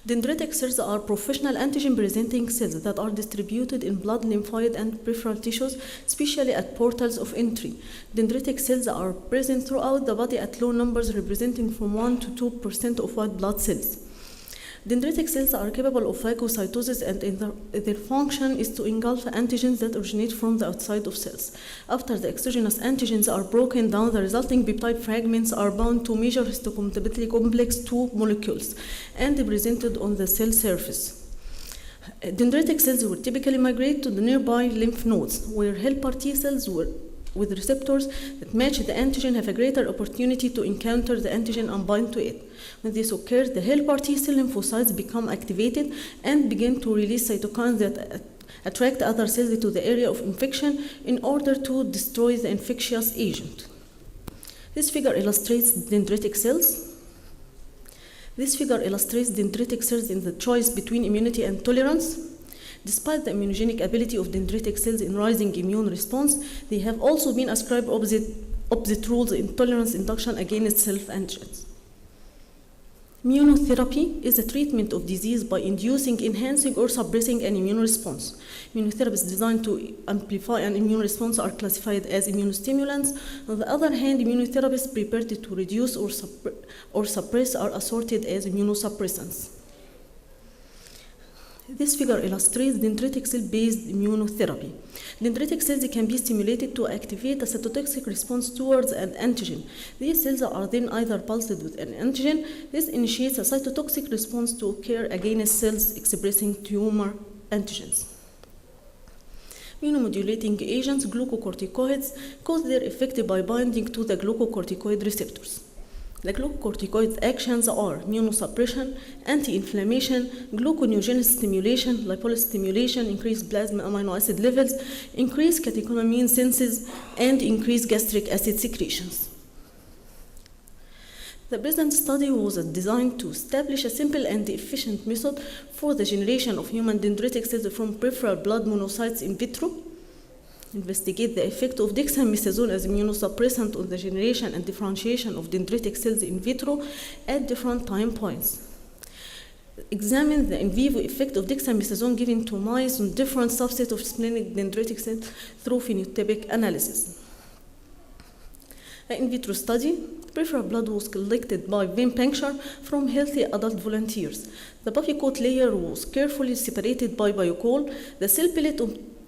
Dendritic cells are professional antigen-presenting cells that are distributed in blood, lymphoid, and peripheral tissues, especially at portals of entry. Dendritic cells are present throughout the body at low numbers, representing from 1 to 2% of white blood cells. Dendritic cells are capable of phagocytosis, and their function is to engulf antigens that originate from the outside of cells. After the exogenous antigens are broken down, the resulting peptide fragments are bound to major histocompatibility complex 2 molecules and presented on the cell surface. Dendritic cells will typically migrate to the nearby lymph nodes, where helper T cells with receptors that match the antigen have a greater opportunity to encounter the antigen and bind to it. When this occurs, the helper T cell lymphocytes become activated and begin to release cytokines that attract other cells to the area of infection in order to destroy the infectious agent. This figure illustrates dendritic cells. This figure illustrates dendritic cells in the choice between immunity and tolerance. Despite the immunogenic ability of dendritic cells in raising immune response, they have also been ascribed opposite rules in tolerance induction against self-antigens. Immunotherapy is a treatment of disease by inducing, enhancing, or suppressing an immune response. Immunotherapies designed to amplify an immune response are classified as immunostimulants. On the other hand, immunotherapies prepared to reduce or suppress are assorted as immunosuppressants. This figure illustrates dendritic cell-based immunotherapy. Dendritic cells can be stimulated to activate a cytotoxic response towards an antigen. These cells are then either pulsed with an antigen. This initiates a cytotoxic response to occur against cells expressing tumor antigens. Immunomodulating agents, glucocorticoids, cause their effect by binding to the glucocorticoid receptors. The glucocorticoid actions are immunosuppression, anti-inflammation, gluconeogenesis stimulation, lipolysis stimulation, increased plasma amino acid levels, increased catecholamine synthesis, and increased gastric acid secretions. The present study was designed to establish a simple and efficient method for the generation of human dendritic cells from peripheral blood monocytes in vitro, investigate the effect of dexamethasone as immunosuppressant on the generation and differentiation of dendritic cells in vitro at different time points. Examine the in vivo effect of dexamethasone given to mice on different subsets of splenic dendritic cells through phenotypic analysis. An in vitro study, peripheral blood was collected by vein puncture from healthy adult volunteers. The puffy coat layer was carefully separated by biocoal. The cell pellet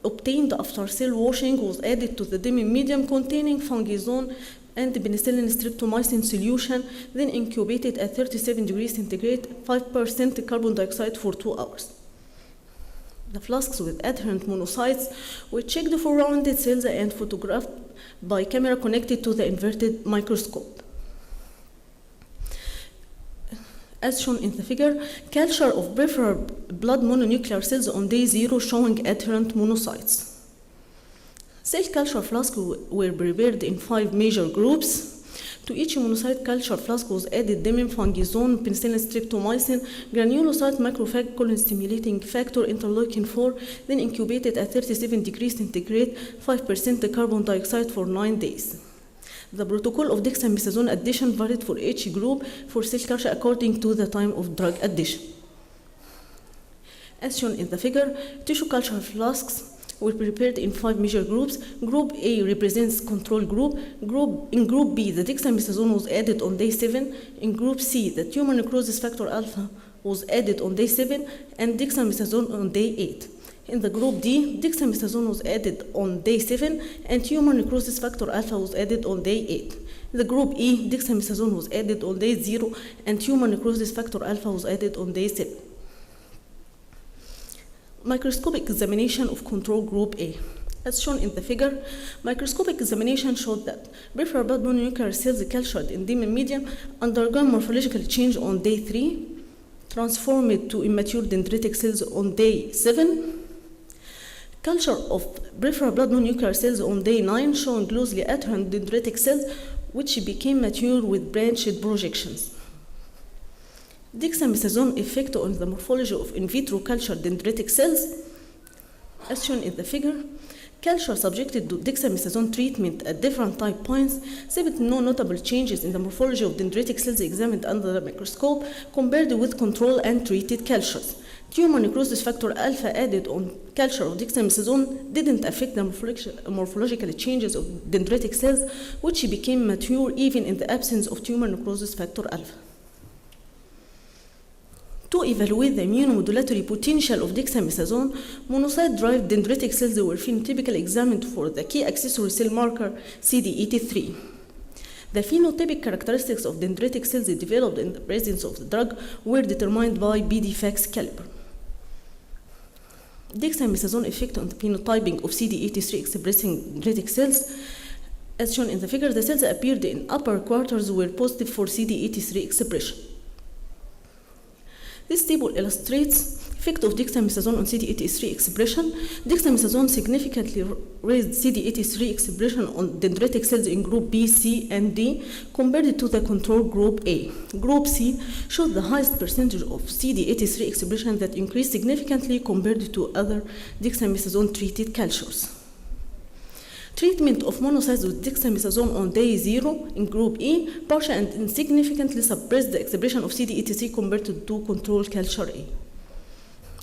obtained after cell washing was added to the Deming medium containing fungizone and penicillin streptomycin solution, then incubated at 37 degrees centigrade, 5% carbon dioxide for 2 hours. The flasks with adherent monocytes were checked for rounded cells and photographed by camera connected to the inverted microscope. As shown in the figure, culture of peripheral blood mononuclear cells on day 0 showing adherent monocytes. Cell culture flasks were prepared in 5 major groups. To each monocyte culture flask was added Deming, fungizone, penicillin streptomycin, granulocyte macrophage colon-stimulating factor interleukin-4, then incubated at 37 degrees centigrade, 5% carbon dioxide for 9 days. The protocol of dexamethasone addition varied for each group for cell culture according to the time of drug addition. As shown in the figure, tissue culture flasks were prepared in 5 major groups. Group A represents control group. In Group B, the dexamethasone was added on day 7. In Group C, the tumor necrosis factor alpha was added on day 7, and dexamethasone on day 8. In the group D, dexamethasone was added on day 7 and tumor necrosis factor alpha was added on day 8. In the group E, dexamethasone was added on day 0 and tumor necrosis factor alpha was added on day 7. Microscopic examination of control group A. As shown in the figure, microscopic examination showed that peripheral blood mononuclear cells cultured in demon medium undergone morphological change on day 3, transformed to immature dendritic cells on day 7, culture of peripheral blood mononuclear cells on day 9 showing closely adherent dendritic cells which became mature with branched projections. Dexamethasone effect on the morphology of in vitro cultured dendritic cells. As shown in the figure, culture subjected to dexamethasone treatment at different time points exhibit no notable changes in the morphology of dendritic cells examined under the microscope compared with control and treated cultures. Tumor necrosis factor alpha added on culture of dexamethasone didn't affect the morphological changes of dendritic cells, which became mature even in the absence of tumor necrosis factor alpha. To evaluate the immunomodulatory potential of dexamethasone, monocyte-derived dendritic cells were phenotypically examined for the key accessory cell marker CD83. The phenotypic characteristics of dendritic cells developed in the presence of the drug were determined by BD-FACS caliber. Dexamethasone effect on the phenotyping of CD83 expressing dendritic cells. As shown in the figure, the cells appeared in upper quarters were positive for CD83 expression. This table illustrates effect of dexamethasone on CD83 expression. Dexamethasone significantly raised CD83 expression on dendritic cells in group B, C, and D compared to the control group A. Group C showed the highest percentage of CD83 expression that increased significantly compared to other dexamethasone-treated cultures. Treatment of monocytes with dexamethasone on day 0 in group E partially and insignificantly suppressed the expression of CD83 compared to control culture A.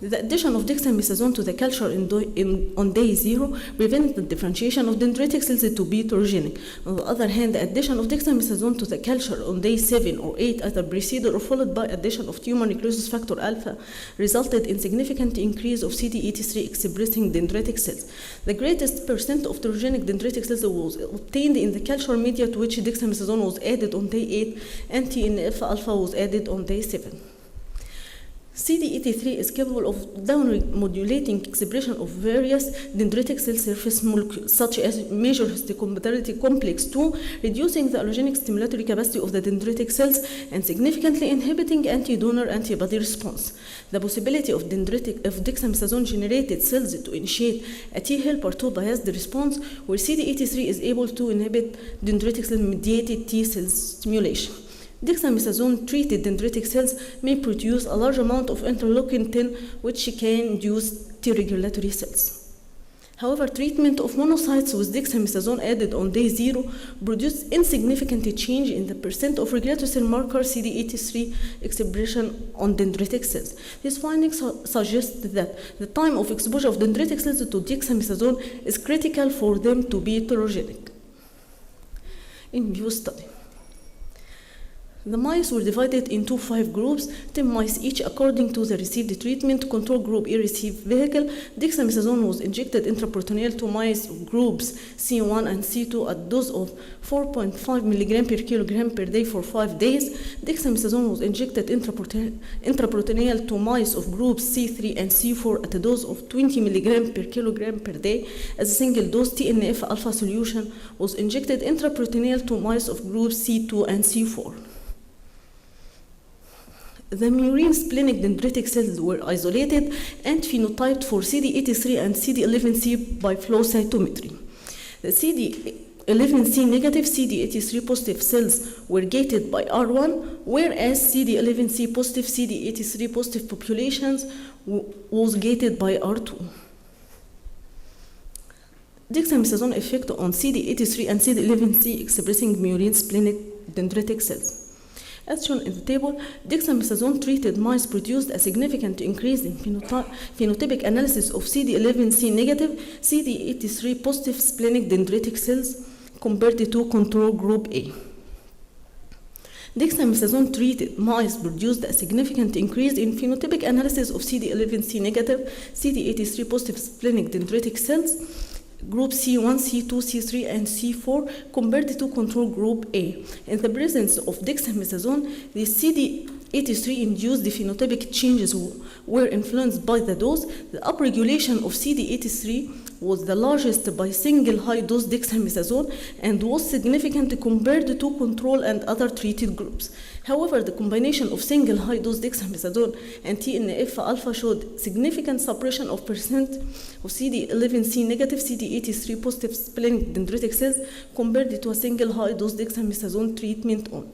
The addition of dexamethasone to the culture on day 0 prevented the differentiation of dendritic cells to be heterogenic. On the other hand, the addition of dexamethasone to the culture on day 7 or 8 either preceded or followed by addition of tumor necrosis factor alpha resulted in significant increase of CD83 expressing dendritic cells. The greatest percent of heterogenic dendritic cells was obtained in the culture media to which dexamethasone was added on day 8 and TNF alpha was added on day 7. CD83 is capable of down-modulating expression of various dendritic cell surface molecules, such as major histocompatibility complex 2, reducing the allogenic stimulatory capacity of the dendritic cells and significantly inhibiting anti-donor antibody response. The possibility of dexamethasone-generated cells to initiate a T helper 2 biased response, where CD83 is able to inhibit dendritic cell-mediated T cell stimulation. Dexamethasone-treated dendritic cells may produce a large amount of interleukin-10, which can induce T-regulatory cells. However, treatment of monocytes with dexamethasone added on day 0 produced insignificant change in the percent of regulatory cell marker CD83 expression on dendritic cells. These findings suggest that the time of exposure of dendritic cells to dexamethasone is critical for them to be heterogenic. In view study, the mice were divided into 5 groups, 10 mice each according to the received treatment. Control group A received vehicle. Dexamethasone was injected intraperitoneal to mice of groups C1 and C2 at dose of 4.5 mg per kilogram per day for 5 days. Dexamethasone was injected intraperitoneal to mice of groups C3 and C4 at a dose of 20 mg per kilogram per day. As a single dose, TNF alpha solution was injected intraperitoneal to mice of groups C2 and C4. The murine splenic dendritic cells were isolated and phenotyped for CD83 and CD11C by flow cytometry. The CD11C negative, CD83 positive cells were gated by R1, whereas CD11C positive, CD83 positive populations was gated by R2. Dexamethasone effect on CD83 and CD11C expressing murine splenic dendritic cells. As shown in the table, dexamethasone-treated mice produced a significant increase in phenotypic analysis of CD11C negative, CD83 positive splenic dendritic cells compared to control group A. Dexamethasone treated mice produced a significant increase in phenotypic analysis of CD11C negative, CD83 positive splenic dendritic cells, group C1, C2, C3, and C4 compared to control group A. In the presence of dexamethasone, the CD83 induced phenotypic changes were influenced by the dose. The upregulation of CD83 was the largest by single high-dose dexamethasone and was significant compared to control and other treated groups. However, the combination of single high-dose dexamethasone and TNF-alpha showed significant suppression of percent of CD11C negative, CD83 positive splenic dendritic cells compared to a single high-dose dexamethasone treatment on.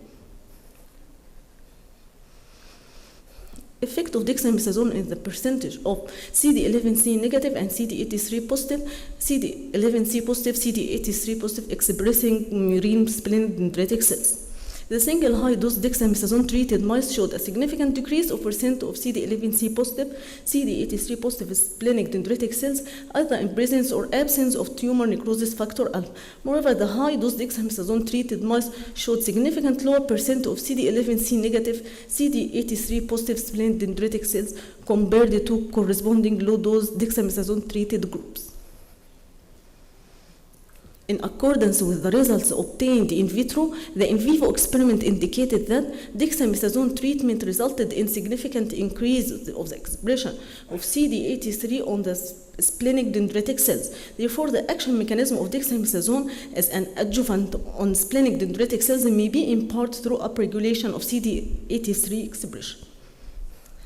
Effect of dexamethasone is the percentage of CD11C negative and CD83 positive, CD11C positive, CD83 positive expressing murine splenic dendritic cells. The single high-dose dexamethasone treated mice showed a significant decrease of percent of CD11C positive, CD83 positive splenic dendritic cells, either in presence or absence of tumor necrosis factor alpha. Moreover, the high-dose dexamethasone treated mice showed significant lower percent of CD11C negative, CD83 positive splenic dendritic cells compared to corresponding low-dose dexamethasone treated groups. In accordance with the results obtained in vitro, the in vivo experiment indicated that dexamethasone treatment resulted in significant increase of the expression of CD83 on the splenic dendritic cells. Therefore, the action mechanism of dexamethasone as an adjuvant on splenic dendritic cells may be in part through upregulation of CD83 expression.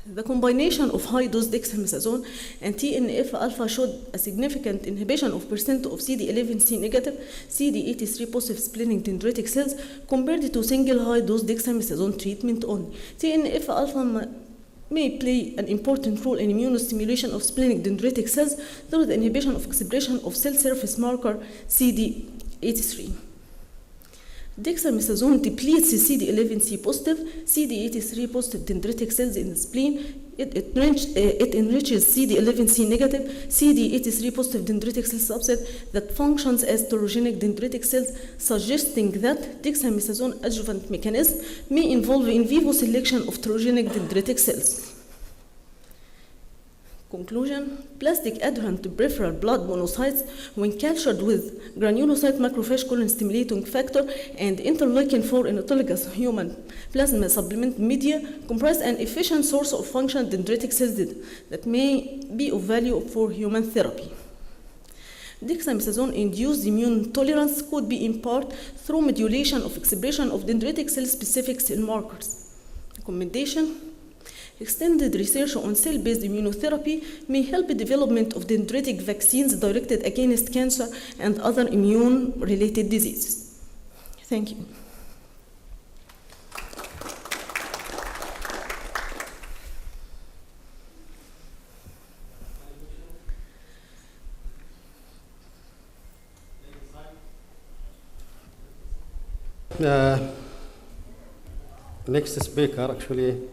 The combination of high-dose dexamethasone and TNF-alpha showed a significant inhibition of percent of CD11C negative, CD83 positive splenic dendritic cells compared to single high-dose dexamethasone treatment only. TNF-alpha may play an important role in immunostimulation of splenic dendritic cells through the inhibition of expression of cell surface marker CD83. Dexamethasone depletes CD11C positive, CD83 positive dendritic cells in the spleen. It enriches CD11C negative, CD83 positive dendritic cell subset that functions as heterogenic dendritic cells, suggesting that dexamethasone adjuvant mechanism may involve in vivo selection of heterogenic dendritic cells. Conclusion, plastic adherent to peripheral blood monocytes, when cultured with granulocyte macrophage colon stimulating factor and interleukin-4 in autologous human plasma supplement media, comprise an efficient source of functional dendritic cells that may be of value for human therapy. Dexamethasone-induced immune tolerance could be in part through modulation of expression of dendritic cell-specific cell markers. Recommendation: extended research on cell-based immunotherapy may help the development of dendritic vaccines directed against cancer and other immune-related diseases. Thank you. Next speaker, actually,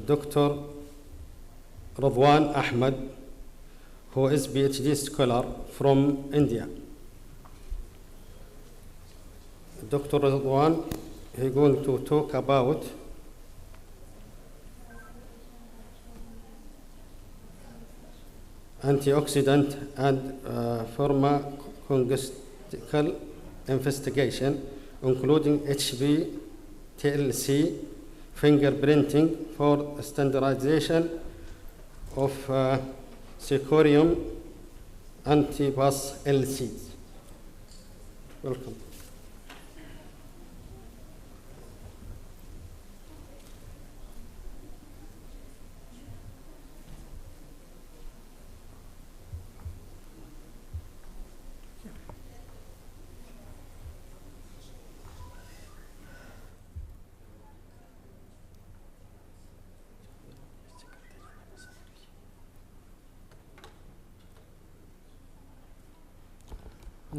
Dr. Radwan Ahmed, who is PhD scholar from India. Dr. Radwan is going to talk about antioxidant and pharmacological investigation, including HB, TLC, fingerprinting for standardization of Secorium antibus LCs. Welcome.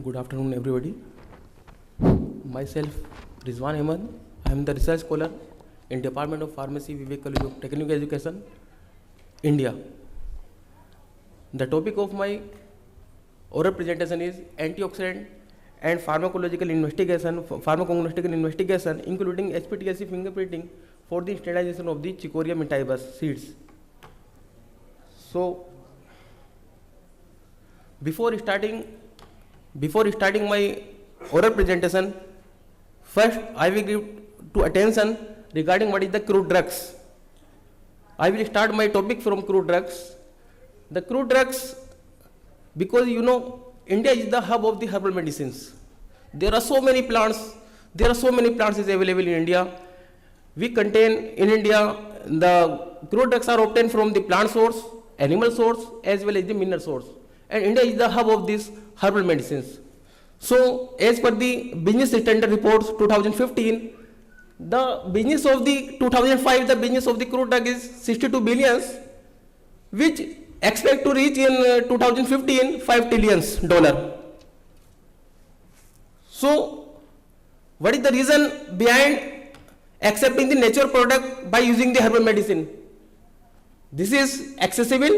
Good afternoon, everybody. Myself, Rizwan Ahmed. I am the research scholar in Department of Pharmacy, Vivek College of Technical Education, India. The topic of my oral presentation is antioxidant and pharmacological investigation, pharmacognostic investigation, including HPTSC fingerprinting for the sterilization of the Chicoria mentibus seeds. So, before starting my oral presentation, first I will give to attention regarding what is the crude drugs. I will start my topic from crude drugs. The crude drugs, because you know, India is the hub of the herbal medicines. There are so many plants is available in India. We contain in India, the crude drugs are obtained from the plant source, animal source, as well as the mineral source. And India is the hub of these herbal medicines. So, as per the Business Standard Reports 2015, the business of the 2005, the business of the crude drug is 62 billions, which expect to reach in 2015 $5 trillion. So, what is the reason behind accepting the natural product by using the herbal medicine? This is accessible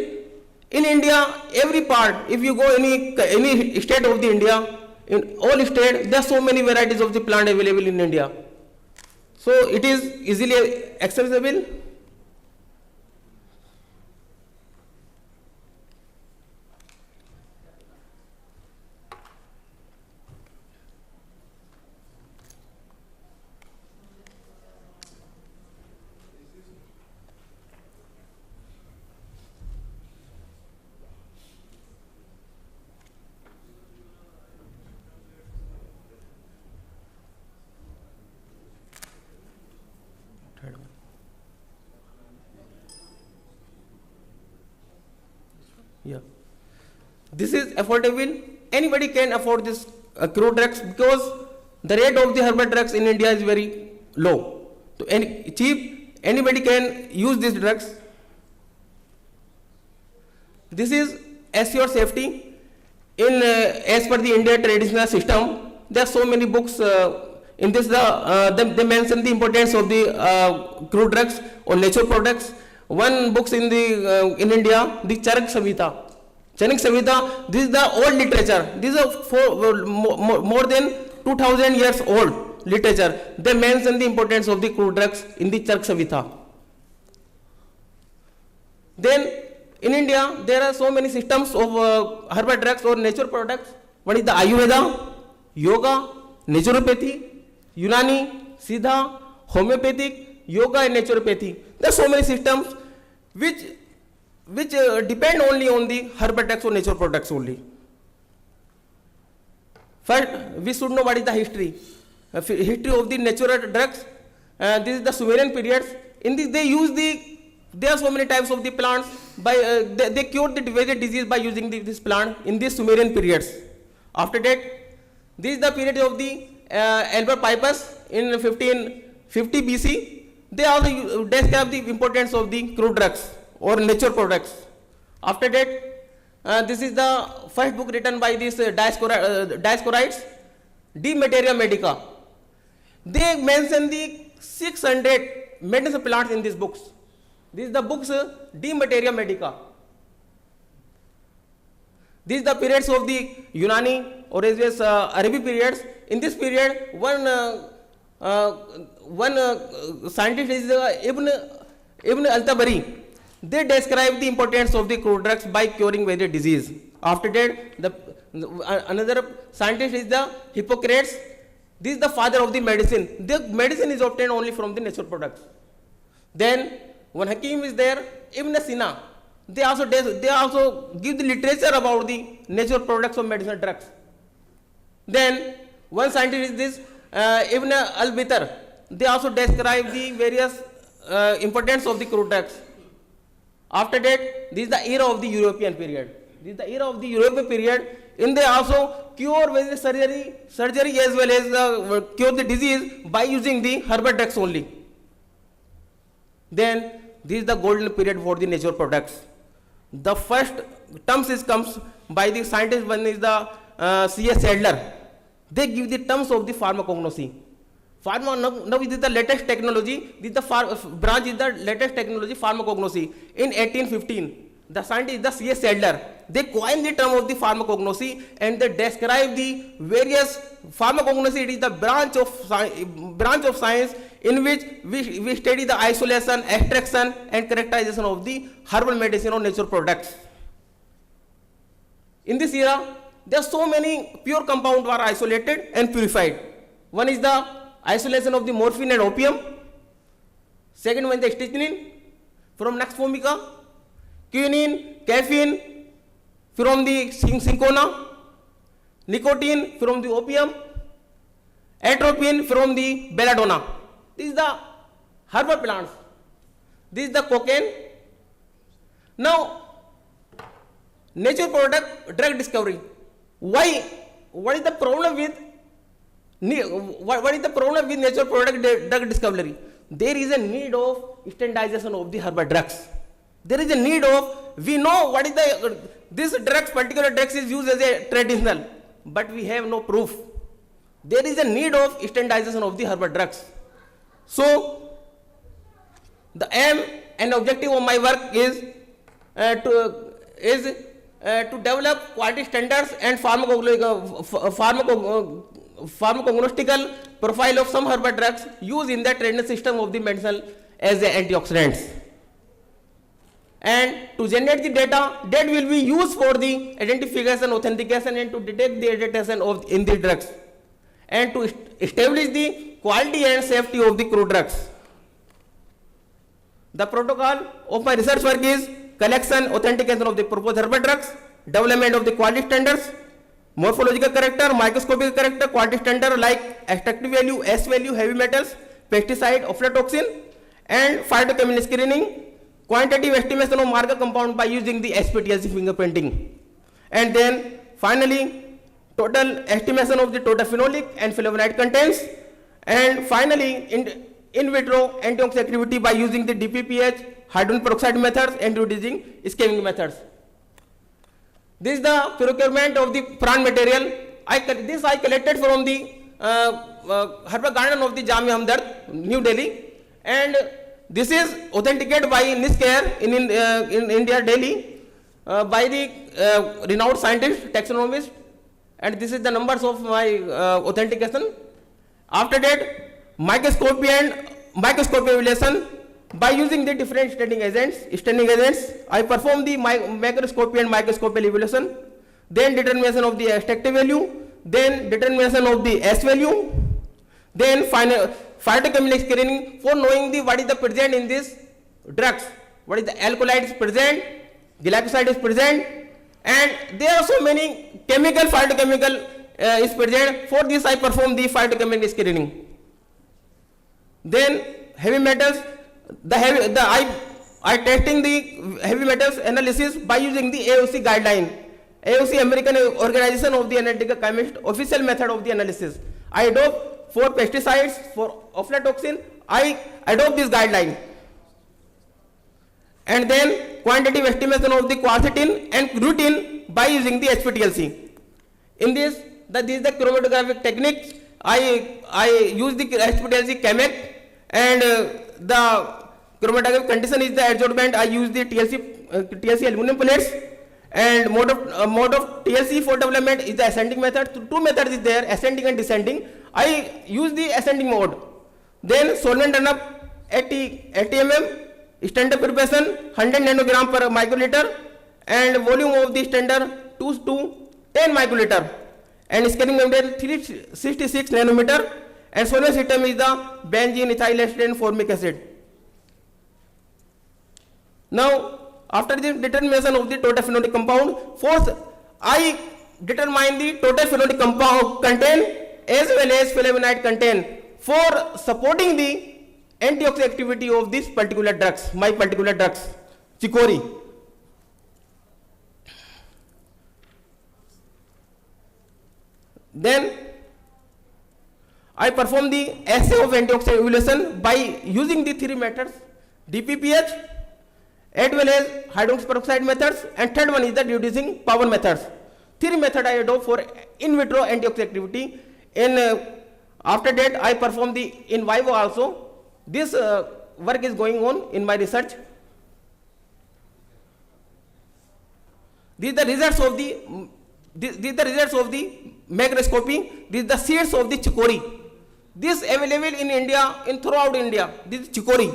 in India. Every part, if you go any state of the India, in all states, there are so many varieties of the plant available in India. So it is easily accessible. Yeah, this is affordable. Anybody can afford this crude drugs because the rate of the herbal drugs in India is very low. So cheap, anybody can use these drugs. This is assure safety. In as per the India traditional system, there are so many books in this. They mention the importance of the crude drugs or natural products. One books in India, the Charak Samhita. Charak Samhita, this is the old literature. This is more than 2000 years old literature. They mention the importance of the crude drugs in the Charak Samhita. Then in India, there are so many systems of herbal drugs or natural products. One is the Ayurveda, Yoga, Naturopathy, Unani, Siddha, Homeopathic, Yoga and Naturopathy. There are so many systems which depend only on the herbal drugs or natural products only. First, we should know what is the history of the natural drugs. This is the Sumerian periods. In this, there are so many types of the plants. They cured the various disease by using this plant in these Sumerian periods. After that, this is the period of the Albert Pipus in 1550 BC. They also describe the importance of the crude drugs or natural products. After that, this is the first book written by these Dioscorides, De Materia Medica. They mention the 600 medicinal plants in these books. These are the books De Materia Medica. These are the periods of the Unani or as well as Arabic periods. In this period, one scientist is Ibn al-Tabari. They describe the importance of the crude drugs by curing various disease. After that, another scientist is the Hippocrates. This is the father of the medicine. The medicine is obtained only from the natural products. Then one Hakim is there, Ibn Sina. They also give the literature about the natural products of medicinal drugs. Then one scientist is this Ibn al-Bitar. They also describe the various importance of the crude drugs. After that, this is the era of the European period. This is the era of the European period. In they also cure various surgery as well as cure the disease by using the herbal drugs only. Then this is the golden period for the natural products. The first terms comes by the scientist. One is the C.S. Sadler. They give the terms of the pharmacognosy. Now this is the latest technology. This is the branch is the latest technology, pharmacognosy. In 1815, the scientist, the C.S. Sadler, they coined the term of the pharmacognosy, and they describe the various pharmacognosy. It is the branch of science in which we study the isolation, extraction, and characterization of the herbal medicine or natural products. In this era, there are so many pure compounds were isolated and purified. One is the isolation of the morphine and opium. Second one is the strychnine from Nux vomica, quinine, caffeine from the cinchona, nicotine from the opium, atropine from the belladonna. This is the herbal plants. This is the cocaine. Now, natural product drug discovery. Why? What is the problem with natural product drug discovery? There is a need of standardization of the herbal drugs. There is a need of, we know what is this drugs, particular drugs is used as a traditional, but we have no proof. There is a need of standardization of the herbal drugs. So, the aim and objective of my work is to develop quality standards and pharmacognostical profile of some herbal drugs used in the traditional system of the medicine as antioxidants. And to generate the data that will be used for the identification, authentication, and to detect the adaptation in the drugs, and to establish the quality and safety of the crude drugs. The protocol of my research work is collection, authentication of the proposed herbal drugs, development of the quality standards, morphological character, microscopic character, quality standard like extractive value, S value, heavy metals, pesticide, aflatoxin, and phytochemical screening, quantitative estimation of marker compound by using the SPTLC fingerprinting, and then finally total estimation of the total phenolic and flavonoid contents, and finally in vitro antioxidant activity by using the DPPH, hydrogen peroxide methods, and reducing scamming methods. This is the procurement of the plant material. I collected from the herbal garden of the Jamia Hamdard, New Delhi, and this is authenticated by NISCARE in India, Delhi, by the renowned scientist, taxonomist, and this is the numbers of my authentication. After that, microscopy evaluation by using the different staining agents. I perform the macroscopy and microscopic evaluation, then determination of the extractive value, then determination of the S value, then phytochemical screening for knowing what is the present in this drugs, what is the alkaloid is present, glycoside is present, and there are so many phytochemical is present. For this I perform the phytochemical screening. Then heavy metals, I testing the heavy metals analysis by using the AOC guideline. AOC, American Organization of the Analytical Chemists, official method of the analysis. I adopt for pesticides, for aflatoxin, I adopt this guideline. And then quantitative estimation of the quercetin and gluten by using the SPTLC. In this, this is the chromatographic technique. I use the SPTLC ChemEC, and the chromatographic condition is the adsorbent. I use the TLC aluminum plates, and mode of TLC for development is the ascending method. Two methods is there, ascending and descending. I use the ascending mode. Then solvent run up 80 mm, standard preparation 100 nanogram per microliter, and volume of the standard 2 to 10 microliter, and scanning membrane 366 nanometer, and solvent system is the benzene, ethyl acetate, and formic acid. Now, after the determination of the total phenolic compound, first I determine the total phenolic compound content as well as flavonoid content for supporting the antioxidant activity of this particular drugs, my particular drugs, chicory. Then I perform the assay of antioxidant evaluation by using the three methods, DPPH, as well as hydrogen peroxide methods, and third one is the reducing power methods. Three methods I adopt for in vitro antioxidant activity. After that I perform the in vivo also. This work is going on in my research. These are the results of the microscopy. These are the seeds of the chicory. This available in India, throughout India. This is chicory.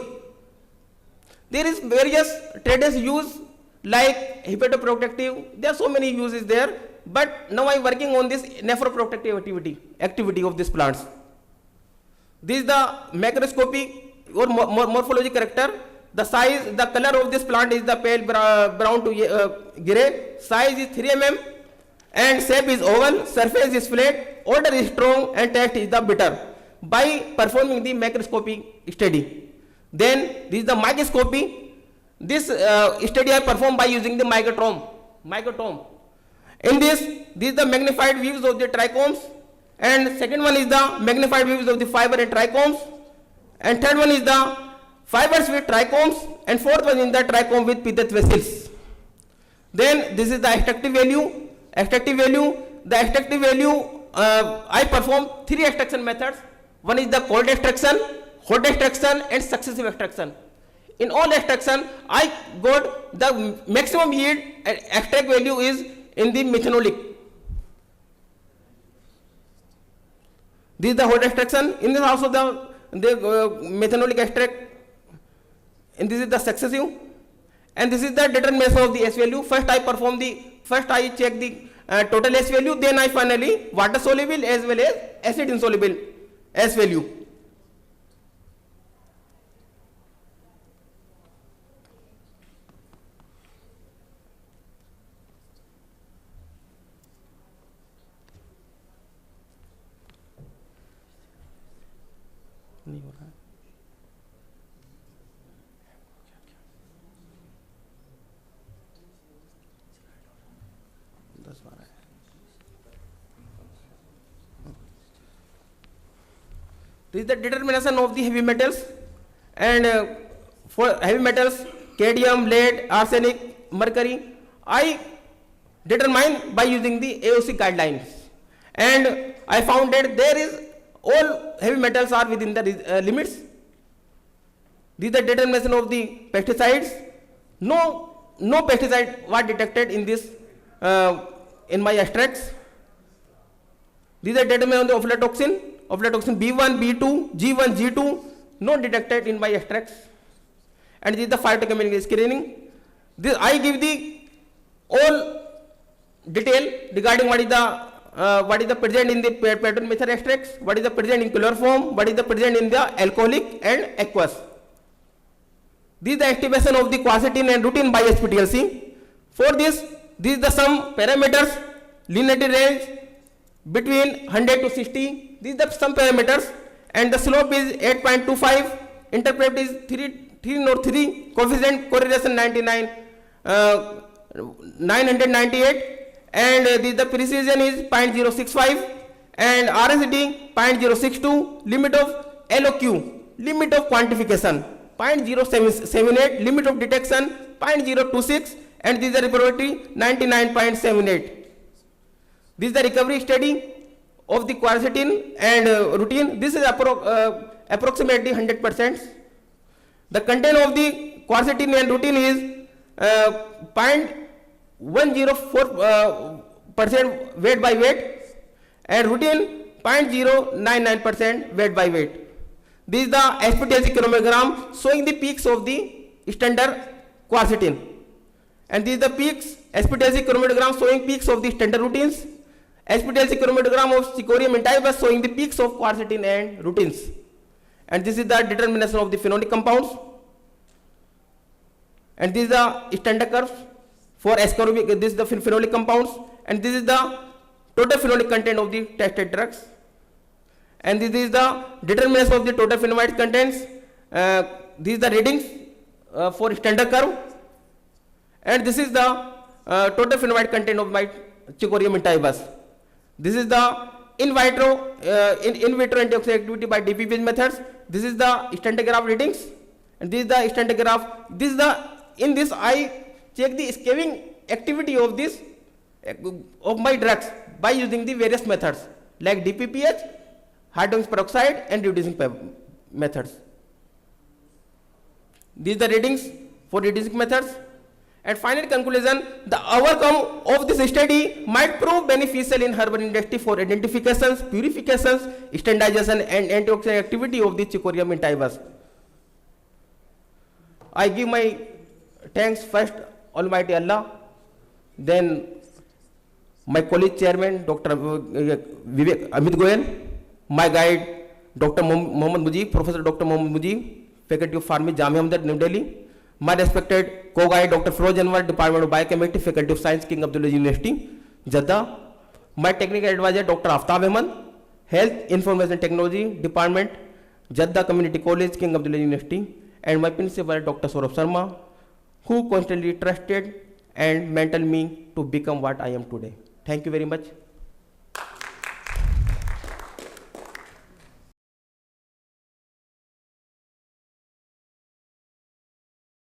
There is various traders use like hepatoprotective. There are so many uses there. But now I am working on this nephroprotective activity of these plants. This is the macroscopic or morphologic character. The size, the color of this plant is the pale brown to grey. Size is 3 mm and shape is oval. Surface is flat. Odor is strong and taste is the bitter. By performing the macroscopic study. Then this is the microscopy. This study I performed by using the microtome. In this is the magnified views of the trichomes, and second one is the magnified views of the fiber and trichomes, and third one is the fibers with trichomes, and fourth one is the trichome with pitheth vessels. Then this is the extractive value. The extractive value I perform 3 extraction methods. One is the cold extraction, hot extraction, and successive extraction. In all extraction, I got the maximum yield and extract value is in the methanolic. This is the hot extraction. In this also the methanolic extract. And this is the successive. And this is the determination of the S value. First I check the total S value. Then I finally water soluble as well as acid insoluble S value. This is the determination of the heavy metals, and for heavy metals, cadmium, lead, arsenic, mercury, I determine by using the AOC guidelines, and I found that there is all heavy metals are within the limits. This is the determination of the pesticides. No pesticide was detected in this in my extracts. These are determination of the aflatoxin B1, B2, G1, G2, not detected in my extracts. And this is the phytochemical screening. This I give the all detail regarding what is the present in the pattern method extracts, what is the present in chloroform, what is the present in the alcoholic and aqueous. This is the activation of the quercetin and rutin by SPTLC. For this is the some parameters, linearity range between 100 to 60. These are some parameters, and the slope is 8.25, intercept is 303, coefficient correlation 998, and the precision is 0.065, and RSD 0.062, limit of LOQ, limit of quantification 0.078, limit of detection 0.026, and this is the probability 99.78. This is the recovery study of the quercetin and routine. This is approximately 100%. The content of the quercetin and routine is 0.104% weight by weight, and routine 0.099% weight by weight. This is the SPTLC chromogram showing the peaks of the standard quercetin, and this is the peaks SPTLC chromogram showing peaks of the standard routines. SPTLC chromatogram of Cichorium intybus showing the peaks of quercetin and routines. And this is the determination of the phenolic compounds. And this is the standard curve for ascorbic. This is the phenolic compounds, and this is the total phenolic content of the tested drugs. And this is the determination of the total phenolate contents. These are the readings for standard curve, and this is the total phenolate content of my Cichorium intybus. This is the in vitro antioxidant activity by DPPH methods. This is the standard graph readings, and this is the standard graph. This is the in this I check the scaving activity of this of my drugs by using the various methods like DPPH, hydrogen peroxide, and reducing methods. These are the readings for reducing methods, And final conclusion, the outcome of this study might prove beneficial in herbal industry for identifications, purifications, standardization and antioxidant activity of the Chicoria mentibus. I give my thanks first Almighty Allah, then my college chairman Dr. Vivek Amit Goyal, my guide Dr. Mohammad Mujib, Professor Dr. Mohammad Mujib, Faculty of Pharmacy, Jamia Hamdard, New Delhi. My respected co-guide Dr. Feroz Anwar, Department of Biochemistry, Faculty of Science, King Abdullah University, Jeddah. My technical advisor Dr. Aftab Ahmed, Health Information Technology Department, Jeddah Community College, King Abdullah University, and my principal Dr. Saurabh Sharma, who constantly trusted and mentored me to become what I am today. Thank you very much.